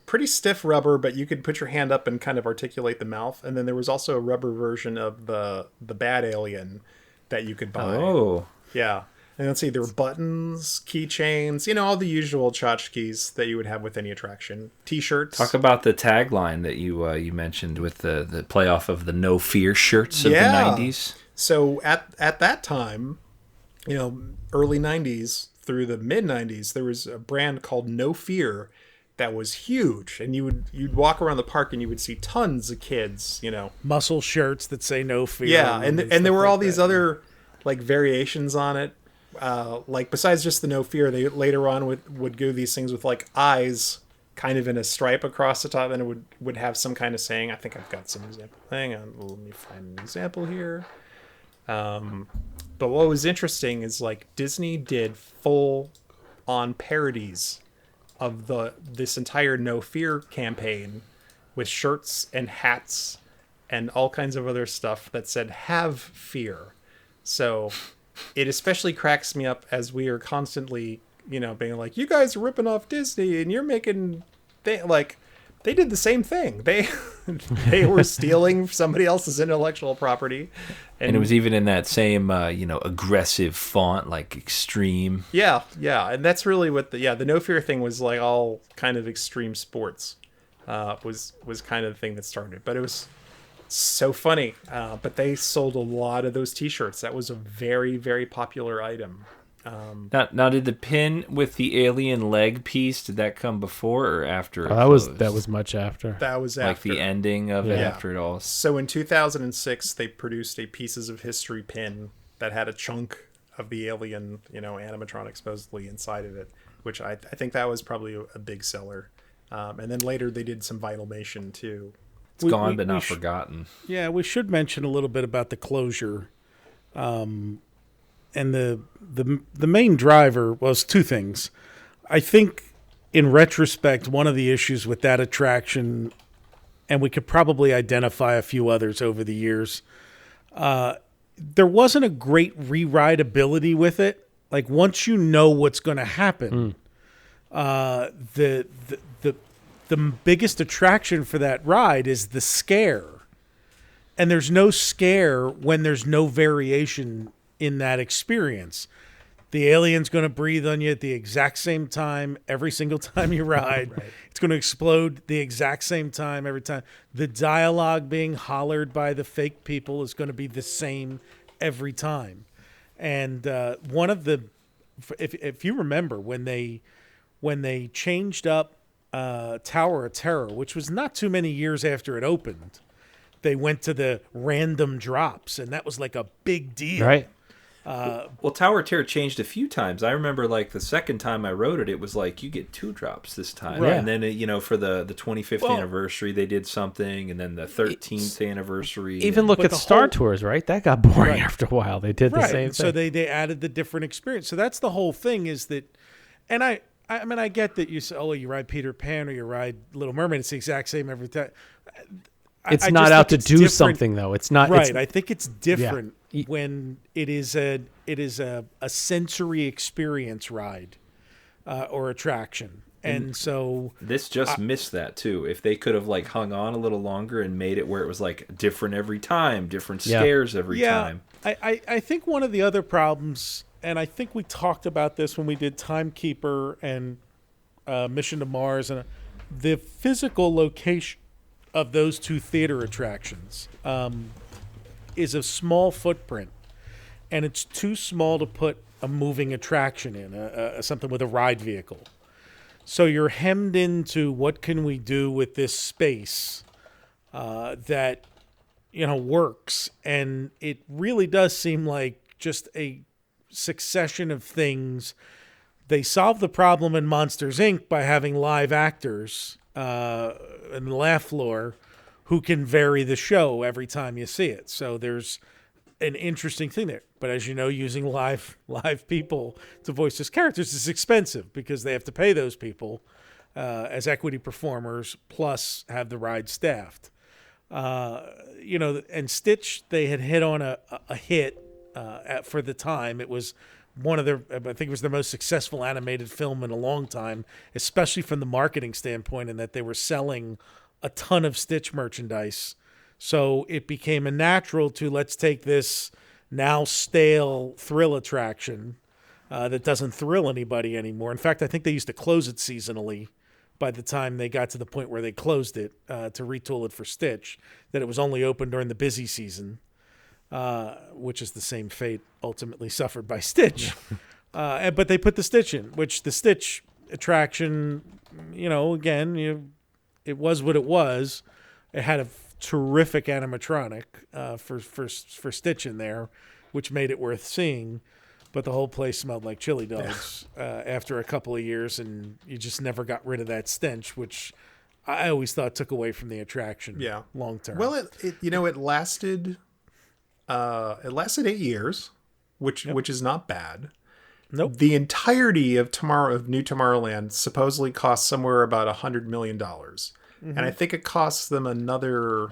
Speaker 6: pretty stiff rubber, but you could put your hand up and kind of articulate the mouth. And then there was also a rubber version of the bad alien that you could buy.
Speaker 7: Oh.
Speaker 6: Yeah. And let's see, there were buttons, keychains, all the usual tchotchkes that you would have with any attraction. T-shirts.
Speaker 7: Talk about the tagline that you mentioned with the playoff of the No Fear shirts of the 90s.
Speaker 6: So at that time, early 90s through the mid 90s, there was a brand called No Fear that was huge, and you'd walk around the park and you would see tons of kids,
Speaker 8: muscle shirts that say No Fear.
Speaker 6: Yeah, and there were all these other like variations on it. Like besides just the No Fear, they later on would do these things with like eyes kind of in a stripe across the top, and it would have some kind of saying. I think I've got some example. Hang on, let me find an example here. But what was interesting is like Disney did full on parodies of this entire No Fear campaign with shirts and hats and all kinds of other stuff that said "Have Fear." So it especially cracks me up as we are constantly, being like, you guys are ripping off Disney and you're making they did the same thing. They were stealing somebody else's intellectual property.
Speaker 7: And it was even in that same, aggressive font, like extreme.
Speaker 6: Yeah. And that's really what the No Fear thing was like, all kind of extreme sports was kind of the thing that started. But it was so funny. But they sold a lot of those T-shirts. That was a very, very popular item.
Speaker 7: Now, did the pin with the alien leg piece, did that come before or after?
Speaker 5: That was much after.
Speaker 6: That was after.
Speaker 7: Like the ending of it after it all.
Speaker 6: So in 2006, they produced a Pieces of History pin that had a chunk of the alien, animatronic supposedly inside of it, which I think that was probably a big seller. And then later they did some Vinylmation too.
Speaker 7: It's gone but not forgotten.
Speaker 8: Yeah, we should mention a little bit about the closure. And the main driver was two things. I think in retrospect, one of the issues with that attraction, and we could probably identify a few others over the years, there wasn't a great re-rideability with it. Like once you know what's going to happen, the biggest attraction for that ride is the scare. And there's no scare when there's no variation in that experience. The alien's going to breathe on you at the exact same time every single time you ride. Right. It's going to explode the exact same time every time. The dialogue being hollered by the fake people is going to be the same every time. And one of the, if you remember, when they changed up Tower of Terror, which was not too many years after it opened, they went to the random drops, and that was like a big deal.
Speaker 5: Right.
Speaker 7: Well, Tower of Terror changed a few times. I remember like the second time I rode it, it was like you get 2 drops this time.
Speaker 5: Right.
Speaker 7: And then, for the 25th anniversary, they did something. And then the 13th anniversary.
Speaker 5: Even look at Star Tours, right? That got boring after a while. They did the same thing.
Speaker 8: So they added the different experience. So that's the whole thing is that, and I mean, I get that you say, oh, you ride Peter Pan or you ride Little Mermaid. It's the exact same every time.
Speaker 5: It's not out to do something, though. It's not
Speaker 8: right. I think it's different when it is a sensory experience ride or attraction. And so
Speaker 7: this just missed that too. If they could have like hung on a little longer and made it where it was like different every time, different scares every time.
Speaker 8: I think one of the other problems, and I think we talked about this when we did Timekeeper and Mission to Mars, and the physical location of those two theater attractions is a small footprint, and it's too small to put a moving attraction in, something with a ride vehicle. So you're hemmed into what can we do with this space that works, and it really does seem like just a succession of things. They solved the problem in Monsters, Inc. by having live actors in the laugh floor who can vary the show every time you see it. So there's an interesting thing there. But as you know, using live people to voice those characters is expensive because they have to pay those people as equity performers, plus have the ride staffed. And Stitch, they had hit on a hit for the time. It was I think it was their most successful animated film in a long time, especially from the marketing standpoint, in that they were selling a ton of Stitch merchandise. So it became a natural to let's take this now stale thrill attraction that doesn't thrill anybody anymore. In fact, I think they used to close it seasonally by the time they got to the point where they closed it to retool it for Stitch, that it was only open during the busy season, which is the same fate ultimately suffered by Stitch. But they put the Stitch in, which the Stitch attraction, again, it was what it was. It had a terrific animatronic for Stitch in there, which made it worth seeing. But the whole place smelled like chili dogs after a couple of years, and you just never got rid of that stench, which I always thought took away from the attraction long term.
Speaker 6: Well, it lasted 8 years, which is not bad.
Speaker 8: Nope.
Speaker 6: The entirety of New Tomorrowland supposedly cost somewhere about $100 million. And I think it costs them another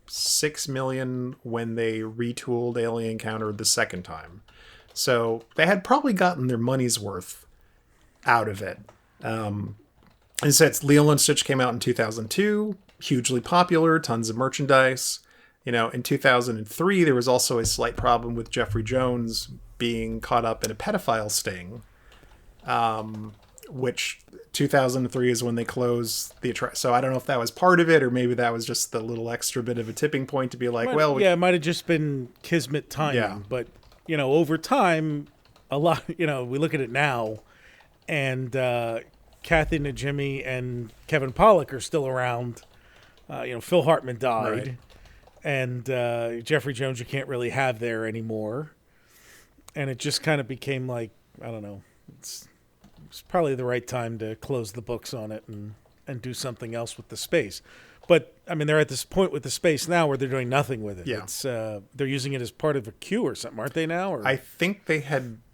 Speaker 6: $6 million when they retooled Alien Encounter the second time. So they had probably gotten their money's worth out of it. And since Lilo and Stitch came out in 2002, hugely popular, tons of merchandise. In 2003, there was also a slight problem with Jeffrey Jones being caught up in a pedophile sting, which 2003 is when they closed the attraction. So I don't know if that was part of it, or maybe that was just the little extra bit of a tipping point to be like,
Speaker 8: it might have just been kismet timing.
Speaker 6: Yeah.
Speaker 8: But, over time, a lot, we look at it now, and Kathy Najimy and Kevin Pollak are still around. Phil Hartman died.
Speaker 6: Right.
Speaker 8: And Jeffrey Jones you can't really have there anymore. And it just kind of became like, I don't know, it's probably the right time to close the books on it and do something else with the space. But, they're at this point with the space now where they're doing nothing with it.
Speaker 6: Yeah.
Speaker 8: It's they're using it as part of a queue or something, aren't they now? Or?
Speaker 6: I think they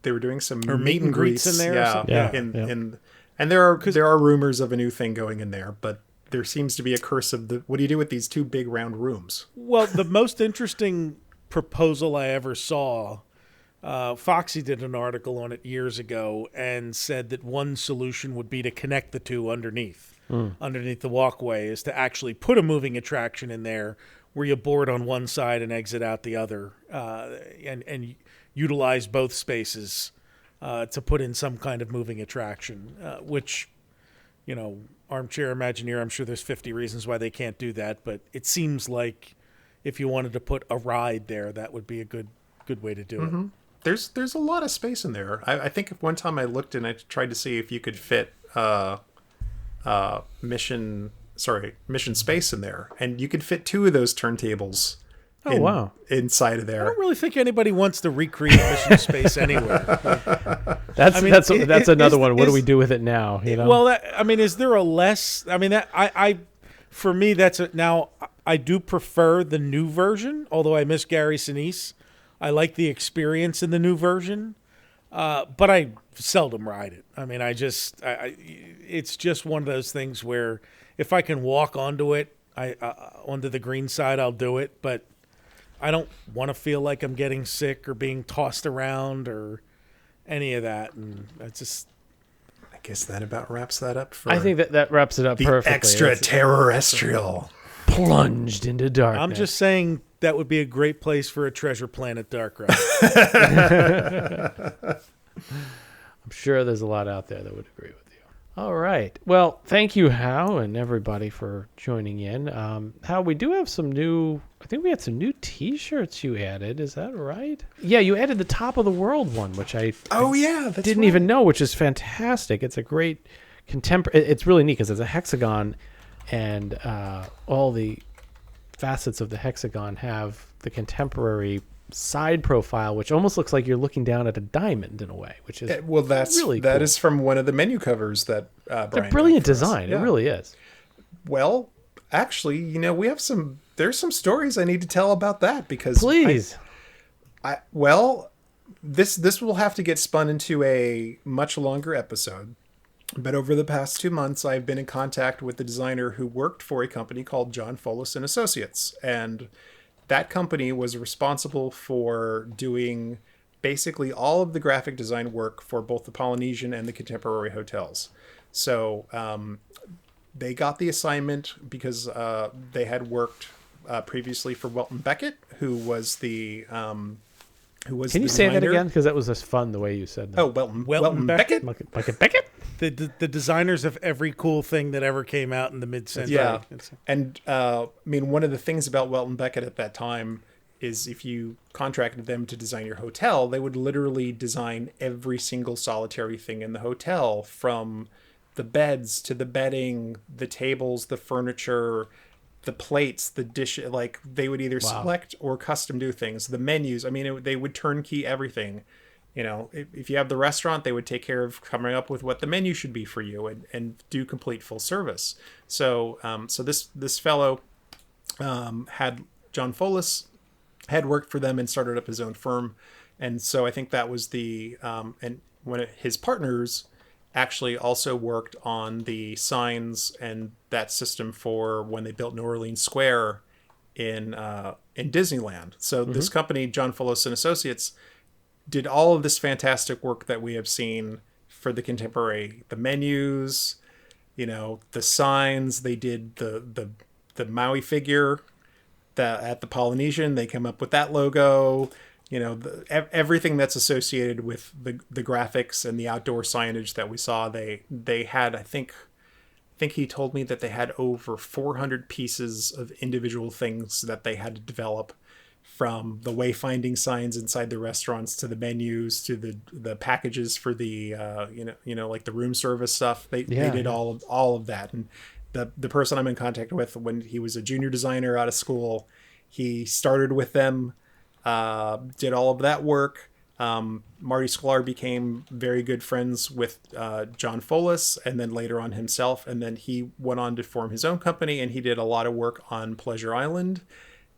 Speaker 6: were doing some
Speaker 8: meet and greets in there or something?
Speaker 6: And there are rumors of a new thing going in there, but there seems to be a curse of what do you do with these two big round rooms?
Speaker 8: Well, the most interesting proposal I ever saw, Foxy did an article on it years ago and said that one solution would be to connect the two underneath the walkway, is to actually put a moving attraction in there where you board on one side and exit out the other, and utilize both spaces to put in some kind of moving attraction, which, armchair Imagineer, I'm sure there's 50 reasons why they can't do that, but it seems like if you wanted to put a ride there, that would be a good way to do it.
Speaker 6: There's a lot of space in there. I think one time I looked and I tried to see if you could fit Mission Space in there, and you could fit two of those turntables.
Speaker 8: Wow!
Speaker 6: Inside of there,
Speaker 8: I don't really think anybody wants to recreate Mission Space anywhere.
Speaker 5: That's another one. What do we do with it now?
Speaker 8: Well, is there a less? For me, now I do prefer the new version. Although I miss Gary Sinise, I like the experience in the new version, but I seldom ride it. It's just one of those things where if I can walk onto it, onto the green side, I'll do it. But I don't want to feel like I'm getting sick or being tossed around or any of that. And it's just...
Speaker 6: I guess that about wraps that up for...
Speaker 5: I think that wraps it up
Speaker 6: the
Speaker 5: perfectly.
Speaker 6: extraterrestrial.
Speaker 5: Plunged into darkness.
Speaker 8: I'm just saying that would be a great place for a Treasure Planet dark ride.
Speaker 5: I'm sure there's a lot out there that would agree with you. All right. Well, thank you, Hal, and everybody for joining in. Hal, we do have some new... I think we had some new T-shirts you added. Is that right? Yeah, you added the Top of the World one, which I didn't even know, which is fantastic. It's a great contemporary... It's really neat because it's a hexagon, and all the facets of the hexagon have the contemporary side profile, which almost looks like you're looking down at a diamond in a way, which is
Speaker 6: that's
Speaker 5: really
Speaker 6: that
Speaker 5: cool.
Speaker 6: is from one of the menu covers that Brian
Speaker 5: It's a brilliant
Speaker 6: did for us.
Speaker 5: design.
Speaker 6: Yeah.
Speaker 5: It really is.
Speaker 6: Well, actually, we have there's some stories I need to tell about that because
Speaker 5: please.
Speaker 6: This will have to get spun into a much longer episode. But over the past 2 months, I've been in contact with the designer who worked for a company called John Folis and Associates. And that company was responsible for doing basically all of the graphic design work for both the Polynesian and the Contemporary hotels. So they got the assignment because they had worked previously for Welton Beckett, who was the... Can
Speaker 5: you say that again? Because that was just fun the way you said that.
Speaker 6: Oh, Welton Beckett?
Speaker 5: Beckett?
Speaker 8: The designers of every cool thing that ever came out in the mid-century.
Speaker 6: Yeah. And one of the things about Welton Beckett at that time is if you contracted them to design your hotel, they would literally design every single solitary thing in the hotel, from the beds to the bedding, the tables, the furniture, the plates, the dish. Like, they would either select or custom do things. The menus, they would turnkey everything. If you have the restaurant, they would take care of coming up with what the menu should be for you and do complete full service. So this fellow had John Folis had worked for them and started up his own firm. And so I think that was and his partners actually also worked on the signs and that system for when they built New Orleans Square in Disneyland. So this company, John Folis and Associates, did all of this fantastic work that we have seen for the Contemporary, the menus, the signs. They did the Maui figure at the Polynesian. They came up with that logo, everything that's associated with the graphics and the outdoor signage that we saw. They had, I think he told me that they had over 400 pieces of individual things that they had to develop, from the wayfinding signs inside the restaurants to the menus to the packages for the like the room service stuff. They did all of that. And the person I'm in contact with, when he was a junior designer out of school, he started with them, did all of that work. Marty Sklar became very good friends with John Folis, and then later on himself, and then he went on to form his own company, and he did a lot of work on Pleasure Island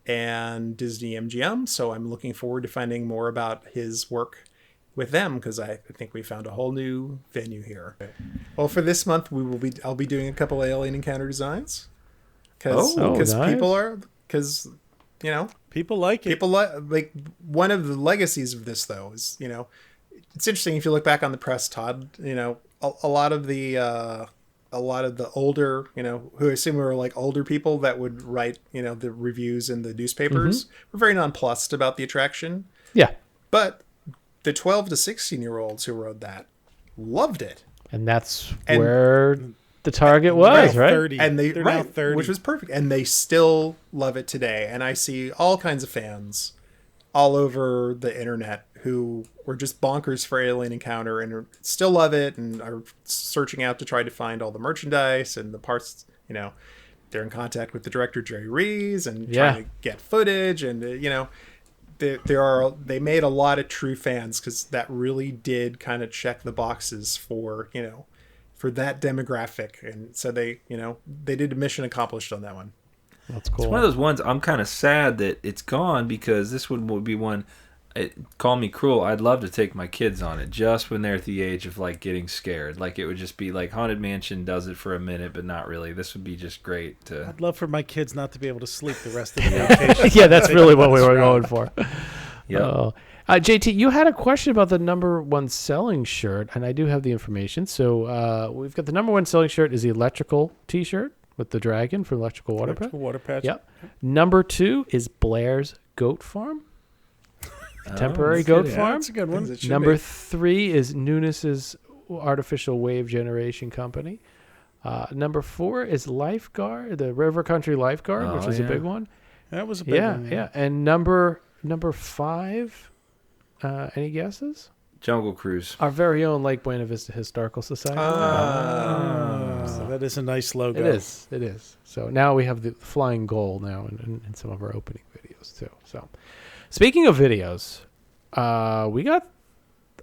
Speaker 6: and Disney MGM. So I'm looking forward to finding more about his work with them, because I think we found a whole new venue here. Well, for this month, I'll be doing a couple of Alien Encounter designs, because
Speaker 8: people like it.
Speaker 6: People like one of the legacies of this, though, is it's interesting if you look back on the press, Todd. A lot of the older, who I assume were like older people that would write, the reviews in the newspapers, were very nonplussed about the attraction.
Speaker 5: Yeah.
Speaker 6: But the 12 to 16 year olds who wrote that loved it.
Speaker 5: And that's where the target was, right?
Speaker 8: 30.
Speaker 6: And they're
Speaker 8: now 30.
Speaker 6: Which was perfect. And they still love it today. And I see all kinds of fans all over the internet who were just bonkers for Alien Encounter and still love it and are searching out to try to find all the merchandise and the parts. They're in contact with the director Jerry Rees and trying to get footage, and they made a lot of true fans, because that really did kind of check the boxes for for that demographic. And so they did a mission accomplished on that one.
Speaker 5: That's cool.
Speaker 7: It's one of those ones I'm kind of sad that it's gone, because this one would be one call me cruel, I'd love to take my kids on it just when they're at the age of like getting scared. Like it would just be like Haunted Mansion does it for a minute, but not really. This would be just great to.
Speaker 8: I'd love for my kids not to be able to sleep the rest of the vacation.
Speaker 5: Yeah, that's really what we were going for.
Speaker 7: Yeah.
Speaker 5: JT, you had a question about the number one selling shirt, and I do have the information. So we've got the number one selling shirt is the electrical T-shirt with the dragon from Electrical Water Patch.
Speaker 8: Electrical Water Patch.
Speaker 5: Yep. Number 2 is Blair's Goat Farm. Temporary goat farm.
Speaker 8: That's a good one.
Speaker 5: Number 3 is Nunes's Artificial Wave Generation Company. Number 4 is Lifeguard, the River Country Lifeguard, which is a big one.
Speaker 8: That was a big one.
Speaker 5: Yeah. And number 5, any guesses?
Speaker 7: Jungle Cruise.
Speaker 5: Our very own Lake Buena Vista Historical Society.
Speaker 8: So that is a nice logo.
Speaker 5: It is. So now we have the flying goal now in some of our opening videos too. So speaking of videos, we got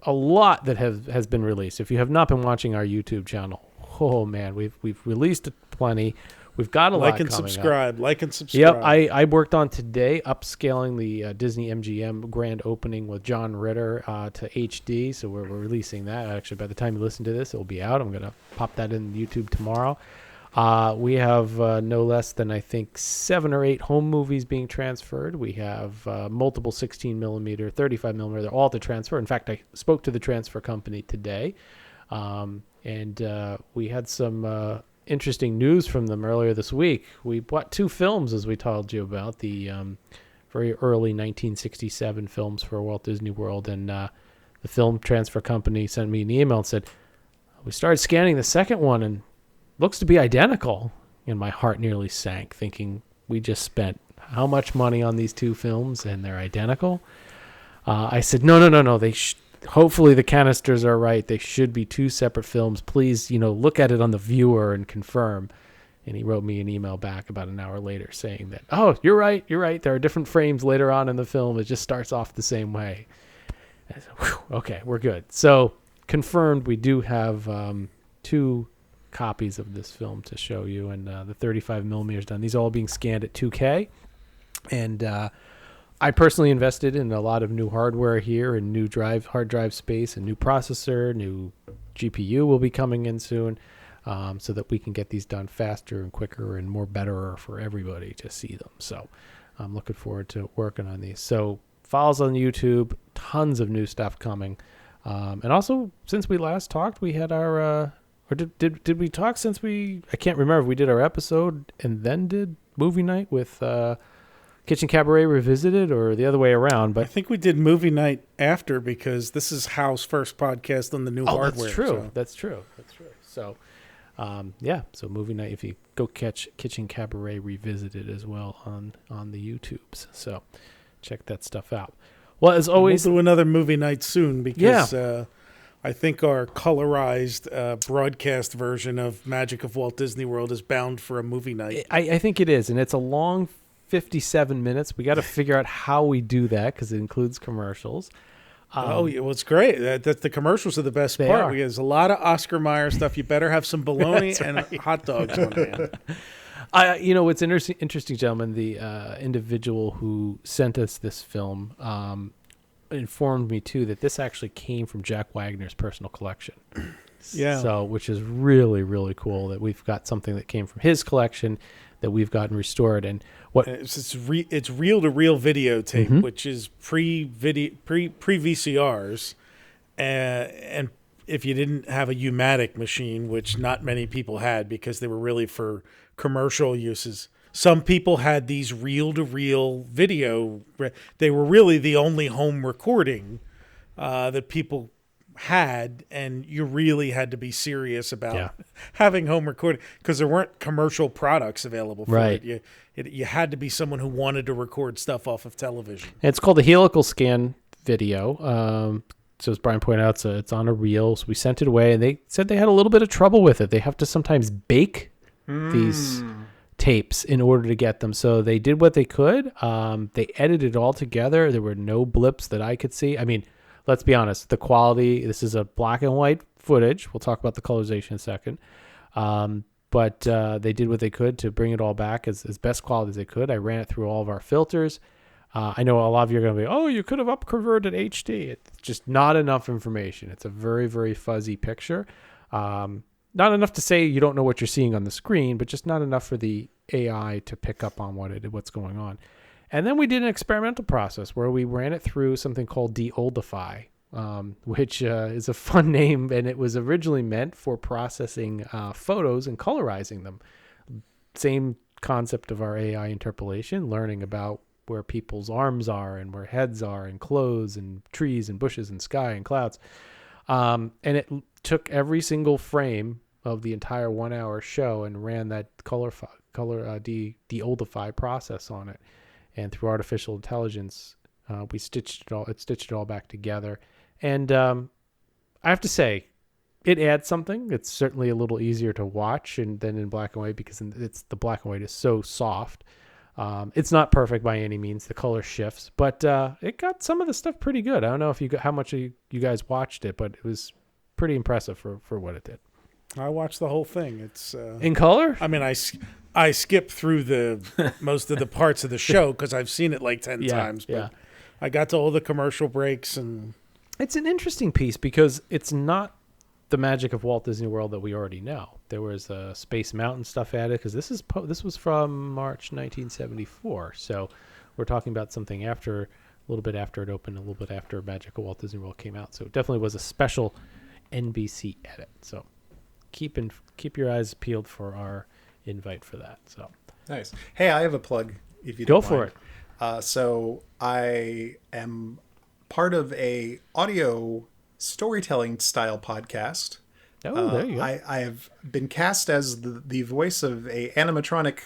Speaker 5: a lot that has been released. If you have not been watching our YouTube channel, oh man, we've released plenty. We've got a lot
Speaker 8: coming
Speaker 5: up.
Speaker 8: Like and subscribe.
Speaker 5: Yep, I worked on today upscaling the Disney MGM grand opening with John Ritter to HD, so we're releasing that. Actually, by the time you listen to this, it will be out. I'm going to pop that in YouTube tomorrow. We have no less than, I think, 7 or 8 home movies being transferred. We have multiple 16mm, 35mm. They're all to transfer. In fact, I spoke to the transfer company today, and we had some interesting news from them earlier this week. We bought 2 films, as we told you about, the very early 1967 films for Walt Disney World, and the film transfer company sent me an email and said, we started scanning the second one and looks to be identical. And my heart nearly sank, thinking we just spent how much money on these 2 films and they're identical. I said, no, they hopefully the canisters are right. They should be 2 separate films. Please, look at it on the viewer and confirm. And he wrote me an email back about an hour later saying that, oh, you're right. There are different frames later on in the film. It just starts off the same way. I said, whew, okay, we're good. So confirmed, we do have 2 copies of this film to show you, and the 35mm is done. These are all being scanned at 2K. And I personally invested in a lot of new hardware here, and new hard drive space, and new processor, new GPU will be coming in soon, so that we can get these done faster and quicker and more better for everybody to see them. So I'm looking forward to working on these. So follow us on YouTube, tons of new stuff coming. And also, since we last talked, we had our, or did we talk since I can't remember if we did our episode and then did movie night with Kitchen Cabaret Revisited, or the other way around. But
Speaker 8: I think we did movie night after, because this is Hal's first podcast on the new hardware.
Speaker 5: That's true.
Speaker 8: So.
Speaker 5: That's true. So, so movie night, if you go catch Kitchen Cabaret Revisited as well on the YouTubes. So check that stuff out. Well, as always,
Speaker 8: we'll do another movie night soon, because I think our colorized broadcast version of Magic of Walt Disney World is bound for a movie night.
Speaker 5: I think it is, and it's a long 57 minutes. We got to figure out how we do that, because it includes commercials.
Speaker 8: It's great. The commercials are the best part. There's a lot of Oscar Mayer stuff. You better have some bologna and hot dogs on hand.
Speaker 5: What's interesting, gentlemen, the individual who sent us this film informed me too that this actually came from Jack Wagner's personal collection.
Speaker 8: Yeah.
Speaker 5: So, which is really, really cool that we've got something that came from his collection that we've gotten restored. And what
Speaker 8: it's reel-to-reel videotape, which is pre VCRs, and if you didn't have a U-matic machine, which not many people had because they were really for commercial uses. Some people had these reel-to-reel video. They were really the only home recording that people had, and you really had to be serious about having home recording, because there weren't commercial products available for it. You had to be someone who wanted to record stuff off of television.
Speaker 5: It's called the helical scan video. So as Brian pointed out, it's on a reel. So we sent it away, and they said they had a little bit of trouble with it. They have to sometimes bake these tapes in order to get them. So they did what they could. They edited it all together. There were no blips that I could see. I mean, let's be honest, the quality, this is a black and white footage. We'll talk about the colorization in a second. But they did what they could to bring it all back as best quality as they could. I ran it through all of our filters. I know a lot of you are going to be, oh, you could have upconverted HD. It's just not enough information. It's a very, very fuzzy picture. Not enough to say you don't know what you're seeing on the screen, but just not enough for the AI to pick up on what's going on. And then we did an experimental process where we ran it through something called de-oldify, which is a fun name, and it was originally meant for processing photos and colorizing them. Same concept of our AI interpolation, learning about where people's arms are and where heads are and clothes and trees and bushes and sky and clouds. And it took every single frame of the entire 1 hour show and ran that de-oldify process on it. And through artificial intelligence, we stitched it all back together. And I have to say, it adds something. It's certainly a little easier to watch than in black and white, because the black and white is so soft. It's not perfect by any means. The color shifts, but it got some of the stuff pretty good. I don't know if how much you guys watched it, but it was pretty impressive for what it did.
Speaker 8: I watched the whole thing. It's
Speaker 5: in color.
Speaker 8: I mean, I skipped through the most of the parts of the show because I've seen it like 10 times. But I got to all the commercial breaks, and
Speaker 5: it's an interesting piece because it's not the magic of Walt Disney World that we already know. There was Space Mountain stuff added because this was from March 1974. So we're talking about something a little bit after it opened, a little bit after Magic of Walt Disney World came out. So it definitely was a special NBC edit. So keep your eyes peeled for our invite for that. So
Speaker 6: nice. Hey, I have a plug. If you
Speaker 5: go
Speaker 6: don't
Speaker 5: for
Speaker 6: mind.
Speaker 5: it.
Speaker 6: So I am part of a audio storytelling style podcast.
Speaker 5: Oh, there you go.
Speaker 6: I have been cast as the voice of a animatronic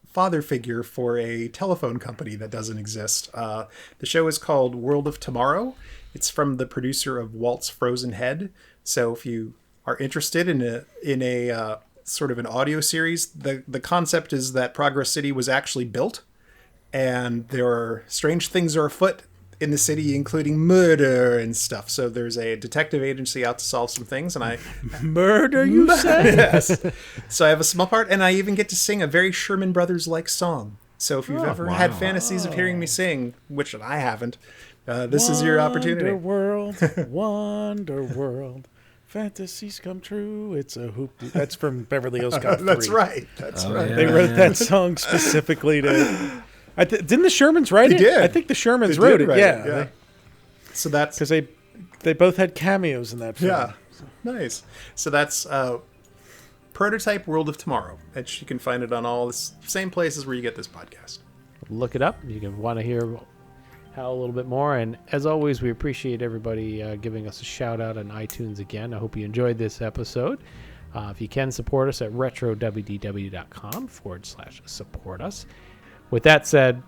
Speaker 6: father figure for a telephone company that doesn't exist. The show is called World of Tomorrow. It's from the producer of Walt's Frozen Head. So if you are interested in a sort of an audio series, the concept is that Progress City was actually built, and there are strange things are afoot in the city, including murder and stuff. So there's a detective agency out to solve some things, and I
Speaker 8: murder, you say?
Speaker 6: Yes. So I have a small part, and I even get to sing a very Sherman Brothers like song. So if you've ever had fantasies of hearing me sing, which I haven't, this is your opportunity.
Speaker 8: Wonder world. Fantasies come true. It's a hoop. That's from Beverly Hills Cop 3.
Speaker 6: That's right. That's right.
Speaker 8: They wrote that song specifically to. Didn't the Shermans write it?
Speaker 6: Did.
Speaker 8: I think the Shermans wrote it. Yeah.
Speaker 6: So that's
Speaker 8: because they both had cameos in that film.
Speaker 6: Yeah. Nice. So that's Prototype World of Tomorrow. And you can find it on all the same places where you get this podcast.
Speaker 5: Look it up. You can want to hear Hal a little bit more. And as always, we appreciate everybody giving us a shout out on iTunes again. I hope you enjoyed this episode. If you can, support us at retrowdw.com/support us. With that said,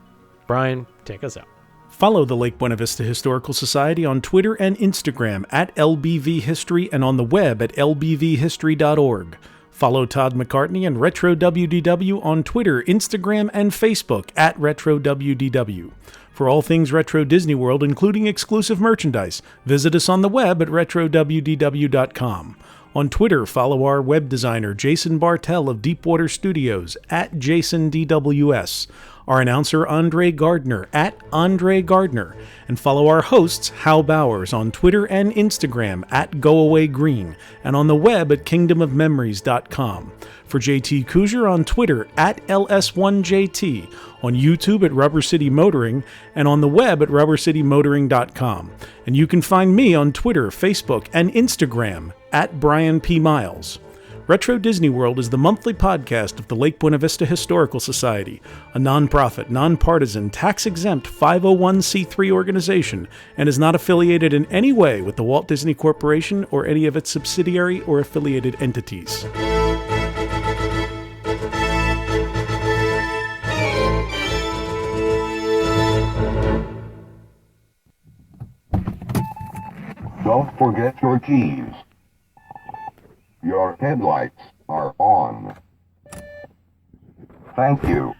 Speaker 5: Brian, take us out.
Speaker 8: Follow the Lake Buena Vista Historical Society on Twitter and Instagram at LBV History and on the web at lbvhistory.org. Follow Todd McCartney and Retro WDW on Twitter, Instagram, and Facebook at Retro WDW. For all things Retro Disney World, including exclusive merchandise, visit us on the web at retrowdw.com. On Twitter, follow our web designer, Jason Bartell of Deepwater Studios, at JasonDWS. Our announcer, Andre Gardner, at Andre Gardner. And follow our hosts, Hal Bowers, on Twitter and Instagram, at GoAwayGreen, and on the web at kingdomofmemories.com. For JT Kuger on Twitter, at LS1JT, on YouTube at Rubber City Motoring, and on the web at rubbercitymotoring.com. And you can find me on Twitter, Facebook, and Instagram, at Brian P. Miles. Retro Disney World is the monthly podcast of the Lake Buena Vista Historical Society, a nonprofit, nonpartisan, tax-exempt 501c3 organization, and is not affiliated in any way with the Walt Disney Corporation or any of its subsidiary or affiliated entities.
Speaker 14: Don't forget your keys. Your headlights are on. Thank you.